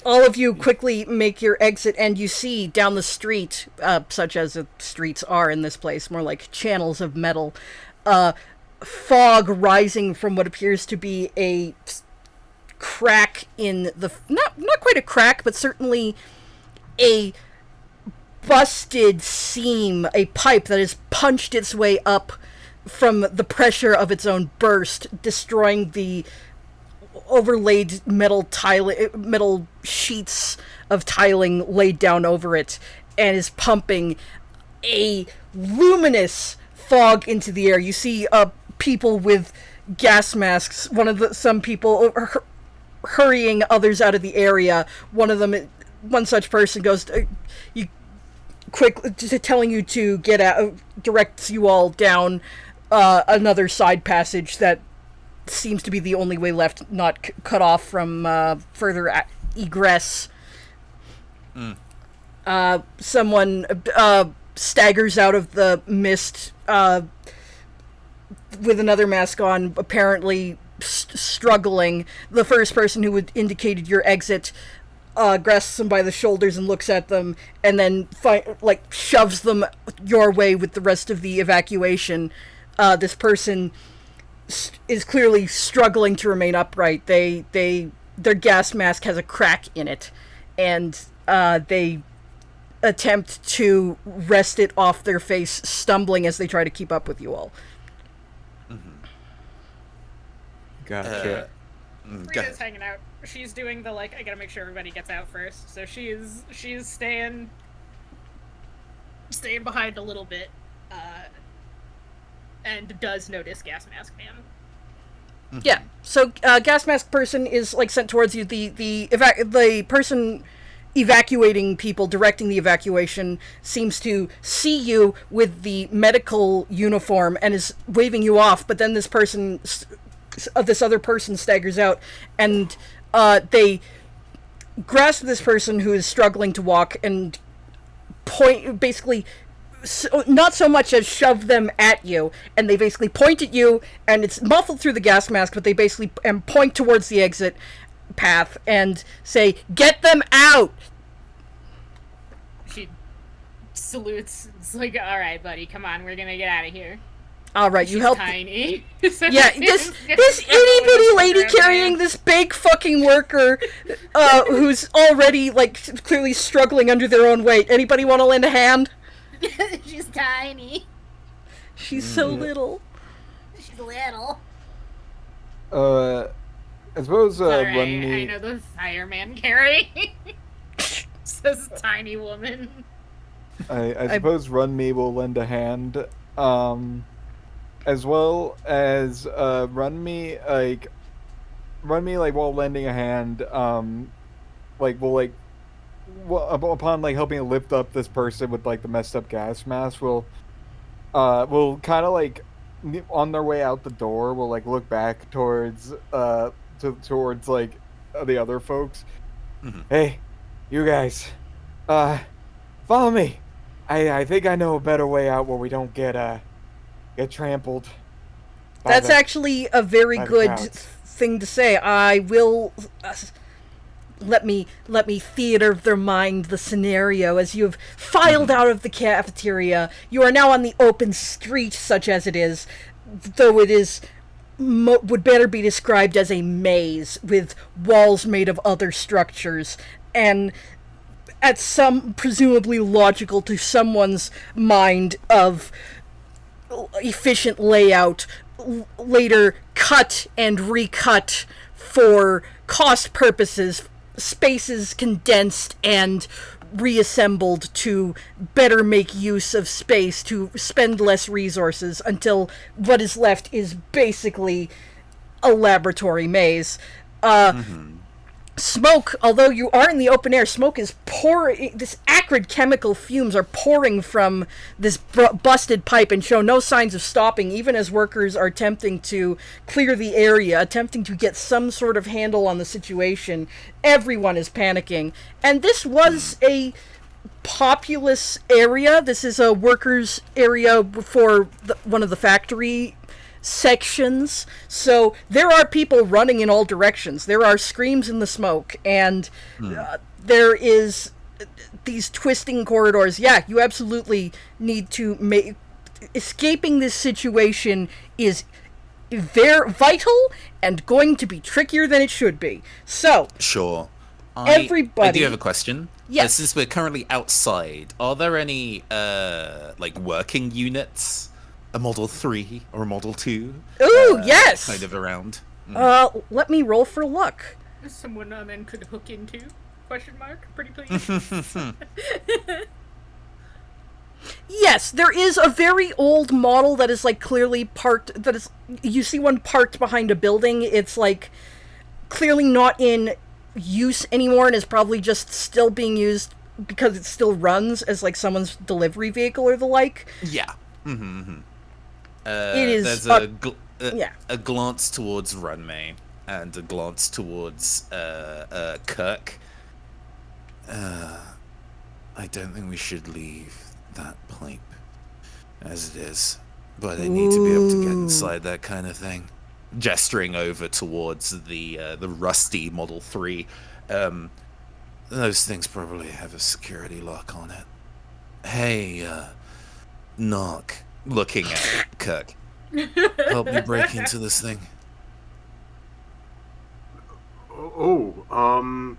All of you quickly make your exit, and you see down the street, such as the streets are in this place, more like channels of metal, fog rising from what appears to be a crack in the... Not quite a crack, but certainly a busted seam, a pipe that has punched its way up from the pressure of its own burst, destroying the overlaid metal sheets of tiling laid down over it, and is pumping a luminous fog into the air. You see people with gas masks, some people hurrying others out of the area. One such person goes, telling you to get out, directs you all down another side passage that seems to be the only way left, not cut off from further egress. Someone staggers out of the mist with another mask on, apparently struggling. The first person who had indicated your exit grasps them by the shoulders and looks at them, and then shoves them your way with the rest of the evacuation. This person is clearly struggling to remain upright. Their gas mask has a crack in it, and they attempt to wrest it off their face, stumbling as they try to keep up with you all. Gotcha. Rita's hanging out. She's doing the, I gotta make sure everybody gets out first. So she's staying behind a little bit, and does notice Gas Mask Man. Yeah, so Gas Mask person is, sent towards you. The person evacuating people, directing the evacuation, seems to see you with the medical uniform and is waving you off, but then this other person staggers out, and they grasp this person who is struggling to walk and basically not so much as shove them at you, and they basically point at you, and it's muffled through the gas mask, but they basically point towards the exit path and say, "Get them out!" She salutes. It's like, all right, buddy, come on, we're gonna get out of here. All right, She's you help. tiny. Yeah, this itty bitty lady carrying this big fucking worker, who's already like clearly struggling under their own weight. Anybody want to lend a hand? She's tiny. She's so little. She's little. I suppose Sorry, run me. I know the fireman carry. Says tiny woman. I suppose run me will lend a hand, as well as run me while lending a hand, upon like helping lift up this person with like the messed up gas mask, we'll kind of like on their way out the door, we'll like look back towards towards like the other folks. Mhm. Hey, you guys, follow me. I think I know a better way out where we don't get trampled. That's actually a very good thing to say. I will let me theater their mind the scenario as you've filed out of the cafeteria. You are now on the open street, such as it is, though it is would better be described as a maze with walls made of other structures, and at some presumably logical to someone's mind of efficient layout, later cut and recut for cost purposes, spaces condensed and reassembled to better make use of space, to spend less resources, until what is left is basically a laboratory maze. Smoke, although you are in the open air, smoke is pouring. This acrid chemical fumes are pouring from this busted pipe and show no signs of stopping, even as workers are attempting to clear the area, attempting to get some sort of handle on the situation. Everyone is panicking. And this was a populous area. This is a workers' area for one of the factory sections, so there are people running in all directions. There are screams in the smoke, and there is these twisting corridors. Yeah, you absolutely need to make escaping this situation is very vital and going to be trickier than it should be. So Sure. Everybody- I do have a question. Yes. Since we're currently outside, are there any like working units? A Model 3 or a Model 2? Ooh, yes! Kind of around. Let me roll for luck. Someone then could hook into? Question mark. Pretty please. Yes, there is a very old model that is like clearly parked. That is, you see one parked behind a building. It's like clearly not in use anymore, and is probably just still being used because it still runs as like someone's delivery vehicle or the like. Yeah. It is There's yeah. a glance towards Runmay and a glance towards Kirk. I don't think we should leave that pipe as it is, but I need to be able to get inside that kind of thing. Gesturing over towards the rusty Model 3. Those things probably have a security lock on it. Hey, knock. Looking at Kirk. Help me break into this thing. Oh,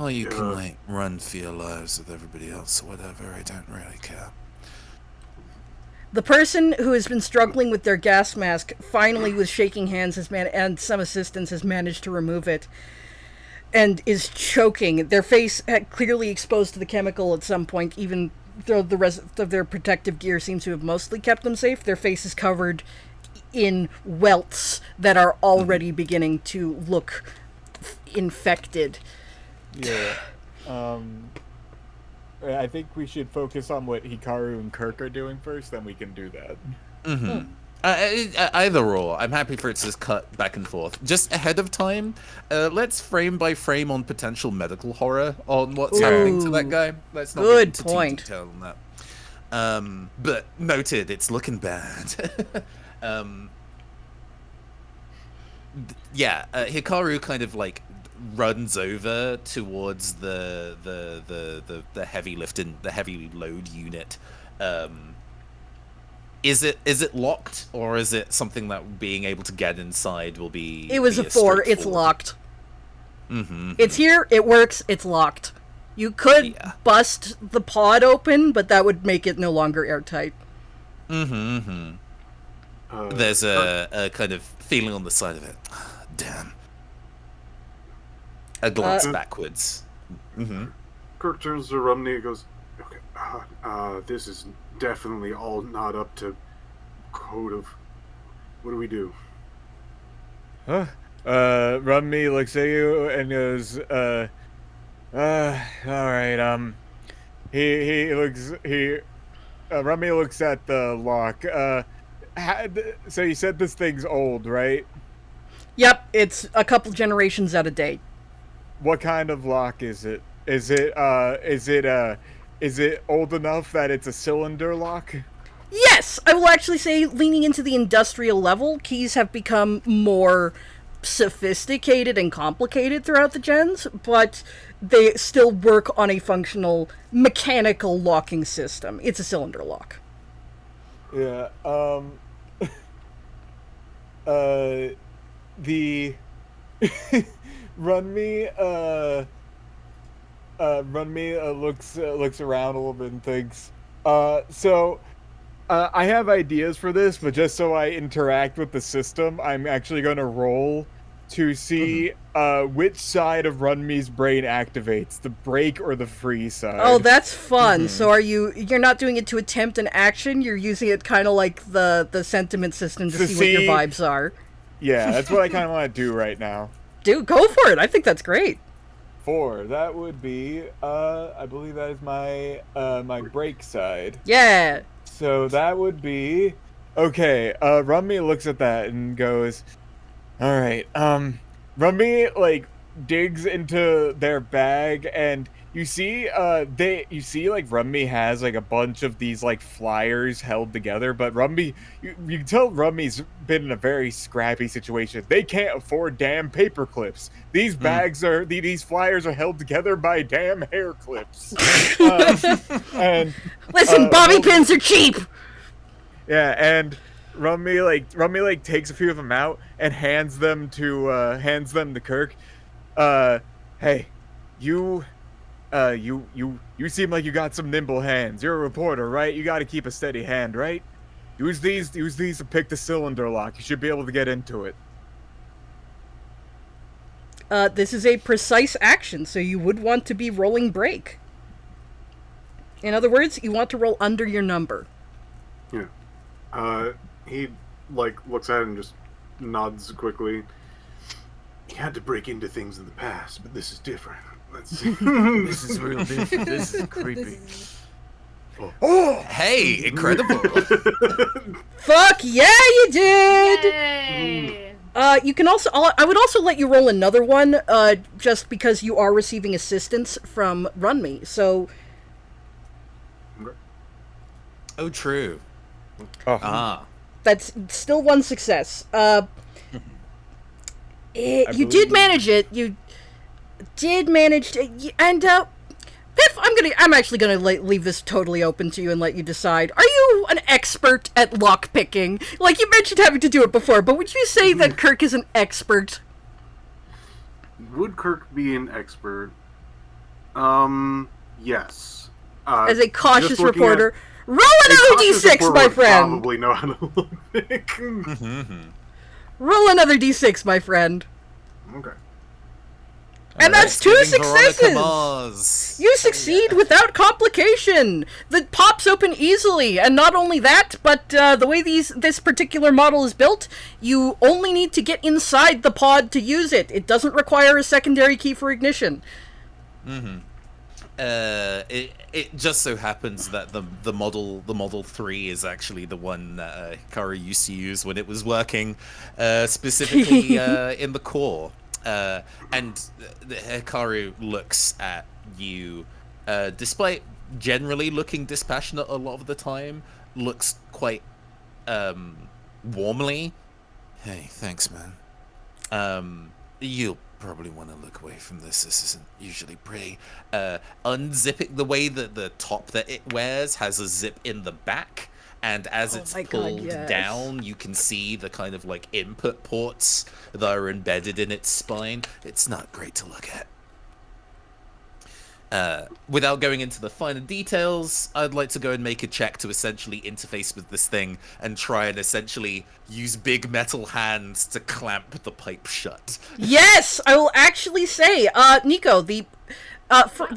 You can, like, run for your lives with everybody else or whatever. I don't really care. The person who has been struggling with their gas mask finally, with shaking hands, and some assistance, has managed to remove it and is choking. Their face had clearly exposed to the chemical at some point, even though the rest of their protective gear seems to have mostly kept them safe. Their face is covered in welts that are already beginning to look infected. Yeah. I think we should focus on what Hikaru and Kirk are doing first, then we can do that. Mm-hmm. Either or, I'm happy for it to just cut back and forth. Just ahead of time, let's frame by frame on potential medical horror on what's happening to that guy. Let's not get into too detail on that. But noted, it's looking bad. Hikaru kind of like runs over towards the heavy load unit. Is it locked, or is it something that being able to get inside will be? It was a 4. It's locked. Mm-hmm. It's here. It works. It's locked. You could bust the pod open, but that would make it no longer airtight. Mm-hmm. There's a kind of feeling on the side of it. Damn. A glance backwards. Mm-hmm. Kirk turns to Romney and goes, "Okay, this is definitely all not up to code of. What do we do?" Rummy looks at you and goes, all right, Rummy looks at the lock. So you said this thing's old, right? Yep, it's a couple generations out of date. What kind of lock is it? Is it old enough that it's a cylinder lock? Yes, I will actually say, leaning into the industrial level, keys have become more sophisticated and complicated throughout the gens, but they still work on a functional mechanical locking system. It's a cylinder lock. Yeah, the Runme looks around a little bit and thinks, I have ideas for this, but just so I interact with the system, I'm actually going to roll to see which side of Runme's brain activates, the break or the free side. Oh, that's fun. So you're not doing it to attempt an action, you're using it kind of like the sentiment system to see what your vibes are. Yeah, that's what I kind of want to do right now. Dude, go for it. I think that's great. 4. That would be, I believe that is my my break side. Yeah. So that would be, okay, Rummy looks at that and goes, alright, Rummy, like, digs into their bag, and you see, like, Rummy has, like, a bunch of these, like, flyers held together, but Rummy, you can tell Rummy's been in a very scrappy situation. They can't afford damn paper clips. These bags these flyers are held together by damn hair clips. And listen, bobby pins are cheap. Yeah, and Rummy takes a few of them out and hands them to Kirk. Hey, you seem like you got some nimble hands. You're a reporter, right? You got to keep a steady hand, right? Use these to pick the cylinder lock. You should be able to get into it. This is a precise action, so you would want to be rolling break. In other words, you want to roll under your number. Yeah. He, like, looks at it and just nods quickly. He had to break into things in the past, but this is different. Let's see. This is real different. This is creepy. Oh, hey, incredible. Fuck yeah, you did! Yay! You can also, I would also let you roll another one, just because you are receiving assistance from Runme, so... Oh, true. That's still one success. You did manage it. You did manage to, and Piff, I'm actually gonna leave this totally open to you and let you decide. Are you an expert at lockpicking? Like, you mentioned having to do it before, but would you say that Kirk is an expert? Would Kirk be an expert? Yes. As a cautious reporter, roll another d6, my friend. Probably know how to lockpick. Roll another d6, my friend. Okay. And that's 2 successes! You succeed without complication! The pops open easily, and not only that, but the way this particular model is built, you only need to get inside the pod to use it. It doesn't require a secondary key for ignition. It just so happens that the Model 3 is actually the one that Hikaru used to use when it was working, specifically in the core. And Hikaru looks at you, despite generally looking dispassionate a lot of the time, looks quite warmly. Hey, thanks, man. You'll probably want to look away from this. This isn't usually pretty. Unzipping the way that the top that it wears has a zip in the back, and as it's pulled down, you can see the kind of like input ports that are embedded in its spine. It's not great to look at. Without going into the finer details, I'd like to go and make a check to essentially interface with this thing and try and essentially use big metal hands to clamp the pipe shut. Yes, I will actually say, Nico, the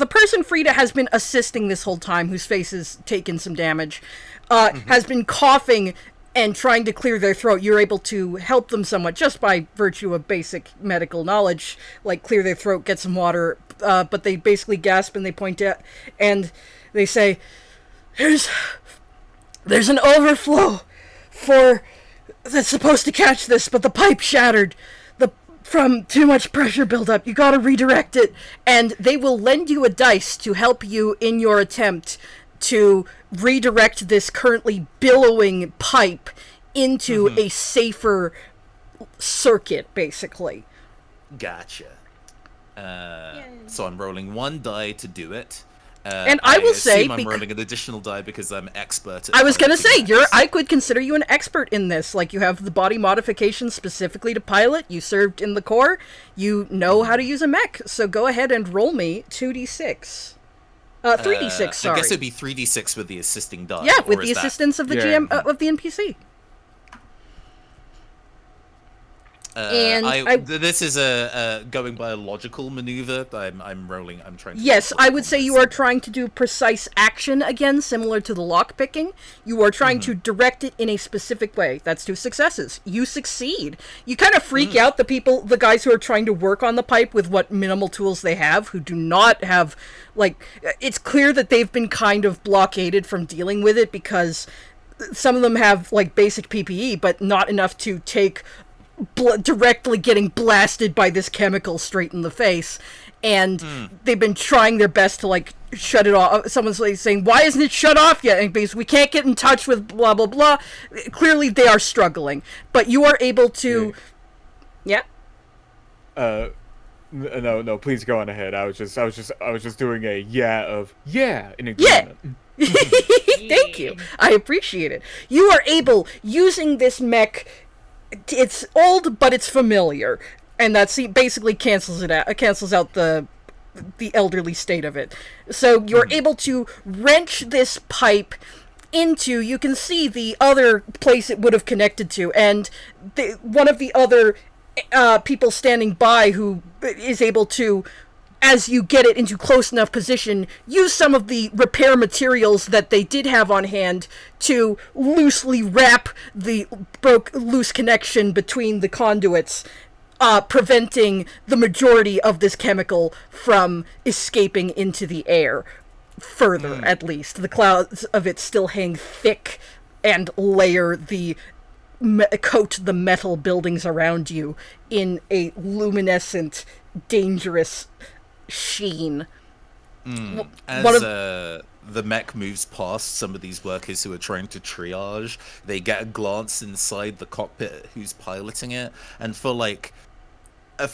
person Frida has been assisting this whole time, whose face has taken some damage, has been coughing and trying to clear their throat. You're able to help them somewhat just by virtue of basic medical knowledge, like clear their throat, get some water, but they basically gasp and they point out and they say, there's an overflow that's supposed to catch this, but the pipe shattered from too much pressure buildup. You gotta redirect it. And they will lend you a dice to help you in your attempt to redirect this currently billowing pipe into a safer circuit, basically. Gotcha. So I'm rolling one die to do it. And I will say, I'm rolling an additional die because I'm expert at I was gonna say, I could consider you an expert in this. Like, you have the body modifications specifically to pilot, you served in the Corps, you know how to use a mech, so go ahead and roll me 2d6. 3d6, sorry. I guess it'd be 3d6 with the assisting die. Yeah, with the assistance of the GM, of the NPC. This is a going by a logical maneuver. I'm rolling. I'm trying to. Yes, I would say you are trying to do precise action again, similar to the lock picking. You are trying to direct it in a specific way. That's 2 successes. You succeed. You kind of freak out the guys who are trying to work on the pipe with what minimal tools they have, who do not have, like, it's clear that they've been kind of blockaded from dealing with it because some of them have, like, basic PPE, but not enough to take directly getting blasted by this chemical straight in the face, and they've been trying their best to, like, shut it off. Someone's like saying, why isn't it shut off yet? And because we can't get in touch with blah blah blah. Clearly they are struggling, but you are able to No, please go on ahead. I was just doing a in agreement. Thank you, I appreciate it. You are able, using this mech, it's old, but it's familiar, and that basically cancels out the elderly state of it. So you're able to wrench this pipe into, you can see the other place it would have connected to, and one of the other people standing by who is able to, as you get it into close enough position, use some of the repair materials that they did have on hand to loosely wrap the loose connection between the conduits, preventing the majority of this chemical from escaping into the air. Further, at least. The clouds of it still hang thick and layer coat the metal buildings around you in a luminescent, dangerous sheen. As the mech moves past some of these workers who are trying to triage, they get a glance inside the cockpit who's piloting it, and for like a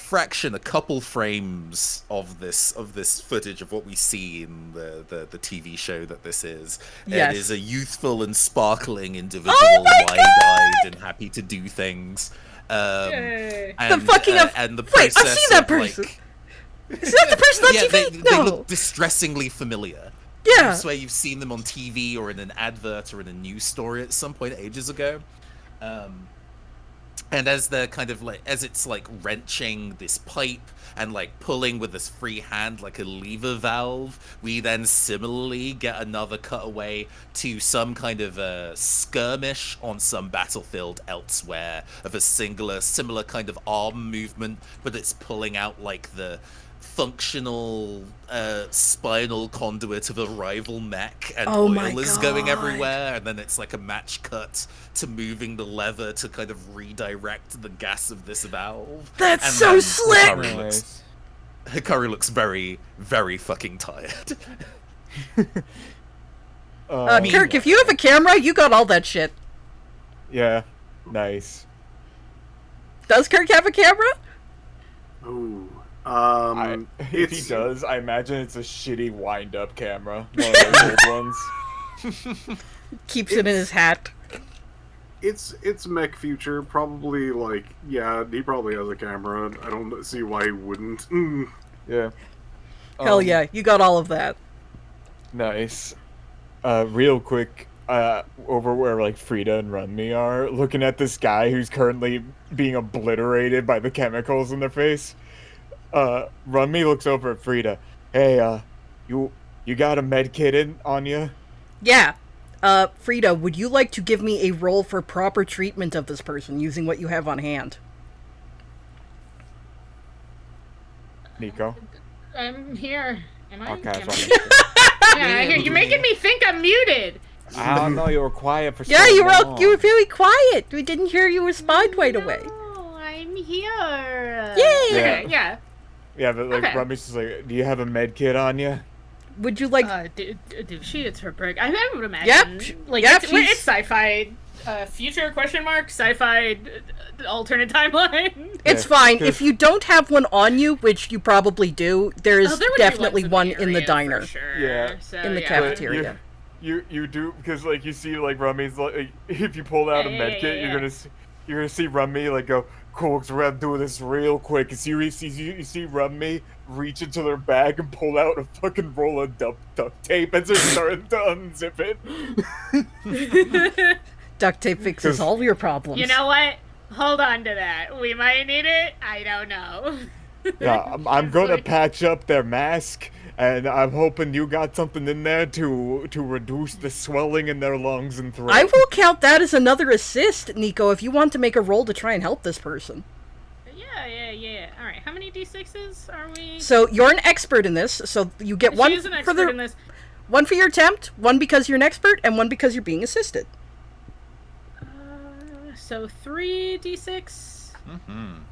couple frames of this footage of what we see in the TV show that this is. Yes. It is a youthful and sparkling individual, wide-eyed and happy to do things. Yay. And, the fucking and the wait, I've seen that person. Is that the person on TV? They look distressingly familiar. Yeah. I swear you've seen them on TV or in an advert or in a news story at some point ages ago. And as they're kind of like, as it's like wrenching this pipe and like pulling with this free hand like a lever valve, we then similarly get another cutaway to some kind of a skirmish on some battlefield elsewhere of a similar kind of arm movement, but it's pulling out like the functional spinal conduit of a rival mech, and Oh my oil is going God. everywhere, and then it's like a match cut to moving the lever to kind of redirect the gas of this valve. That's And so then slick! Nice. Hikari looks very, very fucking tired. Kirk, if you have a camera, you got all that shit. Yeah, nice. Does Kirk have a camera? Ooh. If he does, I imagine it's a shitty wind-up camera, one of those old ones. Keeps it in his hat. It's mech future. Probably like, yeah, he probably has a camera. I don't see why he wouldn't. Yeah. Hell yeah, you got all of that. Nice. Real quick, over where like Frida and Runmi are, looking at this guy who's currently being obliterated by the chemicals in their face. Runmi looks over at Frida. Hey, you got a med kit on you? Yeah. Frida, would you like to give me a roll for proper treatment of this person using what you have on hand? Nico? I'm here. Am I? Okay, Am so Yeah, here. You're making me think I'm muted. I don't know, you were quiet for Yeah, so you long. were very quiet. We didn't hear you respond right away. Oh, I'm here. Yay! Okay, yeah. Yeah, but like Okay. Rummy's just like, do you have a med kit on you? Would you like... Did she? It's her break. I would imagine. Yep, Like, yep, it's she's- sci-fi, future question mark, sci-fi, alternate timeline. It's Yeah, fine. 'cause- If you don't have one on you, which you probably do, there is Oh, there would be definitely ones one the in the area, diner. for sure. Yeah. So, In the yeah. cafeteria. You do, because like you see like Rummy's like, if you pull out a Yeah, med yeah, kit, yeah, you're gonna see Rummy like go, cool, because we're gonna do this real quick. You see Rummy reach into their bag and pull out a fucking roll of duct tape and just start to unzip it. Duct tape fixes all your problems. You know what? Hold on to that. We might need it. I don't know. Yeah, I'm gonna like- patch up their mask, and I'm hoping you got something in there to reduce the swelling in their lungs and throat. I will count that as another assist, Nico, if you want to make a roll to try and help this person. Yeah. All right. How many d6s are we? So you're an expert in this, so you get one She's an for expert in the this. one for your attempt, one because you're an expert, and one because you're being assisted. So 3 d6.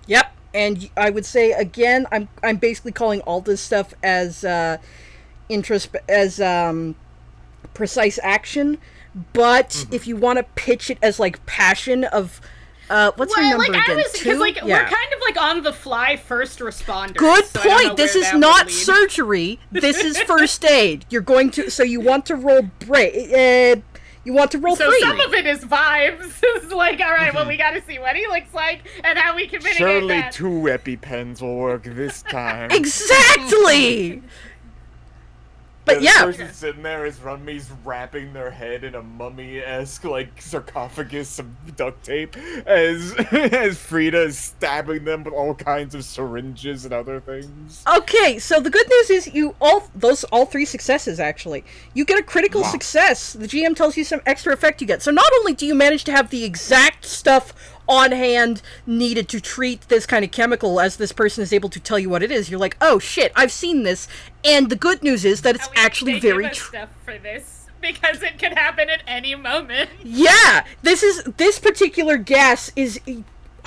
Yep, and I would say again, I'm basically calling all this stuff as precise action, but if you want to pitch it as like passion of what's your number again? Two? We're Yeah. kind of like on the fly first responders. Good so I don't know point. This where is that would not lead. surgery. This is first aid. You're going to you want to roll you want to roll So free. some of it is vibes. It's like, all right, well, we got to see what he looks like and how we can mitigate Surely that. 2 EpiPens will work this time. Exactly. But The yeah, person sitting there is Rummy's wrapping their head in a mummy-esque, like, sarcophagus of duct tape, as Frida is stabbing them with all kinds of syringes and other things. okay, so the good news is all 3 successes actually. You get a critical success. The GM tells you some extra effect you get. So not only do you manage to have the exact stuff on hand needed to treat this kind of chemical as this person is able to tell you what it is, you're like, oh shit, I've seen this. And the good news is that it's And we actually they very give us stuff for this because it could happen at any moment. Yeah, this particular gas is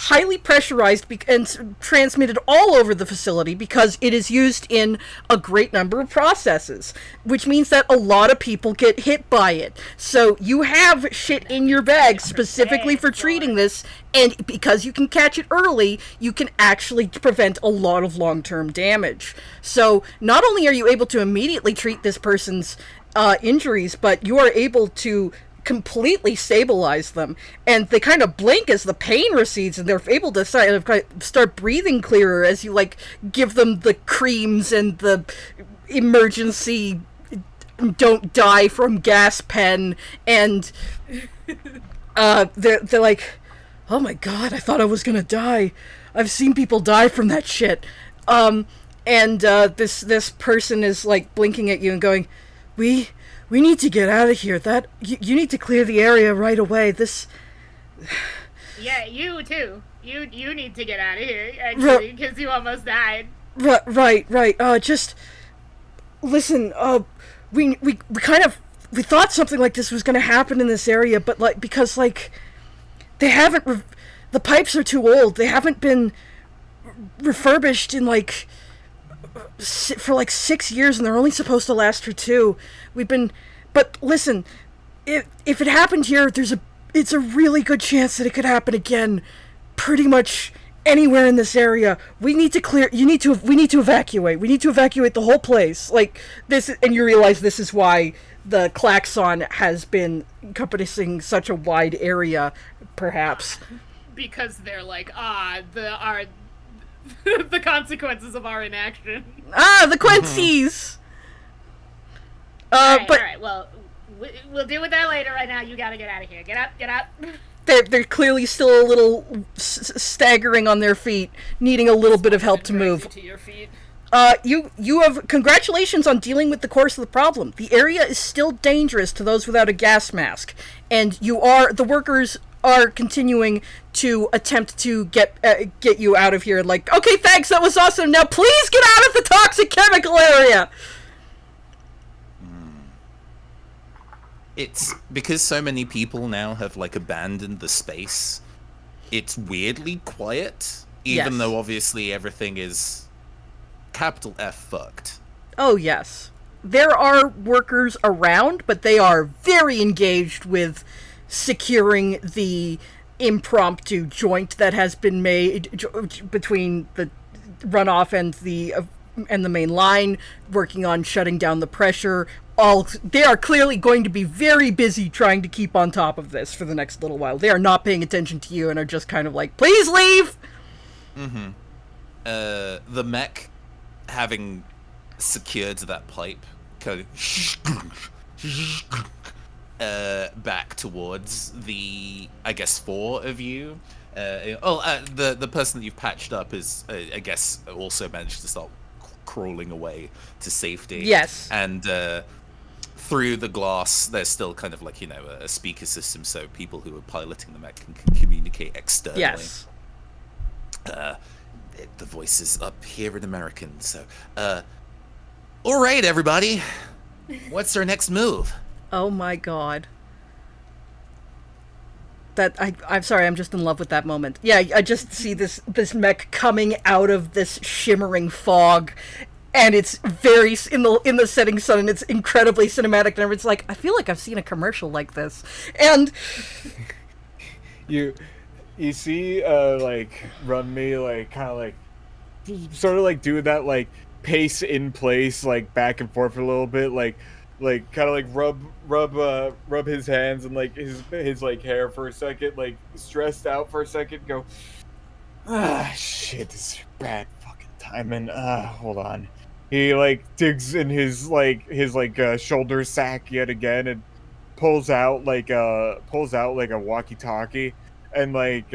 highly pressurized and transmitted all over the facility because it is used in a great number of processes, which means that a lot of people get hit by it. So you have shit in your bag specifically for treating this, and because you can catch it early, you can actually prevent a lot of long-term damage. So not only are you able to immediately treat this person's injuries, but you are able to completely stabilize them, and they kind of blink as the pain recedes, and they're able to start breathing clearer as you like give them the creams and the emergency don't die from gas pen, and they're like, oh my god, I thought I was gonna die. I've seen people die from that shit. And this person is like blinking at you and going, we need to get out of here. You need to clear the area right away. Yeah, you too. You need to get out of here, actually, because you almost died. Right. Just listen. We kind of we thought something like this was going to happen in this area, but like because like they haven't the pipes are too old. They haven't been refurbished in like for like 6 years, and they're only supposed to last for 2. But listen, if it happened here, it's a really good chance that it could happen again, pretty much anywhere in this area. We need to evacuate. We need to evacuate the whole place. Like this, and you realize this is why the klaxon has been encompassing such a wide area, perhaps. Because they're like, the consequences of our inaction. The Quincy's! All right, well, we'll deal with that later. Right now, you gotta get out of here. Get up. They're clearly still a little staggering on their feet, needing a little bit of help to move. To your feet. You have congratulations on dealing with the course of the problem. The area is still dangerous to those without a gas mask, and the workers are continuing to attempt to get you out of here. Like, okay, thanks, that was awesome. Now please get out of the toxic chemical area. It's because so many people now have like abandoned the space. It's weirdly quiet, even though obviously everything is capital F fucked. Oh yes, there are workers around, but they are very engaged with securing the impromptu joint that has been made between the runoff and the main line, working on shutting down the pressure. They are clearly going to be very busy trying to keep on top of this for the next little while. They are not paying attention to you and are just kind of like, please leave! The mech, having secured that pipe, kind of back towards the, I guess, 4 of you. The person that you've patched up is, I guess, also managed to start crawling away to safety. Yes. And through the glass, there's still kind of like, a speaker system, so people who are piloting the mech can communicate externally. Yes. The voice is up here in American, so... all right, everybody. What's our next move? Oh my god. I'm sorry, I'm just in love with that moment. Yeah, I just see this mech coming out of this shimmering fog, and it's very in the setting sun, and it's incredibly cinematic, and it's like, I feel like I've seen a commercial like this. And you see like Run Me like kind of like sort of like doing that like pace in place, like back and forth for a little bit, like kind of like rub his hands and like his like hair for a second, like stressed out for a second, go, shit, this is bad fucking timing. Hold on. He like digs in his shoulder sack yet again and pulls out like a walkie-talkie and like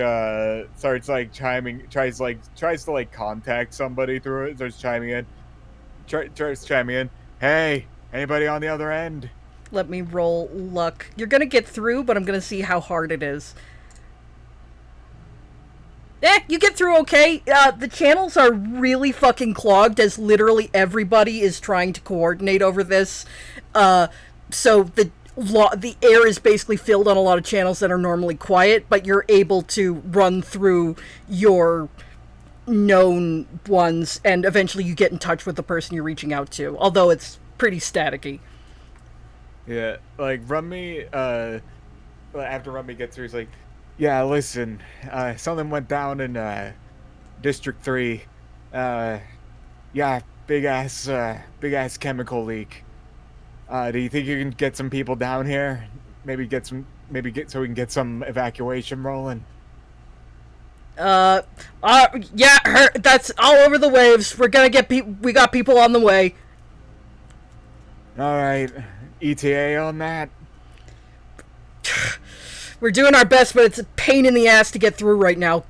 starts like tries to like contact somebody through it, starts chiming in. Hey, anybody on the other end? let me roll luck. You're gonna get through, but I'm gonna see how hard it is. You get through okay. The channels are really fucking clogged, as literally everybody is trying to coordinate over this. So the air is basically filled on a lot of channels that are normally quiet, but you're able to run through your known ones, and eventually you get in touch with the person you're reaching out to, although it's pretty staticky. Yeah, like Rummy, after Rummy gets through, he's like, yeah, listen, something went down in District 3. Yeah, big ass chemical leak. Do you think you can get some people down here? So we can get some evacuation rolling? Yeah, that's all over the waves. We're gonna get we got people on the way. Alright, ETA on that? We're doing our best, but it's a pain in the ass to get through right now.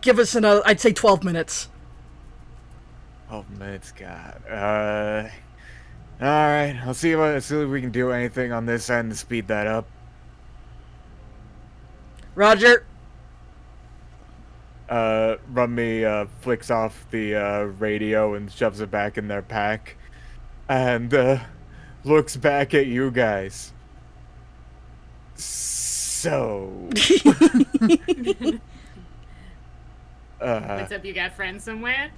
Give us another, I'd say 12 minutes. 12 minutes, God. Alright, I'll see if we can do anything on this end to speed that up. Roger. Rummy flicks off the radio and shoves it back in their pack, and looks back at you guys. So, What's up? You got friends somewhere?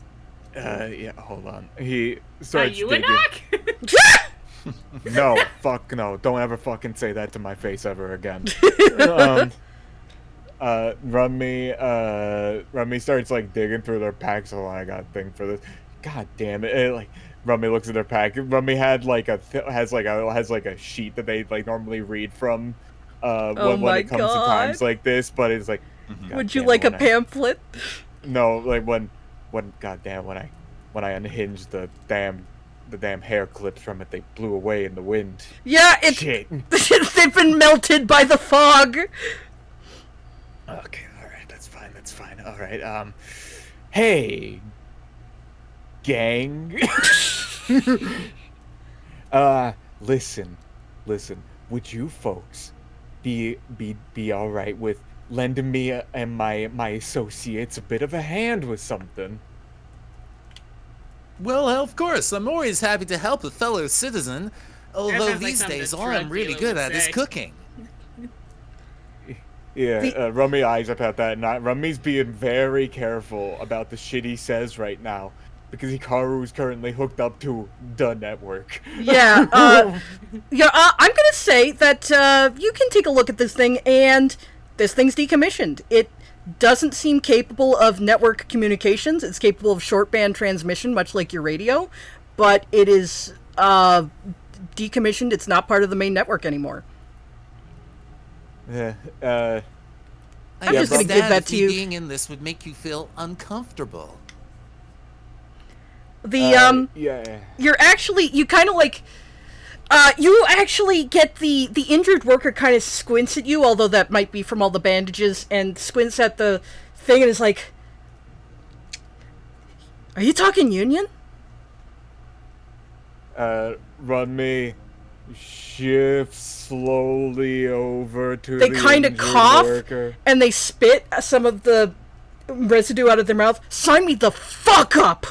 yeah, hold on. He Are starts you a digging. knock? No, fuck no. Don't ever fucking say that to my face ever again. Rummy starts like digging through their packs. Oh, I got a thing for this. God damn it! Like Rummy looks at their pack. Rummy had like has like a sheet that they like normally read from. When my it comes to God. times like this, but it's like. God Would you damn like it, a when pamphlet? No, like when goddamn when I unhinged the damn hair clips from it, they blew away in the wind. Yeah, Shit. they've been melted by the fog. Okay, alright, that's fine. Alright, hey, gang. Listen, would you folks be alright with lending me and my associates a bit of a hand with something? Well, of course, I'm always happy to help a fellow citizen. Although sounds like these something days a all drug I'm really dealer good would at is say. cooking. Yeah, Rummy eyes up at that, and Rummy's being very careful about the shit he says right now, because Hikaru's currently hooked up to the network. Yeah, I'm gonna say that you can take a look at this thing, and this thing's decommissioned. It doesn't seem capable of network communications. It's capable of short band transmission, much like your radio, but it is decommissioned. It's not part of the main network anymore. Yeah, I'm just gonna give that to you. Being in this would make you feel uncomfortable. The yeah. you kind of like you actually get the injured worker kind of squints at you, although that might be from all the bandages, and squints at the thing and is like, "Are you talking union?" Rummy shifts slowly over to They the kind of injured cough worker. and they spit some of the residue out of their mouth. Sign me the fuck up.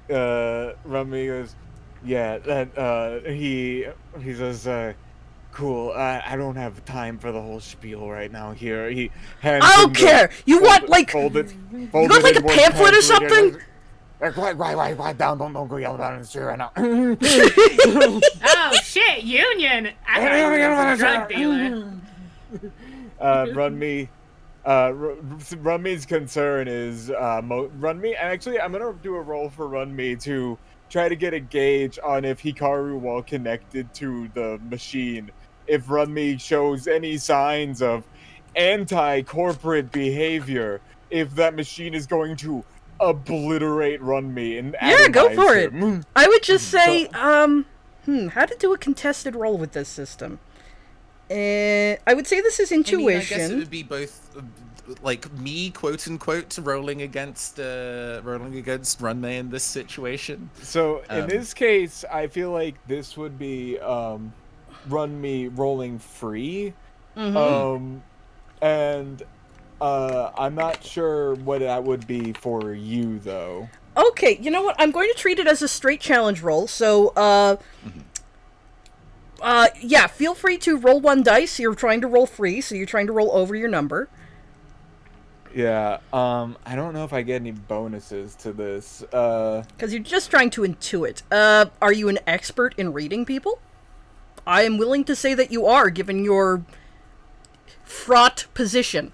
Rummy goes, yeah, that, he says, cool, I don't have time for the whole spiel right now here. He hands I him don't care. You want like you folded got like a in one pamphlet or pamphlet something? Quiet down, don't go yell about it in the street right now. Oh shit, union! I thought you were a drug dealer. Runme's concern is Runme. Actually, I'm gonna do a roll for Runme to try to get a gauge on if Hikaru, while connected to the machine, if Runme shows any signs of anti-corporate behavior, if that machine is going to obliterate Runme and Yeah, go atomize for it. him. I would just say, how to do a contested roll with this system. I would say this is intuition. I guess it would be both, like me, quote unquote, rolling against Runme in this situation. So in this case, I feel like this would be Runme rolling free, and I'm not sure what that would be for you though. Okay, you know what? I'm going to treat it as a straight challenge roll. So, yeah, feel free to roll one dice. You're trying to roll free, so you're trying to roll over your number. Yeah, I don't know if I get any bonuses to this. Because you're just trying to intuit. Are you an expert in reading people? I am willing to say that you are, given your fraught position.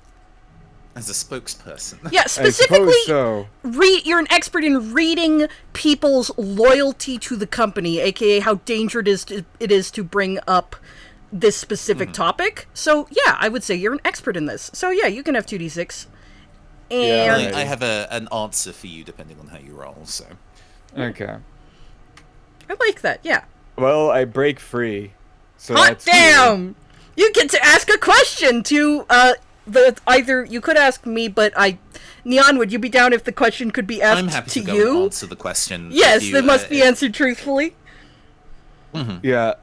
As a spokesperson. Yeah, specifically, I suppose so. You're an expert in reading people's loyalty to the company, aka how dangerous it is to bring up this specific topic. So, yeah, I would say you're an expert in this. So, yeah, you can have 2d6. And Yeah, I have an answer for you depending on how you roll, so. Okay. I like that, yeah. Well, I break free. So Hot that's damn! weird. You get to ask a question to, either you could ask me, but Neon, would you be down if the question could be asked I'm happy to go you? and answer the question. Yes, if you, it must be answered truthfully. Yeah.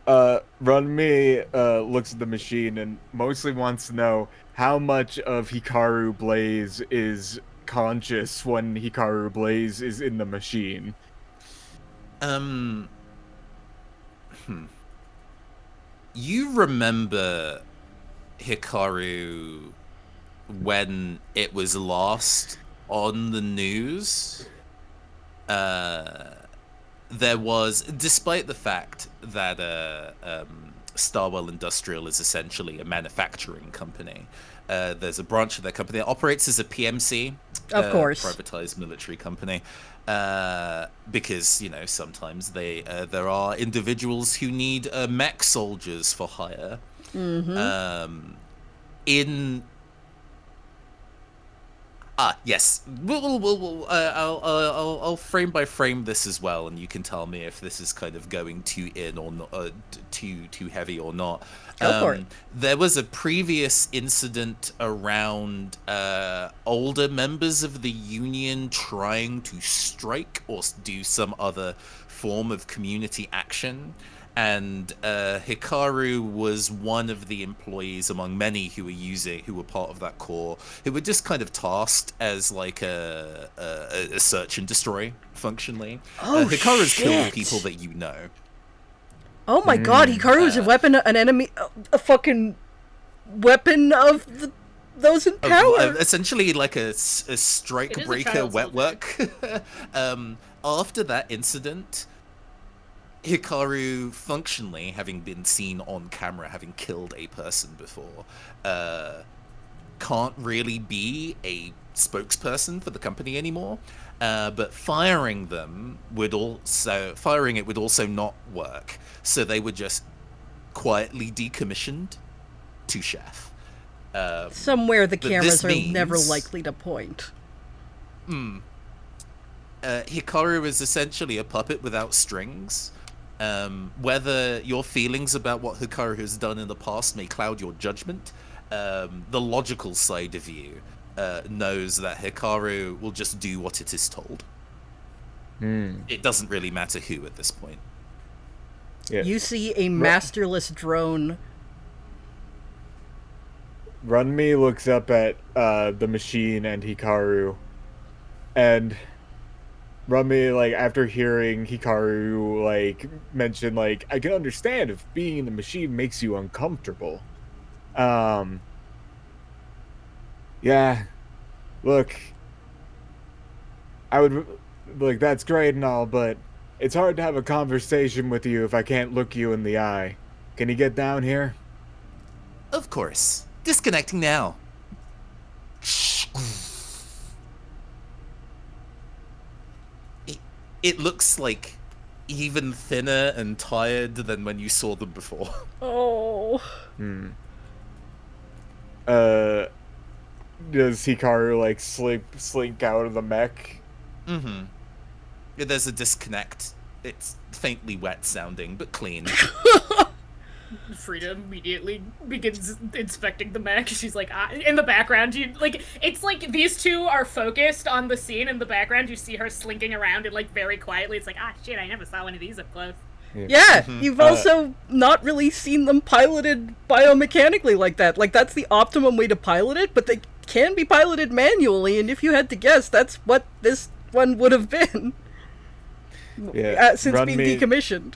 Runme looks at the machine and mostly wants to know how much of Hikaru Blaze is conscious when Hikaru Blaze is in the machine. You remember Hikaru when it was last on the news? There was, despite the fact that Starwell Industrial is essentially a manufacturing company, there's a branch of their company that operates as a PMC, Of course. privatized military company, because sometimes there are individuals who need mech soldiers for hire. In yes. I'll frame by frame this as well, and you can tell me if this is kind of going too in or not, too heavy or not. Go for it. There was a previous incident around older members of the Union trying to strike or do some other form of community action. And Hikaru was one of the employees among many who were part of that corps, who were just kind of tasked as like a search and destroy, functionally. Oh, Hikaru's shit. killed people that you know. Oh my god, Hikaru is a weapon, an enemy, a fucking weapon of those in power. Essentially like a strike It is a breaker child wet soldier. work. After that incident, Hikaru, functionally, having been seen on camera having killed a person before, can't really be a spokesperson for the company anymore. But firing it would also not work. So they were just quietly decommissioned to chef. Somewhere the but cameras this are never means- likely to point. Hikaru is essentially a puppet without strings. Whether your feelings about what Hikaru has done in the past may cloud your judgment, the logical side of you knows that Hikaru will just do what it is told. It doesn't really matter who at this point. Yeah. You see a masterless drone. Runme looks up at the machine and Hikaru, and Runme, like, after hearing Hikaru, like, mention, like, I can understand if being in the machine makes you uncomfortable. Yeah, look, that's great and all, but it's hard to have a conversation with you if I can't look you in the eye. Can you get down here? Of course. Disconnecting now. It looks like even thinner and tired than when you saw them before. Oh. Does Hikaru, like, slink out of the mech? Mm-hmm. There's a disconnect. It's faintly wet sounding, but clean. Frida immediately begins inspecting the mech. She's like, in the background, it's like these two are focused on the scene. In the background, you see her slinking around and, like, very quietly. It's like, shit, I never saw one of these up close. Yeah, you've also not really seen them piloted biomechanically like that. Like, that's the optimum way to pilot it, but they can be piloted manually, and if you had to guess, that's what this one would have been. Yeah, Since being decommissioned.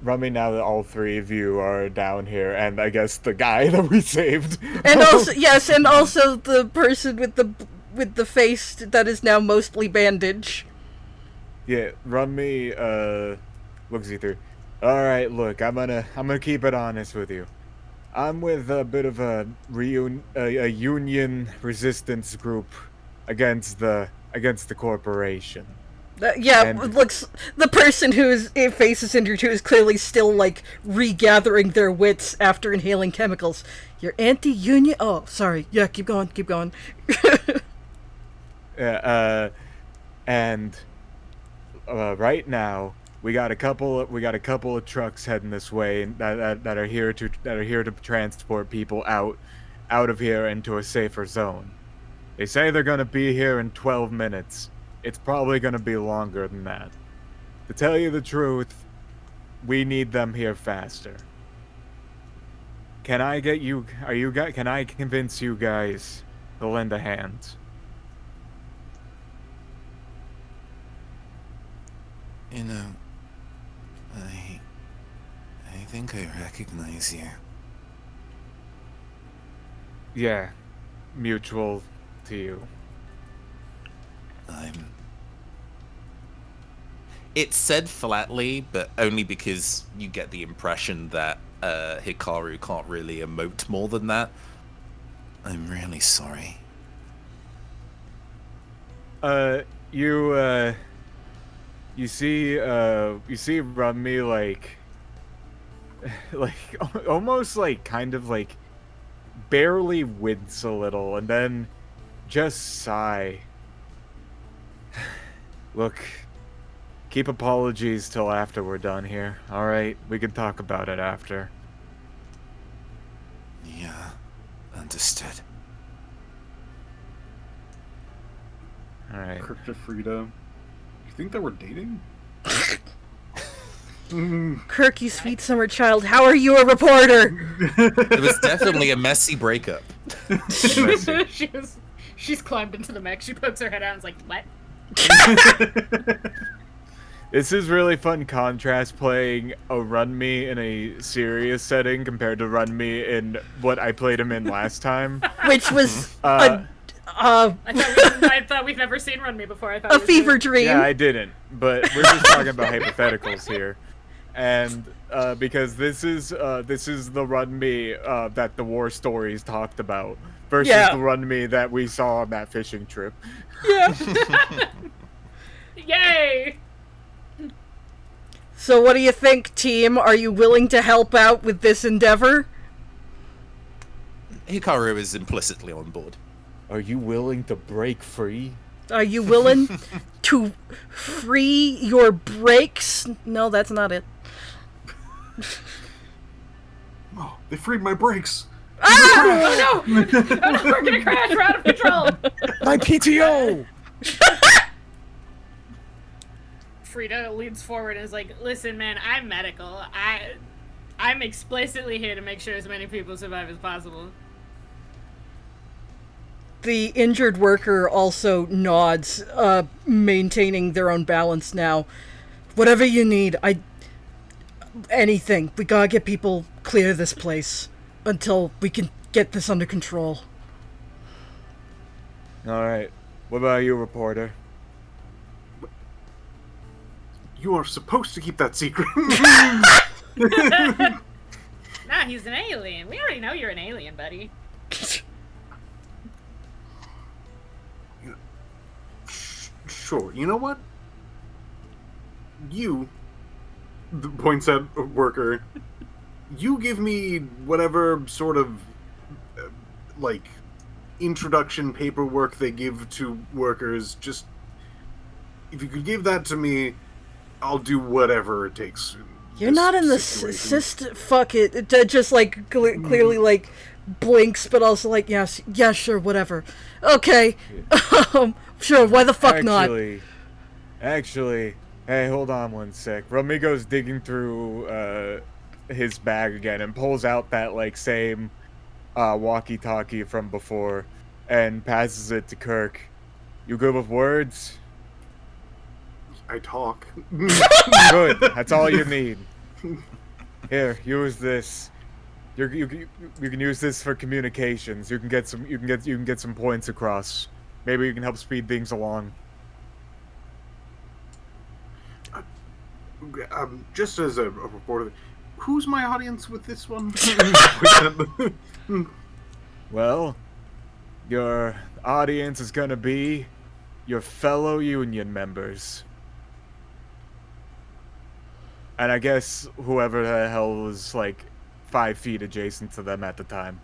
Rummy, now that all three of you are down here, and I guess the guy that we saved. And also, yes, and also the person with the face that is now mostly bandage. Yeah, Rummy looks you through. All right, look, I'm gonna keep it honest with you. I'm with a bit of a union resistance group against the corporation. Looks the person whose face is injured, who is clearly still, like, regathering their wits after inhaling chemicals. You're anti-union? Oh, sorry. Yeah, keep going. And right now we got a couple of trucks heading this way that are here to transport people out of here into a safer zone. They say they're gonna be here in 12 minutes. It's probably going to be longer than that. To tell you the truth, we need them here faster. Can I get you? Can I convince you guys to lend a hand? You know, I think I recognize you. Yeah, mutual to you. It's said flatly, but only because you get the impression that Hikaru can't really emote more than that. I'm really sorry. You see Rummy like almost like kind of like barely wince a little and then just sigh. Look, keep apologies till after we're done here. Alright, we can talk about it after. Yeah, understood. Alright. Kirk to Frida. You think that we're dating? Kirk, you sweet summer child, how are you a reporter? It was definitely a messy breakup. She's climbed into the mech. She pokes her head out and is like, what? This is really fun contrast playing a Run Me in a serious setting compared to Run Me in what I played him in last time. Which was I thought we've never seen Run Me before. I thought a it was fever good. dream. Yeah, I didn't, but we're just talking about hypotheticals here. And because this is the Run Me that the War Stories talked about versus the Run Me that we saw on that fishing trip. Yeah. Yay! So what do you think, team? Are you willing to help out with this endeavor? Hikaru is implicitly on board. Are you willing to break free? Are you willing to free your brakes? No, that's not it. Oh, they freed my brakes. Oh no! Oh no, we're gonna crash! We're out of control! My PTO! Frida leans forward and is like, listen, man, I'm medical. I'm explicitly here to make sure as many people survive as possible. The injured worker also nods, maintaining their own balance now. Whatever you need, anything. We gotta get people clear of this place until we can get this under control. Alright. What about you, reporter? You are supposed to keep that secret. Nah, he's an alien. We already know you're an alien, buddy. Sure. You know what? You, points at a worker, you give me whatever sort of, like, introduction paperwork they give to workers. Just, if you could give that to me, I'll do whatever it takes. You're not in the system. Fuck it. It just like clearly like blinks, but also like yes, sure, whatever. Okay, sure. Why the fuck not? Actually, hey, hold on one sec. Romigo's digging through his bag again and pulls out that like same walkie-talkie from before and passes it to Kirk. You good with words? I talk. Good. That's all you need. Here, use this. You can use this for communications. You can get some points across. Maybe you can help speed things along. Just as a reporter, who's my audience with this one? Well, your audience is gonna be your fellow union members. And I guess whoever the hell was, like, 5 feet adjacent to them at the time.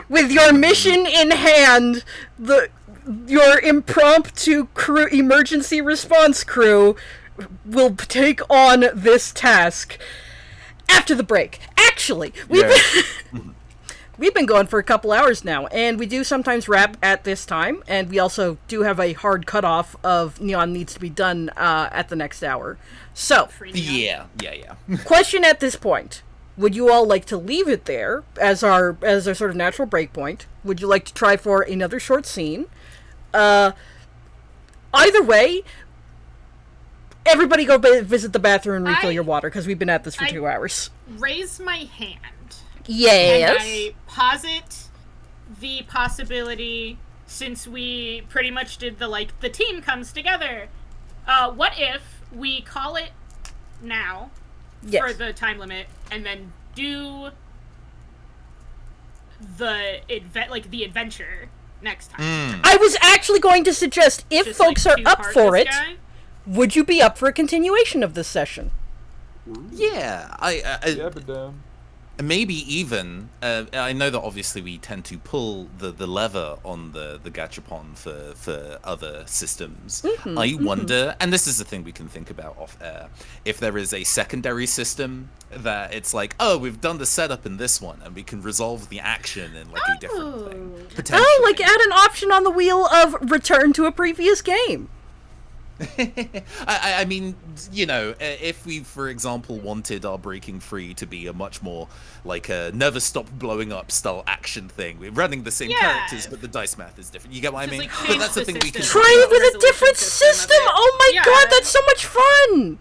With your mission in hand, your impromptu emergency response crew will take on this task after the break. Actually, we've been going for a couple hours now, and we do sometimes wrap at this time, and we also do have a hard cutoff of Neon needs to be done at the next hour. So, Yeah. question at this point. Would you all like to leave it there as our sort of natural break point? Would you like to try for another short scene? Either way, everybody go visit the bathroom and refill your water, because we've been at this for 2 hours. Raise my hand. Yes. And I posit the possibility, since we pretty much did the team comes together. What if we call it now for the time limit, and then do the adventure next time? I was actually going to suggest, if Just, folks are up for it, guy? would you be up for a continuation of this session? Yeah, Yeah, but maybe even, I know that obviously we tend to pull the lever on the gachapon for other systems. I wonder, and this is the thing we can think about off air, if there is a secondary system that it's like, oh, we've done the setup in this one, and we can resolve the action in like a different thing. Potentially. Oh, like add an option on the wheel of return to a previous game. I mean, you know, if we, for example, wanted our Breaking Free to be a much more like a never stop blowing up style action thing, we're running the same characters, but the dice math is different. You get what I mean? Like, but that's the thing we can system. Try it with a different system! Oh my god, that's so much fun!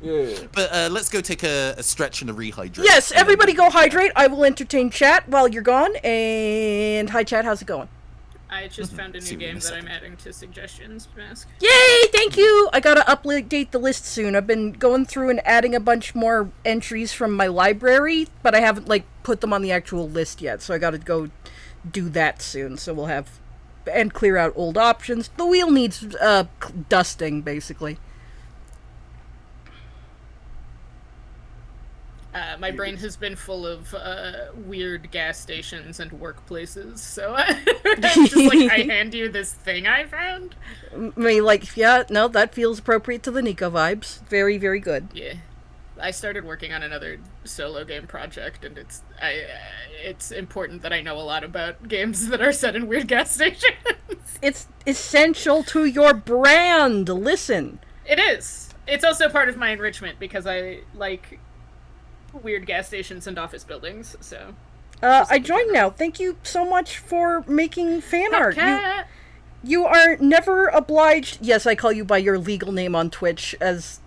yeah. But let's go take a stretch and a rehydrate. Yes, everybody go hydrate. I will entertain chat while you're gone. And hi, chat, how's it going? I just found a See new you in game a that I'm second. adding to suggestions, Mask. Yay, thank you! I gotta update the list soon. I've been going through and adding a bunch more entries from my library, but I haven't, like, put them on the actual list yet, so I gotta go do that soon. So we'll have... and clear out old options. The wheel needs, dusting, basically. My brain has been full of weird gas stations and workplaces, so I'm just like, I hand you this thing I found. I mean, like, yeah, no, that feels appropriate to the Nico vibes. Very, very good. Yeah, I started working on another solo game project, and it's important that I know a lot about games that are set in weird gas stations. It's essential to your brand. Listen. It is. It's also part of my enrichment because I like weird gas stations and office buildings, so... I joined now. Thank you so much for making fan art. You are never obliged... Yes, I call you by your legal name on Twitch, as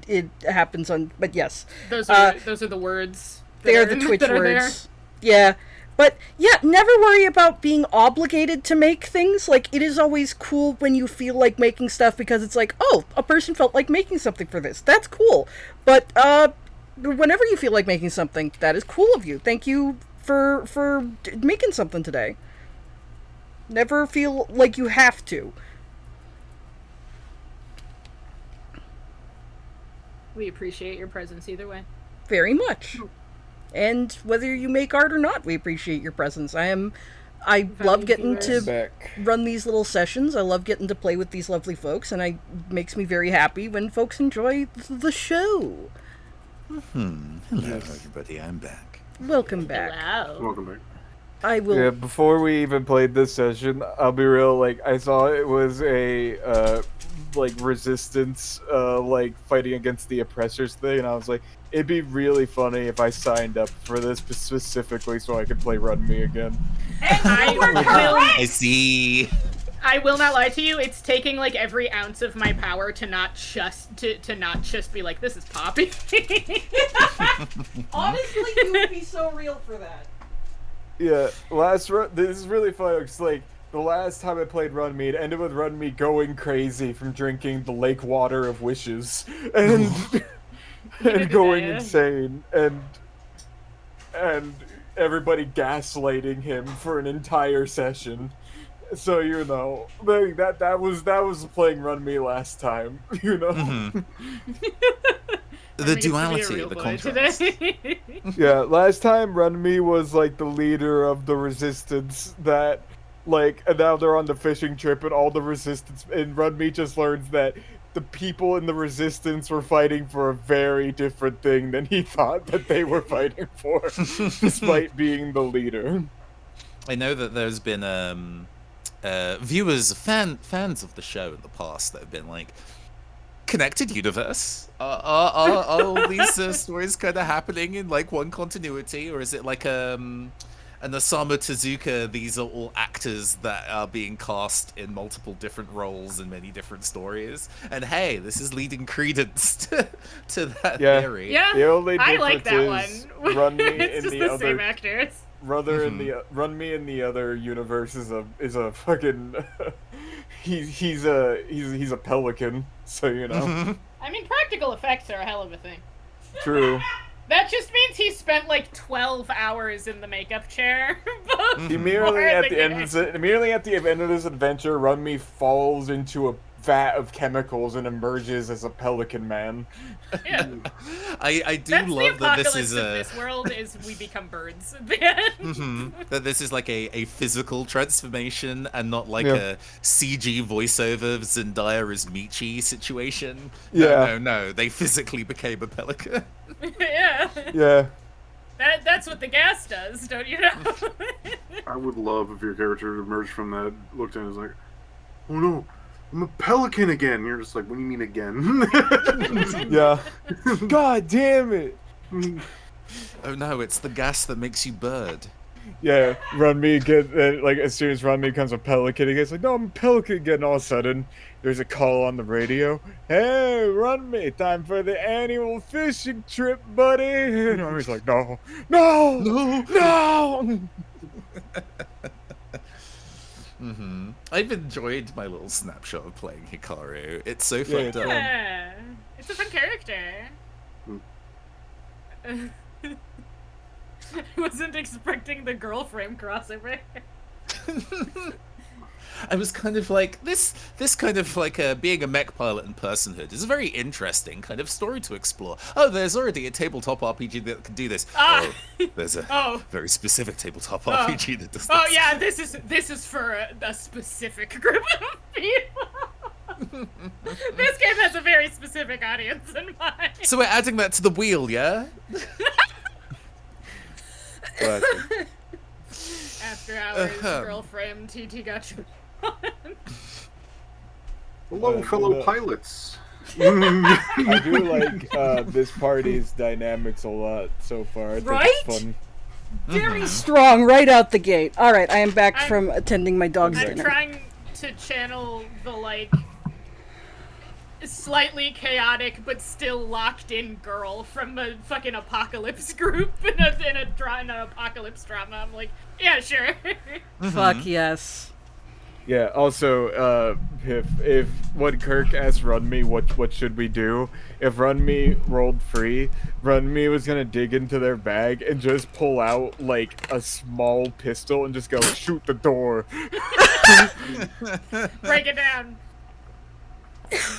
it happens on... But yes. Those are the words. They're the Twitch words. Yeah. But, yeah, never worry about being obligated to make things. Like, it is always cool when you feel like making stuff, because it's like, oh, a person felt like making something for this. That's cool. But, whenever you feel like making something, that is cool of you. Thank you for making something today. Never feel like you have to. We appreciate your presence either way. Very much. And whether you make art or not, we appreciate your presence. I love getting to run these little sessions. I love getting to play with these lovely folks, and it makes me very happy when folks enjoy the show. Hello, everybody. I'm back. Welcome back. Wow. Welcome back. I will... Yeah, before we even played this session, I'll be real, like, I saw it was a, like, resistance, like, fighting against the oppressors thing, and I was like, it'd be really funny if I signed up for this specifically so I could play Run Me again. I see. I will not lie to you, it's taking, like, every ounce of my power to not just be like, this is Poppy. Honestly, you would be so real for that. Yeah, this is really funny, because, like, the last time I played Run Me, it ended with Run Me going crazy from drinking the lake water of wishes, and and going insane, and everybody gaslighting him for an entire session. So, you know, that was playing Run Me last time, you know? Mm-hmm. The duality of the contrast. Yeah, last time Run Me was, like, the leader of the resistance that, like, and now they're on the fishing trip and all the resistance, and Run Me just learns that the people in the resistance were fighting for a very different thing than he thought that they were fighting for, despite being the leader. I know that there's been viewers, fans of the show in the past that have been like, connected universe? Are all these stories kind of happening in like one continuity, or is it like an Osamu Tezuka? These are all actors that are being cast in multiple different roles in many different stories, and hey, this is leading credence to that theory. Yeah, The only I difference like that is one. Run Me It's in just the the other same actors. Run Me in the other universe is a fucking he's a pelican, so you know. I mean, practical effects are a hell of a thing. True. That just means he spent like 12 hours in the makeup chair. Immediately at the end of this adventure, Run Me falls into a vat of chemicals and emerges as a pelican man. Yeah. I do That's love the that this apocalypse is of this world is we become birds at the end. that this is like a physical transformation and not like Yeah. a CG voiceover of Zendaya as Michi situation. Yeah. No, they physically became a pelican. Yeah. Yeah. That's what the gas does, don't you know? I would love if your character emerged from that, looked at it and was like, "Oh no, I'm a pelican again." And you're just like, "What do you mean again?" Yeah. God damn it. Oh no, it's the gas that makes you bird. Yeah, like as soon as Run Me becomes a pelican, he gets like, "No, I'm a pelican again." All of a sudden, there's a call on the radio. "Hey, Run Me, time for the annual fishing trip, buddy." And I was like, "No, no, no." I've enjoyed my little snapshot of playing Hikaru. It's so fucked up. Yeah. It's a fun character. I wasn't expecting the girl frame crossover. I was kind of like, this kind of like being a mech pilot and personhood is a very interesting kind of story to explore. Oh, there's already a tabletop RPG that can do this. Oh, there's a very specific tabletop RPG that does this. Oh yeah, this is for a specific group of people. This game has a very specific audience in mind. So we're adding that to the wheel, yeah? After hours, girl frame TT Gachapon. Hello, fellow pilots. I do like this party's dynamics a lot so far. I think Right? it's fun. Very strong right out the gate. All right, I am back from attending my dog's I'm dinner. trying to channel the like slightly chaotic but still locked in girl from a fucking apocalypse group in an apocalypse drama. I'm like, yeah, sure. Fuck yes. Yeah. Also, if when Kirk asked Run Me what should we do, if Run Me rolled free, Run Me was gonna dig into their bag and just pull out like a small pistol and just go shoot the door. Break it down.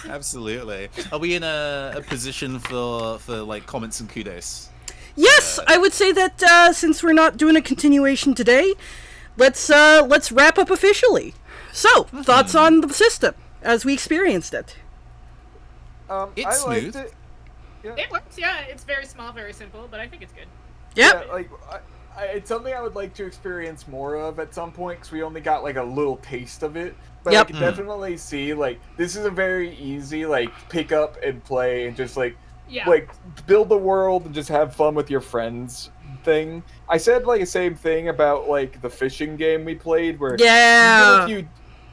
Absolutely. Are we in a position for like comments and kudos? Yes, I would say that since we're not doing a continuation today, let's wrap up officially. So, thoughts on the system as we experienced it? It's I liked smooth. it. Yeah. It works, yeah. It's very small, very simple, but I think it's good. Yep. Yeah, like it's something I would like to experience more of at some point because we only got like a little taste of it. But Yep. I can definitely see like this is a very easy like pick up and play and just like Yeah. like build the world and just have fun with your friends thing. I said like the same thing about like the fishing game we played where Yeah.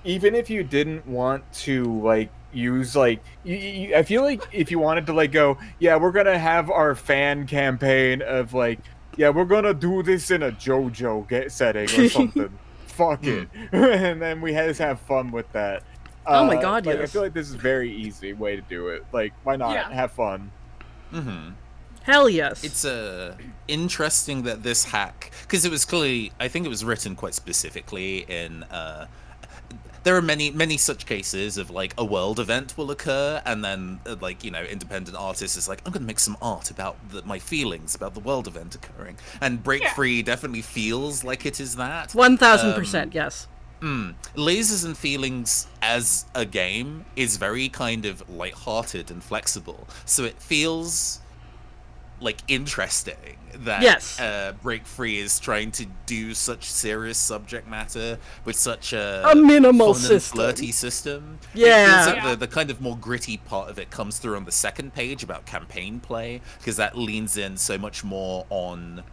even if you didn't want to like use like I feel like if you wanted to like go, yeah, we're gonna have our fan campaign of like, yeah, we're gonna do this in a JoJo setting or something. Fuck it. And then we just have fun with that. Oh my God, like, yes. I feel like this is a very easy way to do it. Like, why not? Yeah. Have fun. Hell yes. It's interesting that this hack, because it was clearly, I think it was written quite specifically in there are many such cases of like a world event will occur and then like, you know, independent artist is like, I'm gonna make some art about my feelings about the world event occurring, and BreakFree definitely feels like it is that. 1000%, yes. Lasers and Feelings as a game is very kind of lighthearted and flexible, so it feels like interesting that Yes. BreakFree is trying to do such serious subject matter with such A minimal fun and system. flirty system. Yeah. It feels like Yeah. the kind of more gritty part of it comes through on the second page about campaign play, because that leans in so much more on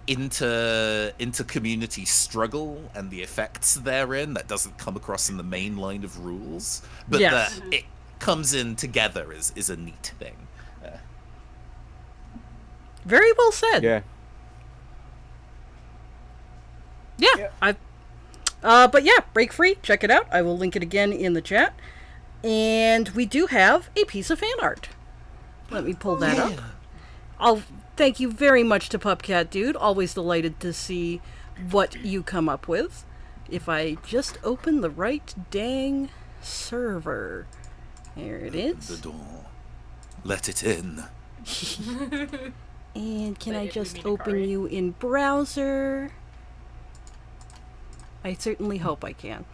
into community struggle and the effects therein that doesn't come across in the main line of rules, but Yes. that it comes in together is a neat thing. Very well said. Yeah. Yeah. But yeah, BreakFree, check it out. I will link it again in the chat. And we do have a piece of fan art. Let me pull that up. I'll thank you very much to Pupcat Dude. Always delighted to see what you come up with. If I just open the right dang server. There it The is. door. Let it in. And can I Wait, just we mean open Akari. you in browser? I certainly hope I can.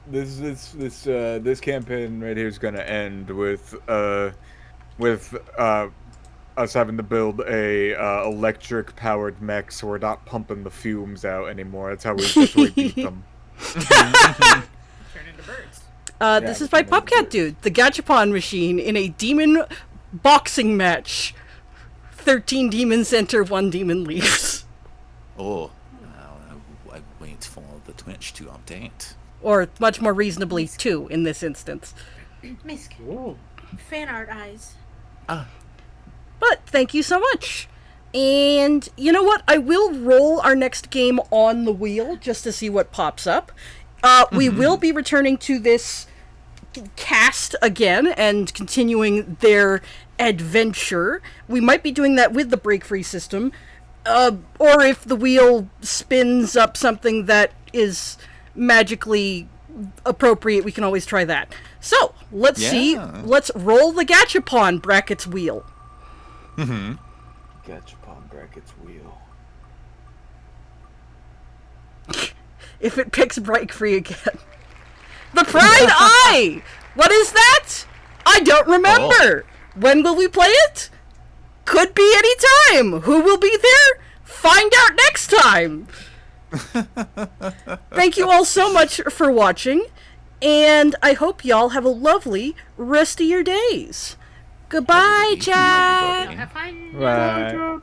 This campaign right here is gonna end with us having to build a electric powered mech, so we're not pumping the fumes out anymore. That's how we beat them. Turn into birds. This is by Pupcat Dude, the Gachapon machine in a demon boxing match. 13 demons enter, 1 demon leaves. Oh, I wait for the Twitch to update. Or, much more reasonably, 2 in this instance. Misk. Ooh. Fan art eyes. But, thank you so much. And, you know what? I will roll our next game on the wheel, just to see what pops up. We will be returning to this cast again and continuing their adventure. We might be doing that with the BreakFree system, or if the wheel spins up something that is magically appropriate, we can always try that. So, let's see. Yeah. Let's roll the Gachapon brackets wheel. Gachapon brackets wheel. If it picks BreakFree again. The Pride Eye! What is that? I don't remember. When will we play it? Could be any time. Who will be there? Find out next time. Thank you all so much for watching, and I hope y'all have a lovely rest of your days. Goodbye, Have a good evening, chat. everybody. Have fun. Right.